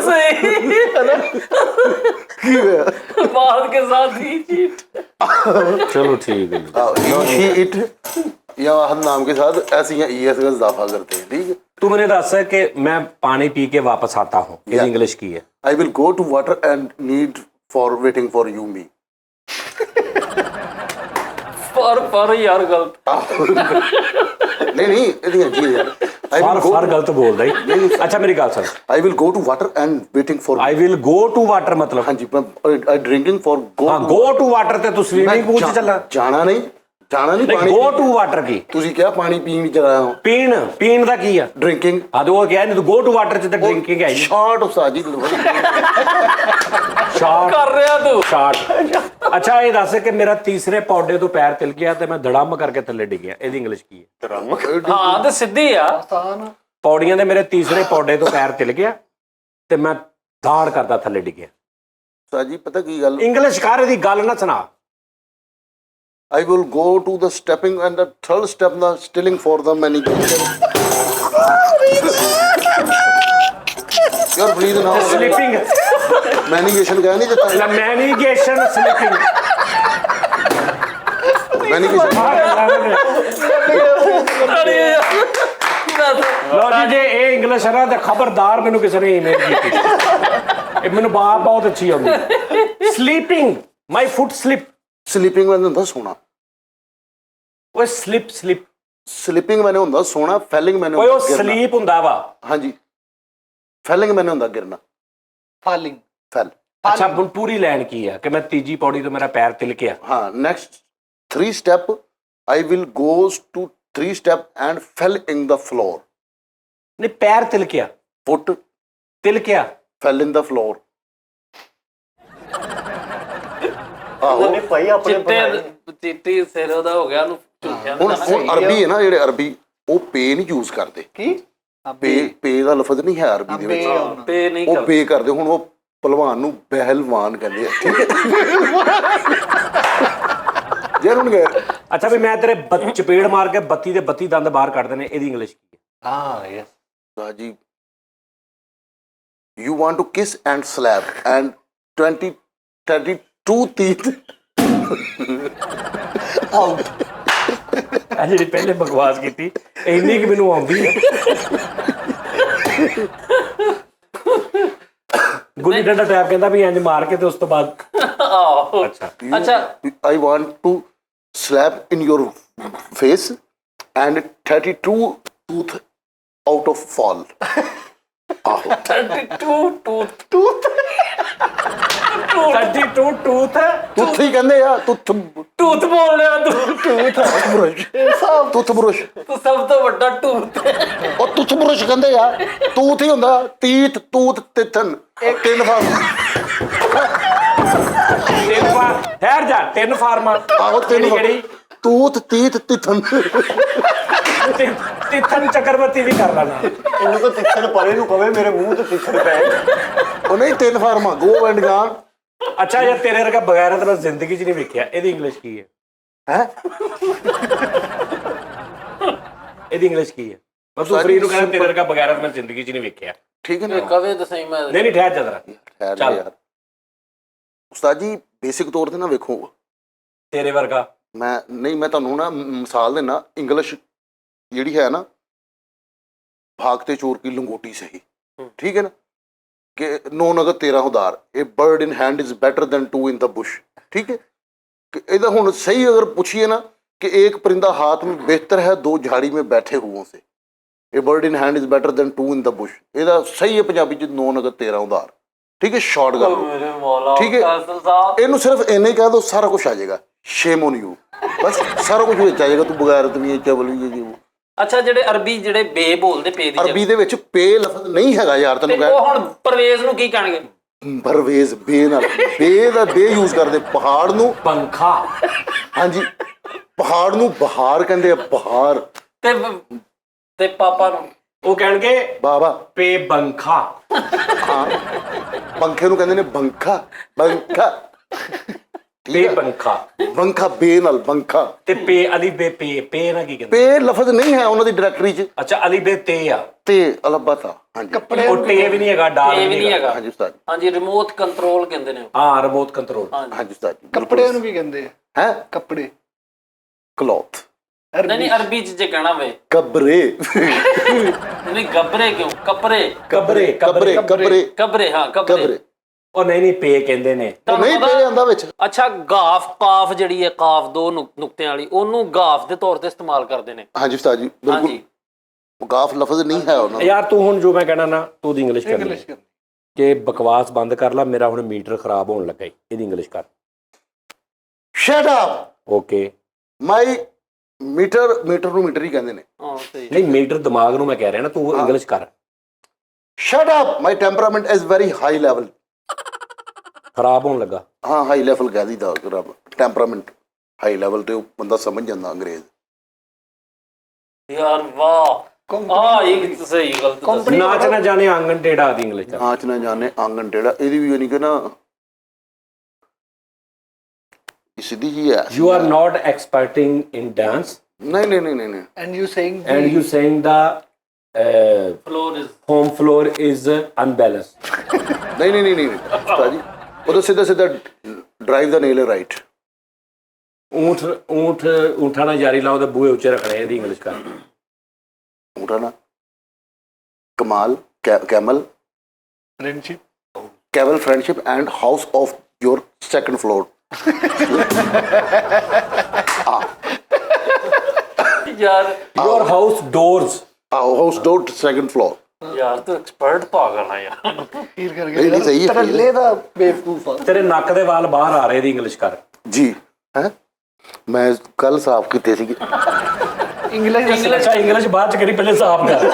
बाद के साथ ही चीट। चलो ठीक है। ही शी इट या वाहद नाम के साथ ऐसी या ईएस का इजाफा करते हैं। ठीक है, तू मैंने दस है कि मैं पानी पी के वापस आता हूँ, ये इंग्लिश की है। I will go to water and need for waiting for you me. पर यार गलत नहीं ਇਹਦੀਆਂ ਜੀ ਯਾਰ फर गलत बोल रही। अच्छा मेरी गल सुन, I will go to water and waiting for I will go to water मतलब हाँ जी आई ड्रिंकिंग फॉर गो हाँ गो टू वाटर ते तू स्विमिंग पूल च चला जाना नहीं पानी गो टू वाटर की ਤੁਸੀਂ ਕਿਹਾ ਪਾਣੀ ਪੀਣ ਚ ਆਇਆ ਹਾਂ। पीण ਦਾ ਕੀ ਆ? ਡਰਿੰਕਿੰਗ। ਹਾਂ ਤੇ ਉਹ ਕਿਹਾ ਨਹੀਂ ਤੂੰ ਗੋ ਟੂ ਵਾਟਰ ਚ ਤੇ ਡਰਿੰਕਿੰਗ ਹੈ ਜੀ। ਸ਼ਾਰਟ ਉਸਤਾਦ ਜੀ ਸ਼ਾਰਟ ਕਰ ਰਿਹਾ ਤੂੰ ਸ਼ਾਰਟ। ਅੱਛਾ ਇਹ ਦੱਸ ਕਿ ਮੇਰਾ ਤੀਸਰੇ ਪੌਡੇ ਤੋਂ ਪੈਰ ਤਿਲ ਗਿਆ ਤੇ ਮੈਂ ਧੜਮ ਕਰਕੇ ਥੱਲੇ ਡਿੱਗਿਆ, ਇਹਦੀ ਇੰਗਲਿਸ਼ ਕੀ ਹੈ? ਹਾਂ ਤੇ ਸਿੱਧੀ ਆ। ਪੌੜੀਆਂ ਦੇ ਮੇਰੇ ਤੀਸਰੇ ਪੌਡੇ ਤੋਂ ਪੈਰ ਤਿਲ ਗਿਆ ਤੇ ਮੈਂ ਧਾੜ ਕਰਦਾ ਥੱਲੇ ਡਿੱਗਿਆ। ਉਸਤਾਦ ਜੀ ਪਤਾ ਕੀ ਗੱਲ, ਇੰਗਲਿਸ਼ ਕਰ, ਇਹਦੀ ਗੱਲ ਨਾ ਸੁਣਾ। I will go to the stepping and the third step the stilling for the manigation. You're breathing now. Sleeping Manigation कहा नहीं देता। मैनिगेशन स्लीपिंग Manigation। ਲੋ ਜੀ ਜੇ ਇਹ ਇੰਗਲਿਸ਼ ਹੈ ਨਾ ਤੇ ਖਬਰਦਾਰ ਮੈਨੂੰ ਕਿਸੇ ਨੇ ਈਮੇਲ ਕੀਤੀ। ਇਹ ਮੈਨੂੰ ਬਾਤ ਬਹੁਤ ਅੱਛੀ ਆਉਂਦੀ। ਸਲੀਪਿੰਗ, ਮਾਈ ਫੁੱਟ ਸਲਿਪ। Sleeping मैंने ਹੁੰਦਾ ਸੋਣਾ। ਓਏ ਸਲਿਪ Sleeping मैंने ਹੁੰਦਾ ਸੋਣਾ, felling मैंने ਓਏ ਉਹ ਹੁੰਦਾ गिरना। ਸਲੀਪ ਹੁੰਦਾ ਵਾ। ਹਾਂਜੀ, felling मैंने ਹੁੰਦਾ गिरना। ਫਾਲਿੰਗ। Fell। ਅੱਛਾ ਹੁਣ ਪੂਰੀ ਲਾਈਨ ਕੀ ਆ ਕਿ ਮੈਂ ਤੀਜੀ ਪੌੜੀ ਤੋਂ ਮੇਰਾ ਪੈਰ ਤਿਲਕਿਆ? हाँ, next 3 step I will goes to 3 step and fell in the floor। ਨਹੀਂ ਪੈਰ ਤਿਲਕਿਆ, Foot ਤਿਲਕਿਆ। fell in the floor। ਉਹਨੇ ਭਾਈ ਆਪਣੇ ਚਿੱਟੀ ਸਿਰ ਉਹਦਾ ਹੋ ਗਿਆ, ਉਹਨੂੰ ਝੂਠਿਆ ਹੁਣ ਅਰਬੀ ਹੈ ਨਾ, ਜਿਹੜੇ ਅਰਬੀ ਉਹ ਪੇ ਨਹੀਂ ਯੂਜ਼ ਕਰਦੇ। ਕੀ ਪੇ ਦਾ ਲਫ਼ਜ਼ ਨਹੀਂ ਹੈ ਅਰਬੀ ਦੇ ਵਿੱਚ, ਪੇ ਨਹੀਂ ਉਹ ਪੇ ਕਰਦੇ। ਹੁਣ ਉਹ ਪਹਿਲਵਾਨ ਨੂੰ ਪਹਿਲਵਾਨ ਕਹਿੰਦੇ ਆ। ਠੀਕ ਹੈ ਯਾਰ ਹੁਣ ਗਏ ਅੱਛਾ ਵੀ ਮੈਂ ਤੇਰੇ ਚਪੇੜ ਮਾਰ ਕੇ 32 ਦੇ 32 ਦੰਦ ਬਾਹਰ ਕੱਢ ਦੇਣੇ, ਇਹਦੀ ਇੰਗਲਿਸ਼ ਕੀ ਹੈ? ਹਾਂ ਯੈਸ ਜੀ you want to kiss and slap and 32 teeth out। ਆ ਜਿਹੜੀ ਪਹਿਲੇ ਬਕਵਾਸ ਕੀਤੀ ਇੰਨੀ ਕਿ ਮੈਨੂੰ ਆਉਂਦੀ ਹੈ। ਗੁੱਲੀ ਡੰਡਾ ਟੈਪ ਕਹਿੰਦਾ ਵੀ ਇੰਜ ਮਾਰ ਕੇ ਤੇ ਉਸ ਤੋਂ ਬਾਅਦ ਆਹੋ। ਅੱਛਾ I want to slap in your face and 32 tooth out of fall। ਆਹੋ 32 ਟੂਥ 32 ਟੂਥ ਤੁੱਥ ਹੀ ਕਹਿੰਦੇ ਆ, ਤੁੱਥ ਟੂਥ ਬੋਲ ਰਿਹਾ ਤੂੰ। ਤੁੱਥ ਬੁਰਸ਼। ਤੂੰ ਸਭ ਤੋਂ ਵੱਡਾ ਟੂਥ। ਉਹ ਤੁੱਥ ਬੁਰਸ਼ ਕਹਿੰਦੇ ਆ, ਤੂਤ ਹੀ ਹੁੰਦਾ। ਤੀਤ, ਤੂਤ, ਤਿੱਥਨ, 3 ਫਾਰਮ। ਠਹਿਰ ਜਾ, 3 ਫਾਰਮਾਂ। ਆਹੋ ਕਿਹੜੀ ਕਿਹੜੀ? ਤੂਤ ਤੀਤ ਤਿਥਨ। ਤਿੱਥਨ ਚੱਕਰਵਰਤੀ ਵੀ ਕਰ ਲੈਣਾ। ਇਹਨੂੰ ਤਾਂ ਤਿੱਖਣ ਪਰੇ ਨੂੰ ਕਵੇ ਮੇਰੇ ਮੂੰਹ ਤੇ ਤਿੱਖਣ ਪੈ। ਉਹ ਨਹੀਂ 3 ਫਾਰਮਾਂ ਗੋ ਐਂਡ ਗਾਨ। ਅੱਛਾ ਯਾਰ ਤੇਰੇ ਵਰਗਾ ਬਗੈਰਤ ਮੈਂ ਜ਼ਿੰਦਗੀ 'ਚ ਨਹੀਂ ਵੇਖਿਆ। ਇਹਦੀ ਇੰਗਲਿਸ਼ ਕੀ ਹੈ? ਇਹਦੀ ਇੰਗਲਿਸ਼ ਕੀ ਹੈ? ਮੈਂ ਤੂੰ ਫਰੀ ਨੂੰ ਕਹਿੰਦਾ ਤੇਰੇ ਵਰਗਾ ਬਗੈਰਤ ਮੈਂ ਜ਼ਿੰਦਗੀ 'ਚ ਨਹੀਂ ਵੇਖਿਆ। ਠੀਕ ਹੈ ਨਾ? ਕਵੇ ਤਾਂ ਸਹੀ ਮੈਂ ਨਹੀਂ ਠਹਿਰ ਜਾ ਜ਼ਰਾ। ਠਹਿਰ ਚੱਲ। ਯਾਰ ਉਸਤਾਦ ਜੀ ਬੇਸਿਕ ਤੌਰ ਤੇ ਨਾ ਵੇਖੋ, ਤੇਰੇ ਵਰਗਾ ਮੈਂ ਤੁਹਾਨੂੰ ਨਾ ਮਿਸਾਲ ਦੇਣਾ। ਇੰਗਲਿਸ਼ ਜਿਹੜੀ ਹੈ ਨਾ, ਭਾਗ ਤੇ ਚੋਰ ਕੀ ਲੰਗੋਟੀ ਸਹੀ, ਠੀਕ ਹੈ ਨਾ, ਕਿ 9 ਨਗਦ 13 ਉਧਾਰ, ਇਹ bird in hand is better than 2 in the Bush. ठीक है कि ਇਹਦਾ ਹੁਣ ਸਹੀ ਅਗਰ ਪੁੱਛੀਏ ਨਾ कि एक परिंदा हाथ में बेहतर है 2 झाड़ी में बैठे हुओं से, ਇਹ bird in hand is better than 2 in the Bush. ਇਹਦਾ ਸਹੀ ਹੈ ਪੰਜਾਬੀ ਚ 9 ਨਗਦ 13 ਉਧਾਰ। ਠੀਕ ਹੈ, ਸ਼ਾਰਟ ਗੱਲ। ਠੀਕ ਹੈ, ਇਹਨੂੰ ਸਿਰਫ ਇੰਨੇ ਕਹਿ ਦੋ ਸਾਰਾ ਕੁਝ ਆ ਜਾਏਗਾ। ਸ਼ੇਮ ਔਨ ਯੂ, ਬਸ ਸਾਰਾ ਕੁਝ ਵਿੱਚ ਆ ਜਾਏਗਾ। ਤੂੰ ਬਗੈਰਤ ਵੀ ਹੈ, ਚਵਲ ਵੀ ਹੈ ਜੀ। ਅੱਛਾ ਜਿਹੜੇ ਅਰਬੀ ਜਿਹੜੇ ਬੇ ਬੋਲਦੇ ਪੇ ਦੀ ਅਰਬੀ ਦੇ ਵਿੱਚ ਪੇ ਲਫ਼ਜ਼ ਨਹੀਂ ਹੈਗਾ ਯਾਰ, ਤੈਨੂੰ ਤੇ ਉਹ ਹੁਣ ਪਰਵੇਜ਼ ਨੂੰ ਕੀ ਕਹਿਣਗੇ? ਪਰਵੇਜ਼ ਬੇ ਨਾਲ ਬੇ ਦਾ ਬੇ ਯੂਜ਼ ਕਰਦੇ। ਪਹਾੜ ਨੂੰ ਪੰਖਾ। ਹਾਂਜੀ, ਪਹਾੜ ਨੂੰ ਬਹਾਰ ਕਹਿੰਦੇ ਆ, ਬਹਾਰ। ਤੇ ਪਾਪਾ ਨੂੰ ਉਹ ਕਹਿਣਗੇ ਬਾਬਾ ਪੇ ਬੰਖਾ। ਹਾਂ, ਪੰਖੇ ਨੂੰ ਕਹਿੰਦੇ ਨੇ ਬੰਖਾ, ਬੰਖਾ। ਪੇ ਬੰਖਾ, ਬੰਖਾ ਬੇ ਨਾਲ ਬੰਖਾ। ਤੇ ਪੇ ਅਲੀ ਬੇ ਪੇ ਪੇ ਨਾ ਕੀ ਕਹਿੰਦੇ? ਪੇ ਲਫ਼ਜ਼ ਨਹੀਂ ਹੈ ਉਹਨਾਂ ਦੀ ਡਾਇਰੈਕਟਰੀ 'ਚ। ਅੱਛਾ ਅਲੀ ਬੇ ਤੇ ਆ ਤੇ ਅਲਬਤਾ। ਹਾਂਜੀ, ਕੱਪੜੇ ਉਹ ਟੇ ਵੀ ਨਹੀਂ ਹੈਗਾ, ਡਾਲ ਇਹ ਵੀ ਨਹੀਂ ਹੈਗਾ। ਹਾਂਜੀ ਉਸਤਾਦ, ਹਾਂਜੀ ਰਿਮੋਟ ਕੰਟਰੋਲ ਕਹਿੰਦੇ ਨੇ। ਹਾਂ ਰਿਮੋਟ ਕੰਟਰੋਲ। ਹਾਂਜੀ ਉਸਤਾਦ ਜੀ। ਕੱਪੜਿਆਂ ਨੂੰ ਵੀ ਕਹਿੰਦੇ ਆ ਹੈ ਕੱਪੜੇ। ਕਲੌਥ। ਨਹੀਂ ਅਰਬੀ ਚ ਜੇ ਕਹਿਣਾ ਵੇ ਕਬਰੇ। ਨਹੀਂ ਗੱਬਰੇ ਕਿਉਂ? ਕੱਪੜੇ। ਕਬਰੇ ਕਬਰੇ ਕਬਰੇ ਕਬਰੇ, ਹਾਂ ਕਬਰੇ। ਕਬਰੇ। ਉਹ ਨਹੀਂ ਪੇ ਕਹਿੰਦੇ ਨੇ। ਨਹੀਂ ਪੇ ਆਂਦਾ ਵਿੱਚ। ਅੱਛਾ ਗਾਫ ਕਾਫ ਜਿਹੜੀ ਹੈ, ਕਾਫ 2 ਨੁਕਤਿਆਂ ਵਾਲੀ, ਉਹਨੂੰ ਗਾਫ ਦੇ ਤੌਰ ਤੇ ਇਸਤੇਮਾਲ ਕਰਦੇ ਨੇ। ਹਾਂਜੀ ਉਸਤਾਦ ਜੀ ਬਿਲਕੁਲ। ਹਾਂਜੀ ਗਾਫ ਲਫ਼ਜ਼ ਨਹੀਂ ਹੈ ਉਹਨਾਂ ਦਾ। ਯਾਰ ਤੂੰ ਹੁਣ ਜੋ ਮੈਂ ਕਹਿਣਾ ਨਾ ਤੂੰ ਦੀ ਇੰਗਲਿਸ਼ ਕਰਨੀ ਇੰਗਲਿਸ਼ ਕਿ ਬਕਵਾਸ ਬੰਦ ਕਰ ਲੈ। ਮੇਰਾ ਹੁਣ ਮੀਟਰ ਖਰਾਬ ਹੋਣ ਲੱਗਾ ਈ। ਇਹਦੀ ਇੰਗਲਿਸ਼ ਕਰ। Shut up. Okay. My meter ਨੂੰ ਮੀਟਰ ਹੀ ਕਹਿੰਦੇ ਨੇ। ਹਾਂ ਸਹੀ। ਨਹੀਂ ਮੀਟਰ ਦਿਮਾਗ ਨੂੰ ਮੈਂ ਕਹਿ ਰਿਹਾ ਨਾ, ਤੂੰ ਇੰਗਲਿਸ਼ ਕਰ। Shut up. My temperament is very high level. ਖਰਾਬ ਹੋਣ ਲੱਗਾ। ਹਾਂ ਹਾਈ ਲੈਵਲ ਕਹਿ ਦੀਦਾ ਟੈਂਪਰਾਮੈਂਟ ਹਾਈ ਲੈਵਲ ਤੇ ਉਹ ਬੰਦਾ ਸਮਝ ਜਾਂਦਾ ਅੰਗਰੇਜ਼। ਯਾਰ ਵਾਹ, ਆ ਇੱਕ ਸਹੀ ਗਲਤ। ਨਾਚ ਨਾ ਜਾਣੇ ਆਂਗਨ ਟੇੜਾ ਦੀ ਇੰਗਲਿਸ਼ ਕਰ। ਨਾਚ ਨਾ ਜਾਣੇ ਆਂਗਨ ਟੇੜਾ, ਇਹਦੀ ਵੀ ਨਹੀਂ ਕਿ ਨਾ ਸਿੱਧੀ ਜੀ ਹੈ। You are not experting in dance ਨਹੀਂ and you saying and you saying the floor is home floor is unbalanced. ਨਹੀਂ ਉਸਤਾਦ ਜੀ ਉਦੋਂ ਸਿੱਧਾ ਡਰਾਈਵ ਦਾ ਨੇਲ ਰਾਈਟ। ਊਂਠਾਂ ਨਾਲ ਯਾਰੀ ਲਾਓ ਤੇ ਬੂਹੇ ਉੱਚੇ ਰੱਖਣੇ। ਇਹਦੀ ਇੰਗਲਿਸ਼ ਕਰ। ਉਠਾਣਾ ਕਮਾਲ ਕੈਮਲ friendship ਕੈਵਲ friendship and house of your second floor. ਯਾਰ your house doors। House door second floor. ਯਾਰ ਤੂੰ ਐਕਸਪਰਟ ਪਾਗਲ ਆ ਯਾਰ। ਫੀਲ ਕਰ ਨਹੀਂ, ਨਹੀਂ, ਸਹੀ ਹੈ, ਤਰਲੇ ਦਾ ਬੇਵਕੂਫ ਆ। ਤੇਰੇ ਨੱਕ ਦੇ ਵਾਲ ਬਾਹਰ ਆ ਰਹੇ। ਇਹਦੀ ਇੰਗਲਿਸ਼ ਕਰ। ਜੀ ਹੈ ਮੈਂ ਕੱਲ ਸਾਫ਼ ਕੀਤੇ ਸੀਗੇ। ਅੱਛਾ ਇੰਗਲਿਸ਼ ਬਾਅਦ ਚ ਕਰੀ, ਪਹਿਲੇ ਸਾਫ਼ ਕਰ।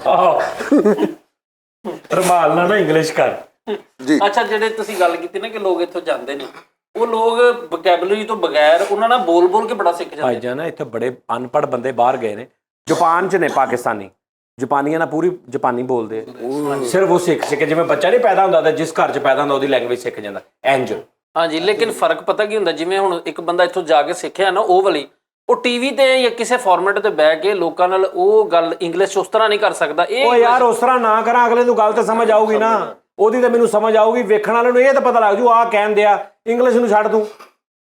ਆਹ ਰਮਾਲ ਨਾਲ ਨਾ ਇੰਗਲਿਸ਼ ਕਰ ਜੀ। ਅੱਛਾ ਜਿਹੜੇ ਤੁਸੀਂ ਗੱਲ ਕੀਤੀ ਨਾ ਕਿ ਲੋਕ ਇੱਥੋਂ ਜਾਂਦੇ ਨੇ, ਉਹ ਲੋਕ ਵੋਕੈਬਲਰੀ ਤੋਂ ਬਗੈਰ ਉਹਨਾਂ ਨਾਲ ਬੋਲ ਕੇ ਬੜਾ ਸਿੱਖ ਜਾਂਦੇ। ਭਾਈ ਜਾਨ ਇੱਥੇ ਬੜੇ ਅਨਪੜ੍ਹ ਬੰਦੇ ਬਾਹਰ ਗਏ ਨੇ। ਜਾਪਾਨ ਚ ਨੇ ਪਾਕਿਸਤਾਨੀ, ਜਾਪਾਨੀਆਂ ਨਾਲ ਪੂਰੀ ਜਾਪਾਨੀ ਬੋਲਦੇ। ਸਿਰਫ ਉਹ ਸਿੱਖ ਜਿਵੇਂ ਬੱਚਾ ਨਹੀਂ ਪੈਦਾ ਹੁੰਦਾ ਤਾਂ ਜਿਸ ਘਰ ਚ ਪੈਦਾ ਹੁੰਦਾ ਉਹਦੀ ਲੈਂਗੁਏਜ ਸਿੱਖ ਜਾਂਦਾ ਇੰਜ। ਹਾਂਜੀ ਲੇਕਿਨ ਫਰਕ ਪਤਾ ਕੀ ਹੁੰਦਾ, ਜਿਵੇਂ ਹੁਣ ਇੱਕ ਬੰਦਾ ਇੱਥੋਂ ਜਾ ਕੇ ਸਿੱਖਿਆ ਨਾ ਉਹ ਵਾਲੀ, ਉਹ ਟੀਵੀ ਤੇ ਜਾਂ ਕਿਸੇ ਫਾਰਮੈਟ ਤੇ ਬਹਿ ਕੇ ਲੋਕਾਂ ਨਾਲ ਉਹ ਗੱਲ ਇੰਗਲਿਸ਼ ਉਸ ਤਰ੍ਹਾਂ ਨਹੀਂ ਕਰ ਸਕਦਾ। ਇਹ ਉਹ ਯਾਰ ਉਸ ਤਰ੍ਹਾਂ ਨਾ ਕਰਾਂ, ਅਗਲੇ ਨੂੰ ਗੱਲ ਤਾਂ ਸਮਝ ਆਊਗੀ ਨਾ, ਉਹਦੀ ਤਾਂ ਮੈਨੂੰ ਸਮਝ ਆਊਗੀ। ਵੇਖਣ ਵਾਲੇ ਨੂੰ ਇਹ ਤਾਂ ਪਤਾ ਲੱਗ ਜੂ ਆਹ ਕਹਿਣ ਦਿਆ, ਇੰਗਲਿਸ਼ ਨੂੰ ਛੱਡ ਤੂੰ।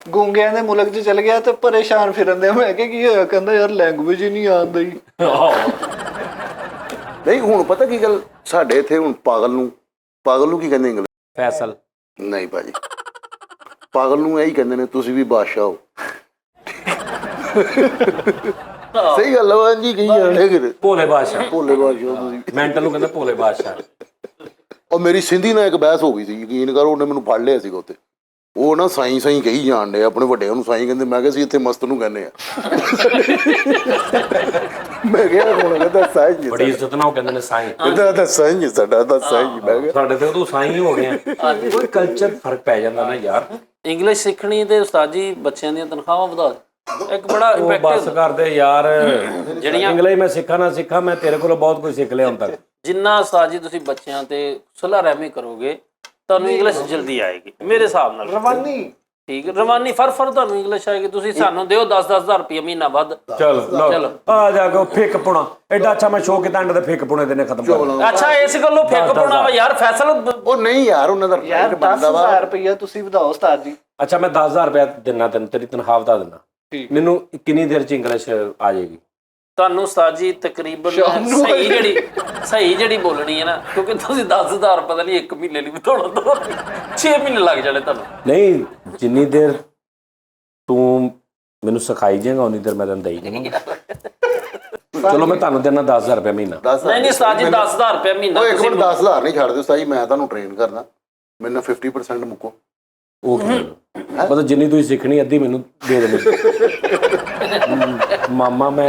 ਗੂੰਗਿਆਂ ਦੇ ਮੁਲਕ 'ਚ ਚਲ ਗਿਆ ਤੇ ਪਰੇਸ਼ਾਨ ਫਿਰਨ ਦੇ। ਮੈਂ ਕਿਹਾ ਕੀ ਹੋਇਆ? ਕਹਿੰਦਾ ਯਾਰ ਲੈਂਗੁਏਜ ਹੀ ਨਹੀਂ ਆਉਂਦੀ। ਨਹੀਂ ਹੁਣ ਪਤਾ ਕੀ ਗੱਲ, ਸਾਡੇ ਇੱਥੇ ਹੁਣ ਪਾਗਲ ਨੂੰ ਕੀ ਕਹਿੰਦੇ ਇੰਗਲਿਸ਼? ਫੈਸਲ। ਨਹੀਂ ਭਾਜੀ, ਪਾਗਲ ਨੂੰ ਇਹੀ ਕਹਿੰਦੇ ਨੇ ਤੁਸੀਂ ਵੀ ਬਾਦਸ਼ਾਹ ਹੋ। ਸਹੀ ਗੱਲ ਹੈ ਜੀ, ਕਹੀ ਜਾਂਦੇ ਕਿ ਭੋਲੇ ਬਾਦਸ਼ਾਹ। ਭੋਲੇ ਬਾਦਸ਼ਾਹ ਤੁਸੀਂ। ਮੈਂਟਲ ਨੂੰ ਕਹਿੰਦਾ ਭੋਲੇ ਬਾਦਸ਼ਾਹ। ਉਹ ਮੇਰੀ ਸਿੰਧੀ ਨਾਲ ਇੱਕ ਬਹਿਸ ਹੋ ਗਈ ਸੀ, ਯਕੀਨ ਕਰੋ, ਉਹਨੇ ਮੈਨੂੰ ਫੜ ਲਿਆ ਸੀਗਾ ਉੱਥੇ। ਉਹ ਨਾ ਸਾਈਂ ਸਾਈਂ ਕਹੀ ਜਾਣ ਡੇ, ਆਪਣੇ ਵੱਡਿਆਂ ਨੂੰ ਸਾਈਂ ਕਹਿੰਦੇ। ਮੈਂ ਕਿਹਾ ਸੀ ਇੱਥੇ ਮਸਤ ਨੂੰ ਕਹਿੰਦੇ ਆ। ਮੈਂ ਕਿਹਾ ਹੁਣ ਕਹਿੰਦਾ ਸਾਈਂ ਜੀ, ਬੜੀ ਇੱਜ਼ਤ ਨਾਲ ਉਹ ਕਹਿੰਦੇ ਨੇ ਸਾਈਂ। ਕਹਿੰਦਾ ਤਾਂ ਸਾਈਂ ਜੀ ਸਾਡਾ, ਤਾਂ ਸਾਈਂ ਜੀ। ਮੈਂ ਕਿਹਾ ਸਾਡੇ ਤੇ ਉਦੋਂ ਸਾਈਂ ਹੀ ਹੋ ਗਏ ਆ। ਕੋਈ ਕਲਚਰ ਫਰਕ ਪੈ ਜਾਂਦਾ ਨਾ ਯਾਰ। ਇੰਗਲਿਸ਼ ਸਿੱਖਣੀ ਤੇ ਉਸਤਾਦ ਜੀ ਬੱਚਿਆਂ ਦੀਆਂ ਤਨਖਾਹਾਂ ਵਧਾ ਦਿਓ। ਇੱਕ ਬੜਾ ਉਹ ਬਸ ਕਰਦੇ ਯਾਰ, ਜਿਹੜੀਆਂ ਇੰਗਲਿਸ਼ ਮੈਂ ਸਿੱਖਾਂ ਨਾ ਸਿੱਖਾਂ, ਮੈਂ ਤੇਰੇ ਕੋਲੋਂ ਬਹੁਤ ਕੁਝ ਸਿੱਖ ਲਿਆ ਹੁਣ ਤੱਕ। ਜਿੰਨਾ ਉਸਤਾਦ ਜੀ ਤੁਸੀਂ ਬੱਚਿਆਂ ਤੇ ਸੁਲ੍ਹਾ ਰਹਿਮੀ ਕਰੋਗੇ ਤੁਹਾਨੂੰ ਇੰਗਲਿਸ਼ ਜਲਦੀ ਆਏਗੀ ਮੇਰੇ ਹਿਸਾਬ ਨਾਲ। ਰਵਾਨੀ ਠੀਕ ਹੈ, ਰਵਾਨੀ ਫਰ ਤੁਹਾਨੂੰ ਇੰਗਲਿਸ਼ ਆਏਗੀ। ਤੁਸੀਂ ਸਾਨੂੰ ਦਿਓ 10,000 ਰੁਪਏ ਮਹੀਨਾ ਵੱਧ। ਚਲੋ ਆ ਜਾ ਕੇ ਫਿੱਕ ਪੁਣਾ ਐਡਾ ਅੱਛਾ ਮੈਂ ਸ਼ੋਅ ਕੀਤਾ ਐਂਡ ਦੇ ਫਿੱਕ ਪੁਣੇ ਦੇ ਨੇ ਖਤਮ ਕਰ। ਅੱਛਾ ਇਸ ਗੱਲੋਂ ਫਿੱਕ ਪਾਉਣਾ ਵਾ ਯਾਰ ਫੈਸਲ। ਉਹ ਨਹੀਂ ਯਾਰ, ਉਹਨਾਂ ਦਾ ਯਾਰ right ਬਣਦਾ ਵਾ। 10,000 ਰੁਪਇਆ ਤੁਸੀਂ ਵਧਾਓ ਉਸਤਾਦ ਜੀ। ਅੱਛਾ ਮੈਂ 10,000 ਰੁਪਏ ਦਿੰਨਾ ਤੈਨੂੰ, ਤੇਰੀ ਤਨਖਾਹ ਵਧਾ ਦਿੰਦਾ। ਮੈਨੂੰ ਕਿੰਨੀ ਦੇਰ ਚ ਇੰਗਲਿਸ਼ ਆ ਜਾਏਗੀ? ਤੁਹਾਨੂੰ ਉਸਤਾਦ ਜੀ ਤਕਰੀਬਨ ਸਹੀ ਜਿਹੜੀ ਬੋਲਣੀ ਹੈ ਨਾ, ਕਿਉਂਕਿ ਤੁਸੀਂ 10,000 ਪਤਾ ਨਹੀਂ 1 ਮਹੀਨੇ ਲਈ ਵਧਾਉਣਾ, 6 ਮਹੀਨੇ ਲੱਗ ਜਾਣੇ ਤੁਹਾਨੂੰ। ਨਹੀਂ, ਜਿੰਨੀ ਦੇਰ ਤੂੰ ਮੈਨੂੰ ਸਿਖਾਈ ਜਾਏਗਾ ਉਨੀ ਦੇਰ ਮੈਂ ਤੈਨੂੰ ਦੇਈ ਜਾਵਾਂਗਾ। ਚਲੋ ਮੈਂ ਤੁਹਾਨੂੰ ਦੇਣਾ 10,000 ਰੁਪਏ ਮਹੀਨਾ। ਨਹੀਂ ਉਸਤਾਦ ਜੀ 10,000 ਰੁਪਏ ਮਹੀਨਾ। ਉਹ ਇੱਕ ਮਿੰਟ, 10,000 ਨਹੀਂ ਛੱਡ ਦਿਓ ਸਾਈ, ਮੈਂ ਤੁਹਾਨੂੰ ਟ੍ਰੇਨ ਕਰਨਾ। ਮੈਨੂੰ 50% ਮੁੱਕੋ। ਉਹ ਮਤਲਬ ਜਿੰਨੀ ਤੁਸੀਂ ਸਿੱਖਣੀ ਅੱਧੀ ਮੈਨੂੰ ਦੇ ਦੇਣੀ। मामा मैं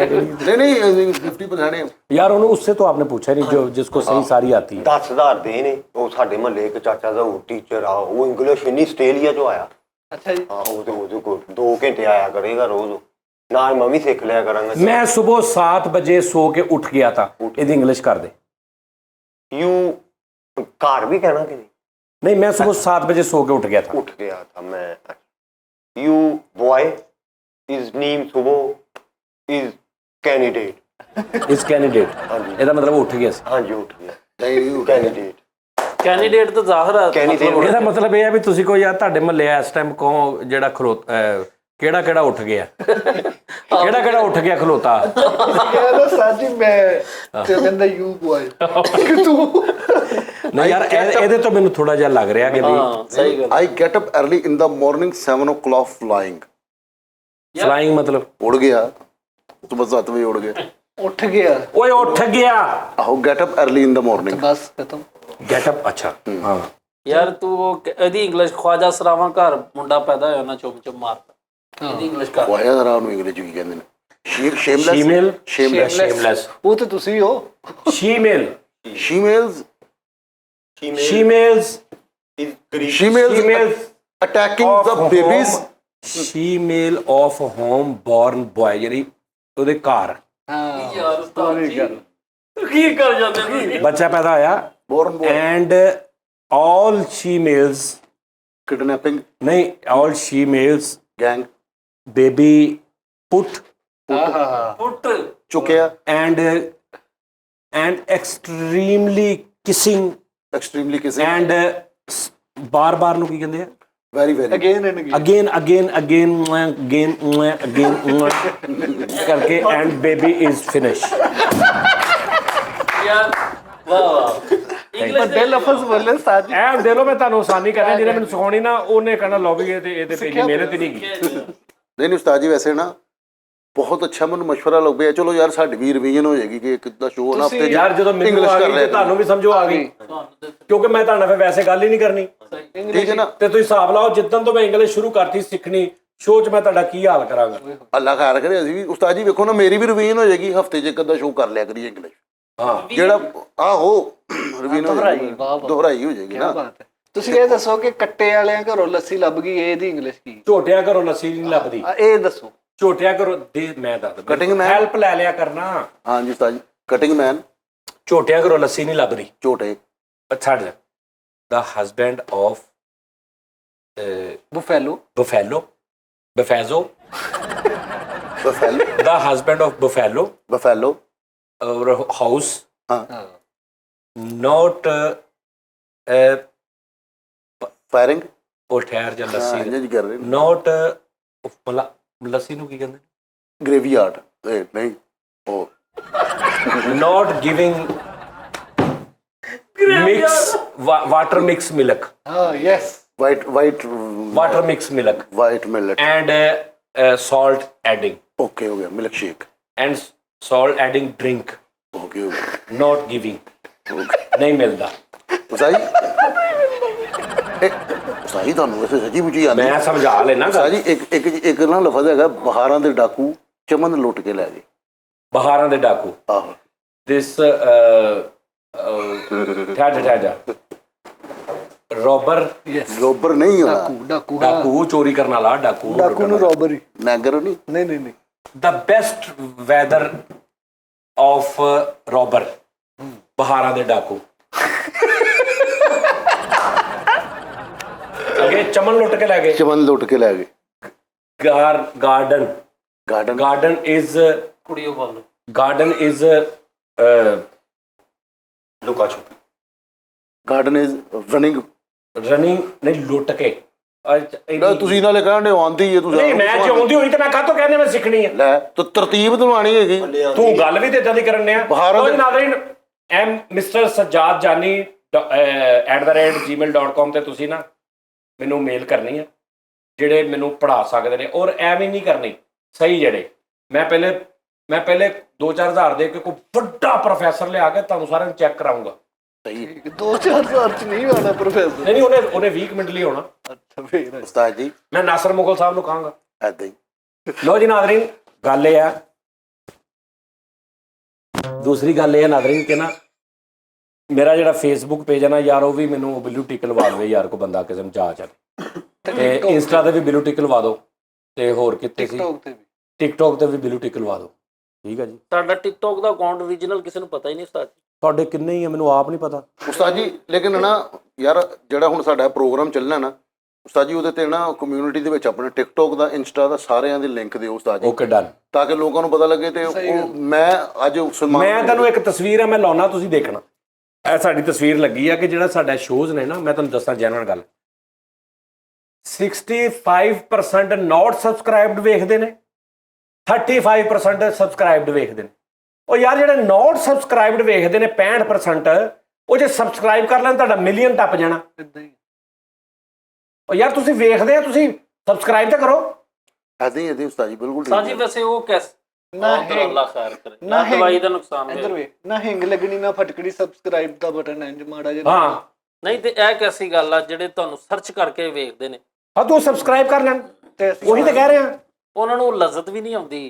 नहीं 50% यार ਉਹਨੂੰ उससे तो आपने पूछा नहीं जो जिसको सही सारी आती है। 10,000 ਦੇ ਨੇ। ਉਹ ਸਾਡੇ ਮਹੱਲੇ ਇੱਕ ਚਾਚਾ ਦਾ ਉਹ ਟੀਚਰ ਆ, ਉਹ ਇੰਗਲਿਸ਼ ਇੰਨੀ ਆਸਟ੍ਰੇਲੀਆ ਚੋਂ ਆਇਆ। ਅੱਛਾ ਜੀ। ਹਾਂ ਉਹਦੇ ਕੋਲ 2 ਘੰਟੇ ਆਇਆ ਕਰੇਗਾ ਰੋਜ਼। ਨਾਲ ਮੈਂ ਵੀ ਸਿੱਖ ਲਿਆ ਕਰਾਂਗਾ। मैं सुबह 7 बजे सो के उठ गया था। ਇਹਦੀ ਇੰਗਲਿਸ਼ ਕਰ ਦੇ। ਯੂ ਘਰ ਵੀ ਕਹਿਣਾ ਕਿ नहीं मैं सुबह 7 बजे सो के उठ गया था। उठ गया था मैं। यू बॉय इज नेम सुबह इज कैंडिडेट इस कैंडिडेट ਇਹਦਾ ਮਤਲਬ ਉੱਠ ਗਿਆ ਸੀ। हाँ जी उठ गया नहीं ਕੈਂਡੀਡੇਟ ਤਾਂ ਜ਼ਾਹਰ ਹੈ। ਇਹਦਾ ਮਤਲਬ ਇਹ ਹੈ ਵੀ ਤੁਸੀਂ ਕੋਈ ਯਾਰ ਤੁਹਾਡੇ ਮਹੱਲੇ ਇਸ ਟਾਈਮ ਕੋ ਜਿਹੜਾ ਕਿਹੜਾ ਉੱਠ ਗਿਆ, ਕਿਹੜਾ ਉੱਠ ਗਿਆ ਖਲੋਤਾ। ਕਹਿੰਦਾ ਸਾਜੀ ਮੈਂ ਤੇ ਕਹਿੰਦਾ ਯੂ ਬॉय ਤੂੰ। ਨਹੀਂ ਯਾਰ ਇਹਦੇ ਤੋਂ ਮੈਨੂੰ ਥੋੜਾ ਜਿਹਾ ਲੱਗ ਰਿਹਾ ਕਿ ਵੀ ਸਹੀ ਗੱਲ। I get up early in the morning 7 o'clock flying। Flying ਮਤਲਬ उड़ गया, सुबह 7 बजे उड़ गया। ਉੱਠ ਗਿਆ। ਓਏ ਉੱਠ ਗਿਆ। आहो get up early in the morning। ਬਸ ਖਤਮ। Get up. ਅੱਛਾ ਹਾਂ ਯਾਰ ਤੂੰ ਇਹਦੀ ਇੰਗਲਿਸ਼ ਖਵਾਜਾ ਸਰਾਵਾਂ ਘਰ ਮੁੰਡਾ ਪੈਦਾ ਹੋਇਆ ਨਾ ਚੁੰਮ ਚੁੰਮ ਮਾਰਦਾ। ਇਹਦੀ ਇੰਗਲਿਸ਼ ਕਰ ਵਾਇਆ ਜ਼ਰਾ ਉਹਨੂੰ ਇੰਗਲਿਸ਼ ਕੀ ਕਹਿੰਦੇ ਨੇ? ਸ਼ੀਮੇਲ ਸ਼ੇਮਲੈਸ। ਉਹ ਤੇ ਤੁਸੀਂ ਹੋ। Shemale Females Females attacking the babies। Shemale of home born boy ਜਿਹੜੀ ਉਹਦੇ ਘਰ ਹਾਂ ਯਾਰ ਉਸਤਾਦ ਜੀ ਕੀ ਕਰ ਜਾਂਦੇ ਤੁਸੀਂ? ਬੱਚਾ ਪੈਦਾ ਹੋਇਆ born boy and all shemales kidnapping ਨਹੀਂ ਆਲ ਸ਼ੀਮੇਲਸ gang ਬੇਬੀ ਪੁੱਟ ਪੁੱਟ ਚੁੱਕਿਆ and extremely kissing extremely kissing and ਬਾਰ ਨੂੰ ਕੀ ਕਹਿੰਦੇ ਆ? very ਅਗੇਨ ਐਂਡ again ਕਰਕੇ and baby is finished। ਯਾਰ ਵਾਹ ਵੱਡੇ ਲਫ਼ਜ਼ ਬੋਲੇ ਉਸਤਾਦ ਜੀ। ਐ ਦੇ ਲੋ ਮੈਂ ਤੁਹਾਨੂੰ ਆਸਾਨੀ ਕਰ ਰਿਹਾ, ਜਿਹਨੇ ਮੈਨੂੰ ਸਿਖਾਉਣੀ ਨਾ ਉਹਨੇ ਕਹਿਣਾ ਲਓ ਵੀ ਇਹਦੇ ਤੇ ਇੰਨੀ ਮਿਹਨਤ ਹੀ ਨਹੀਂ ਕੀਤੀ। ਨਹੀਂ ਉਸਤਾਦ ਜੀ ਵੈਸੇ ਨਾ ਬਹੁਤ ਅੱਛਾ ਮੈਨੂੰ ਮਸ਼ਵਰਾ ਲੱਗਿਆ। ਚਲੋ ਯਾਰ ਸਾਡੀ ਵੀ ਰਿਵੀਜ਼ਨ ਹੋ ਜਾਏਗੀ ਕਿ ਇੱਕ ਦਾ ਸ਼ੋਅ ਨਾ ਹਫਤੇ ਯਾਰ ਜਦੋਂ ਮੈਨੂੰ ਆ ਗਈ ਤੇ ਤੁਹਾਨੂੰ ਵੀ ਸਮਝੋ ਆ ਗਈ, ਕਿਉਂਕਿ ਮੈਂ ਤੁਹਾਡੇ ਨਾਲ ਫਿਰ ਵੈਸੇ ਗੱਲ ਹੀ ਨਹੀਂ ਕਰਨੀ। ਠੀਕ ਹੈ ਨਾ? ਤੇ ਤੁਸੀਂ ਹਿਸਾਬ ਲਾਓ ਜਿੱਦਣ ਤੋਂ ਮੈਂ ਇੰਗਲਿਸ਼ ਸ਼ੁਰੂ ਕਰਤੀ ਸਿੱਖਣੀ ਸ਼ੋਅ 'ਚ ਮੈਂ ਤੁਹਾਡਾ ਕੀ ਹਾਲ ਕਰਾਂਗਾ। ਅੱਲਾ ਖੈਰ ਕਰੇ। ਅਸੀਂ ਵੀ ਉਸਤਾਦ ਜੀ ਵੇਖੋ ਨਾ ਮੇਰੀ ਵੀ ਰਿਵੀਜ਼ਨ ਹੋ ਜਾਏਗੀ, ਹਫਤੇ 'ਚ ਇੱਕ ਅੱਧਾ ਸ਼ੋਅ ਕਰ ਲਿਆ ਕਰੀਏ ਇੰਗਲਿਸ਼। ਹਾਂ ਜਿਹੜਾ ਆਹੋ ਰਿਵੀਜ਼ਨ ਦੁਹਰਾਈ ਹੋ ਜਾਏਗੀ ਨਾ। ਤੁਸੀਂ ਇਹ ਦੱਸੋ ਕਿ ਕੱਟੇ ਵਾਲਿਆਂ ਘਰੋਂ ਲੱਸੀ ਲੱਭ ਗਈ, ਇਹਦੀ ਇੰਗਲਿਸ਼ ਕੀ? ਝੋਟਿਆਂ ਘਰੋਂ ਲੱਸੀ ਨਹੀਂ ਲੱਭਦੀ। ਇਹ ਦੱਸੋ। ਝੋਟਿਆਂ ਘਰੋਂ ਦੇ ਮੈਂ ਦੱਸ ਕਟਿੰਗ ਮੈਨ ਹੈਲਪ ਲੈ ਲਿਆ ਕਰਨਾ। ਹਾਂਜੀ ਉਸਤਾਦ ਜੀ ਕਟਿੰਗ ਮੈਨ ਝੋਟਿਆਂ ਘਰੋਂ ਲੱਸੀ ਨਹੀਂ ਲੱਭਦੀ। ਝੋਟੇ ਛੱਡ ਦਾ husband of buffalo buffalo buffalo buffalo ਦਾ husband of buffalo buffalo house ਹਾਂ ਨੋਟ ਫਾਇਰਿੰਗ ਉਹ ਠਹਿਰ ਜਾਂ ਲੱਸੀ ਜੀ ਕਰ ਰਹੇ ਨੋਟ ਲੱਸੀ ਨੂੰ ਕੀ ਕਹਿੰਦੇ? ਗ੍ਰੇਵਯਾਰਡ ਨਹੀਂ ਉਹ not giving mix water mix milk ਹਾਂ yes white water mix milk white millet and salt adding okay ਹੋ ਗਿਆ milk shake and salt adding drink okay ਹੋ ਗਿਆ not giving ਨਹੀਂ ਮਿਲਦਾ। ਉਸਾਈ ਉਸਤਾਦ ਜੀ ਤੁਹਾਨੂੰ ਵੈਸੇ ਸੱਚੀ ਮੁੱਚੀ ਆਉਂਦੀ ਮੈਂ ਸਮਝਾ ਲੈਣਾ ਉਸਤਾਦ ਜੀ ਇੱਕ ਨਾ ਲਫ਼ਜ਼ ਹੈਗਾ, ਬਹਾਰਾਂ ਦੇ ਡਾਕੂ ਚਮਨ ਲੁੱਟ ਕੇ ਲੈ ਗਏ। ਬਹਾਰਾਂ ਦੇ ਡਾਕੂ, ਆਹੋ ਦਿਸ ਠਹਿਰ ਰੋਬਰ, ਰੋਬਰ ਨਹੀਂ ਹੋਣਾ, ਡਾਕੂ ਡਾਕੂ ਚੋਰੀ ਕਰਨ ਵਾਲਾ ਡਾਕੂ। ਡਾਕੂ ਨੂੰ ਰੋਬਰੀ ਨੈਗਰ ਨਹੀਂ। ਨਹੀਂ ਦ ਬੈਸਟ ਵੈਦਰ ਆਫ ਰੋਬਰ, ਬਹਾਰਾਂ ਦੇ ਡਾਕੂ। ਅੱਗੇ ਚਮਨ ਲੁੱਟ ਕੇ ਲੈ ਗਏ। ਚਮਨ ਲੁੱਟ ਕੇ ਲੈ ਗਏ। ਗਾਰਡਨ, ਗਾਰਡਨ ਗਾਰਡਨ ਇਜ਼ ਕੁੜੀਓ ਬੋਲ ਗਾਰਡਨ ਇਜ਼ ਲੁਕਾ ਛੁਪੀ। ਗਾਰਡਨ ਇਜ਼ ਰਨਿੰਗ ਰਨਿੰਗ ਨਹੀਂ ਲੁੱਟ ਕੇ। ਤੁਸੀਂ ਨਾਲੇ ਕਹਿੰਦੇ ਆਉਂਦੀ ਹੈ ਤੁਸੀਂ। ਨਹੀਂ ਮੈਂ ਜੇ ਆਉਂਦੀ ਹੋਈ ਤੇ ਮੈਂ ਕਾਹਤੋਂ ਕਹਿੰਦੇ ਮੈਂ ਸਿੱਖਣੀ ਹੈ। ਲੈ ਤੂੰ ਤਰਤੀਬ ਦਿਵਾਣੀ ਹੈਗੀ। ਤੂੰ ਗੱਲ ਵੀ ਤੇ ਇਦਾਂ ਦੀ ਕਰਨ ਡਿਆ। ਬਹਾਰਾਂ ਦੇ ਨਾਜ਼ਰੀਨ ਐਮ ਮਿਸਟਰ ਸਜਾਦ ਜਾਨੀ @gmail.com ਤੇ ਤੁਸੀਂ ਨਾ ਮੈਨੂੰ ਮੇਲ ਕਰਨੀ ਹੈ, ਜਿਹੜੇ ਮੈਨੂੰ ਪੜ੍ਹਾ ਸਕਦੇ ਨੇ। ਔਰ ਐਵੇਂ ਨਹੀਂ ਕਰਨੀ ਸਹੀ, ਜਿਹੜੇ ਮੈਂ ਪਹਿਲੇ 2-4 ਹਜ਼ਾਰ ਦੇ ਕੇ ਕੋਈ ਵੱਡਾ ਪ੍ਰੋਫੈਸਰ ਲਿਆ ਕੇ ਤੁਹਾਨੂੰ ਸਾਰਿਆਂ ਨੂੰ ਚੈੱਕ ਕਰਾਉਂਗਾ। ਸਹੀ 2-4 ਸਾਲ ਚ ਨਹੀਂ ਆਉਣਾ ਪ੍ਰੋਫੈਸਰ। ਨਹੀਂ ਉਹਨੇ 20 ਮਿੰਟ ਲਈ ਆਉਣਾ। ਅੱਛਾ ਫੇਰ ਉਸਤਾਦ ਜੀ ਮੈਂ ਨਾਸਰ ਮੁਗਲ ਸਾਹਿਬ ਨੂੰ ਕਹਾਂਗਾ। ਏਦਾਂ ਹੀ। ਲੋ ਜੀ ਨਾਜ਼ਰੀਨ, ਗੱਲ ਇਹ ਆ, ਦੂਸਰੀ ਗੱਲ ਇਹ ਆ ਨਾਜ਼ਰੀਨ ਕਿ ਨਾ ਮੇਰਾ ਜਿਹੜਾ ਫੇਸਬੁੱਕ ਪੇਜ ਹੈ ਨਾ ਯਾਰ, ਉਹ ਵੀ ਮੈਨੂੰ ਬਿਲੂ ਟਿਕ ਲਵਾ ਦੇਵੇ ਯਾਰ, ਕੋਈ ਬੰਦਾ ਕਿਸੇ ਨੂੰ ਚਾਹ ਚੱਲੇ। ਤੇ ਇੰਸਟਾ ਤੇ ਵੀ ਬਿਲੂ ਟਿਕ ਲਵਾ ਦਿਓ, ਤੇ ਹੋਰ ਕਿਤੇ ਸੀ ਟਿਕਟੋਕ ਤੇ ਵੀ ਬਿਲੂ ਟਿਕ ਲਵਾ ਦਿਓ। ਠੀਕ ਹੈ ਜੀ। ਤੁਹਾਡਾ ਟਿਕਟੋਕ ਦਾ ਅਕਾਊਂਟ ਓਰੀਜਨਲ ਕਿਸੇ ਨੂੰ ਪਤਾ ਹੀ ਨਹੀਂ ਉਸਤਾਦ ਜੀ। ਤੁਹਾਡੇ ਕਿੰਨੇ ਹੀ ਆ ਮੈਨੂੰ ਆਪ ਨਹੀਂ ਪਤਾ ਉਸਤਾਦ ਜੀ। ਲੇਕਿਨ ਨਾ ਯਾਰ ਜਿਹੜਾ ਹੁਣ ਸਾਡਾ ਪ੍ਰੋਗਰਾਮ ਚੱਲਣਾ ਨਾ ਉਸਤਾਦ ਜੀ, ਉਹਦੇ ਤੇ ਨਾ ਕਮਿਊਨਿਟੀ ਦੇ ਵਿੱਚ ਆਪਣੇ ਟਿਕਟੋਕ ਦਾ, ਇੰਸਟਾ ਦਾ, ਸਾਰਿਆਂ ਦੇ ਲਿੰਕ ਦਿਓ ਉਸਤਾਦ ਜੀ। Okay done. ਤਾਂ ਕਿ ਲੋਕਾਂ ਨੂੰ ਪਤਾ ਲੱਗੇ। ਤੇ ਉਹ ਮੈਂ ਅੱਜ ਮੈਂ ਤੁਹਾਨੂੰ ਇੱਕ ਤਸਵੀਰ ਹੈ ਮੈਂ ਲਾਉਣਾ, ਤੁਸੀਂ ਦੇਖਣਾ। ਇਹ ਸਾਡੀ ਤਸਵੀਰ ਲੱਗੀ ਆ ਕਿ ਜਿਹੜਾ ਸਾਡਾ ਸ਼ੋਜ਼ ਨੇ ਨਾ, ਮੈਂ ਤੁਹਾਨੂੰ ਦੱਸਾਂ ਜੈਨੂਅਨ ਗੱਲ, 65% ਨਾਟ ਸਬਸਕ੍ਰਾਈਬਡ ਵੇਖਦੇ ਨੇ, 35% ਸਬਸਕ੍ਰਾਈਬਡ ਵੇਖਦੇ ਨੇ। ਉਹ ਯਾਰ ਜਿਹੜੇ ਨਾਟ ਸਬਸਕ੍ਰਾਈਬਡ ਵੇਖਦੇ ਨੇ 65%, ਉਹ ਜੇ ਸਬਸਕ੍ਰਾਈਬ ਕਰ ਲੈਣ ਤੁਹਾਡਾ ਮਿਲੀਅਨ ਟੱਪ ਜਾਣਾ। ਇਦਾਂ ਹੀ ਉਹ ਯਾਰ ਤੁਸੀਂ ਵੇਖਦੇ ਆ, ਤੁਸੀਂ ਸਬਸਕ੍ਰਾਈਬ ਤਾਂ ਕਰੋ। ਏਦਾਂ ਹੀ ਉਸਤਾਦ ਜੀ, ਬਿਲਕੁਲ ਉਸਤਾਦ ਜੀ ਵੈਸੇ ਉਹ ਨਾ ਅੱਲਾਹ ਖੈਰ ਕਰੇ, ਨਾ ਦਵਾਈ ਦਾ ਨੁਕਸਾਨ ਇੱਧਰ ਹੋਵੇ। ਵੇ ਨਾ ਹਿੰਗ ਲੱਗਣੀ ਨਾ ਫਟਕੜੀ, ਸਬਸਕ੍ਰਾਈਬ ਦਾ ਬਟਨ ਇੰਜ ਮਾੜਾ ਜਿਹਾ। ਹਾਂ ਨਹੀਂ ਤੇ ਇਹ ਕੈਸੀ ਗੱਲ ਆ, ਜਿਹੜੇ ਤੁਹਾਨੂੰ ਸਰਚ ਕਰਕੇ ਵੇਖਦੇ ਨੇ ਹਾਂ ਤੂੰ ਸਬਸਕ੍ਰਾਈਬ ਕਰ ਲੈਣ, ਤੇ ਉਹੀ ਤਾਂ ਕਹਿ ਰਹੇ ਆ। ਉਹਨਾਂ ਨੂੰ ਲਜ਼ਤ ਵੀ ਨਹੀਂ ਆਉਂਦੀ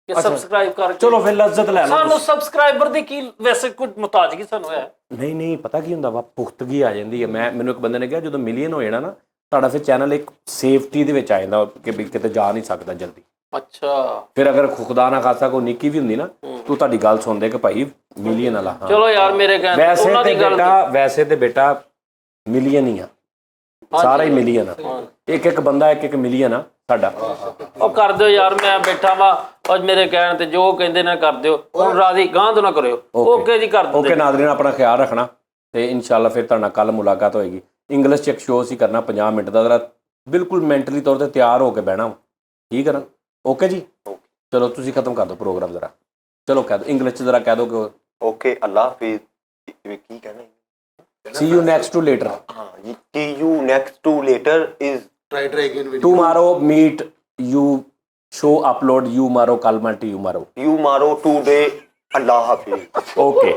ਕਿ ਸਬਸਕ੍ਰਾਈਬ ਕਰਕੇ। ਚਲੋ ਫਿਰ ਲੱਜ਼ਤ ਲੈ ਲਓ। ਸਾਨੂੰ ਸਬਸਕ੍ਰਾਈਬਰ ਦੀ ਕੀ ਵੈਸੇ ਕੋਈ ਮੁਤਾਜ਼ਗੀ ਸਾਨੂੰ ਹੈ ਨਹੀਂ ਪਤਾ ਕੀ ਹੁੰਦਾ ਵਾ, ਪੁਖਤਗੀ ਆ ਜਾਂਦੀ ਹੈ। ਮੈਨੂੰ ਇੱਕ ਬੰਦੇ ਨੇ ਕਿਹਾ ਜਦੋਂ ਮਿਲੀਅਨ ਹੋ ਜਾਣਾ ਨਾ ਤੁਹਾਡਾ ਫਿਰ ਚੈਨਲ ਇੱਕ ਸੇਫਟੀ ਦੇ ਵਿੱਚ ਆ ਜਾਂਦਾ ਕਿ ਵੀ ਕਿਤੇ ਜਾ ਨਹੀਂ ਸਕਦਾ ਜਲਦੀ। ਅੱਛਾ ਫਿਰ ਅਗਰ ਖੁਦਾ ਨਾ ਖਾਸਾ ਕੋਈ ਨਿੱਕੀ ਵੀ ਹੁੰਦੀ ਨਾ, ਤੂੰ ਤੁਹਾਡੀ ਗੱਲ ਸੁਣਦੇ ਕਿ ਭਾਈ ਮਿਲੀਅਨ ਵਾਲਾ। ਹਾਂ ਚਲੋ ਯਾਰ ਮੇਰੇ ਕਹਿਣ ਵੈਸੇ ਤੇ ਬੇਟਾ ਮਿਲੀਅਨ ਹੀ ਆ, ਸਾਰਾ ਹੀ ਮਿਲੀਅਨ ਆ। ਇੱਕ ਬੰਦਾ ਇੱਕ ਮਿਲੀਅਨ ਆ ਸਾਡਾ। ਉਹ ਕਰ ਦਿਓ ਯਾਰ, ਮੈਂ ਬੈਠਾ ਵਾ ਔਰ ਮੇਰੇ ਕਹਿਣ ਤੇ ਜੋ ਕਹਿੰਦੇ ਨੇ ਕਰ ਦਿਓ। ਹੁਣ ਰਾਜ਼ੀ ਗਾਂ ਤੋਂ ਨਾ ਕਰਿਓ। ਓਕੇ ਜੀ, ਕਰ ਦਿੰਦੇ। ਓਕੇ ਨਾਜ਼ਰੀਨ, ਆਪਣਾ ਖਿਆਲ ਰੱਖਣਾ ਤੇ ਇਨਸ਼ਾਅੱਲਾ ਫਿਰ ਤੁਹਾਡੇ ਨਾਲ ਕੱਲ ਮੁਲਾਕਾਤ ਹੋਏਗੀ। ਇੰਗਲਿਸ਼ 'ਚ ਇੱਕ ਸ਼ੋਅ ਸੀ ਕਰਨਾ 50 ਮਿੰਟ ਦਾ, ਜ਼ਰਾ ਬਿਲਕੁਲ ਮੈਂਟਲੀ ਤੌਰ ਤੇ ਤਿਆਰ ਹੋ ਕੇ ਬਹਿਣਾ। ਠੀਕ ਹੈ ਨਾ? ਓਕੇ ਜੀ, ਚਲੋ ਤੁਸੀਂ ਖਤਮ ਕਰ ਦਿਓ ਪ੍ਰੋਗਰਾਮ ਜ਼ਰਾ। ਚਲੋ ਕਹਿ ਦਿਓ ਇੰਗਲਿਸ਼ 'ਚ ਜ਼ਰਾ ਕਹਿ ਦਿਓ ਕਿ ਓਕੇ ਅੱਲਾ ਹਾਫਿਜ਼। ਕੀ ਕਹਿਣਾ? see you next to later. See you next to later is try again with tomorrow meet you show upload you maro kalma to you maro you maro today Allah hafiz. okay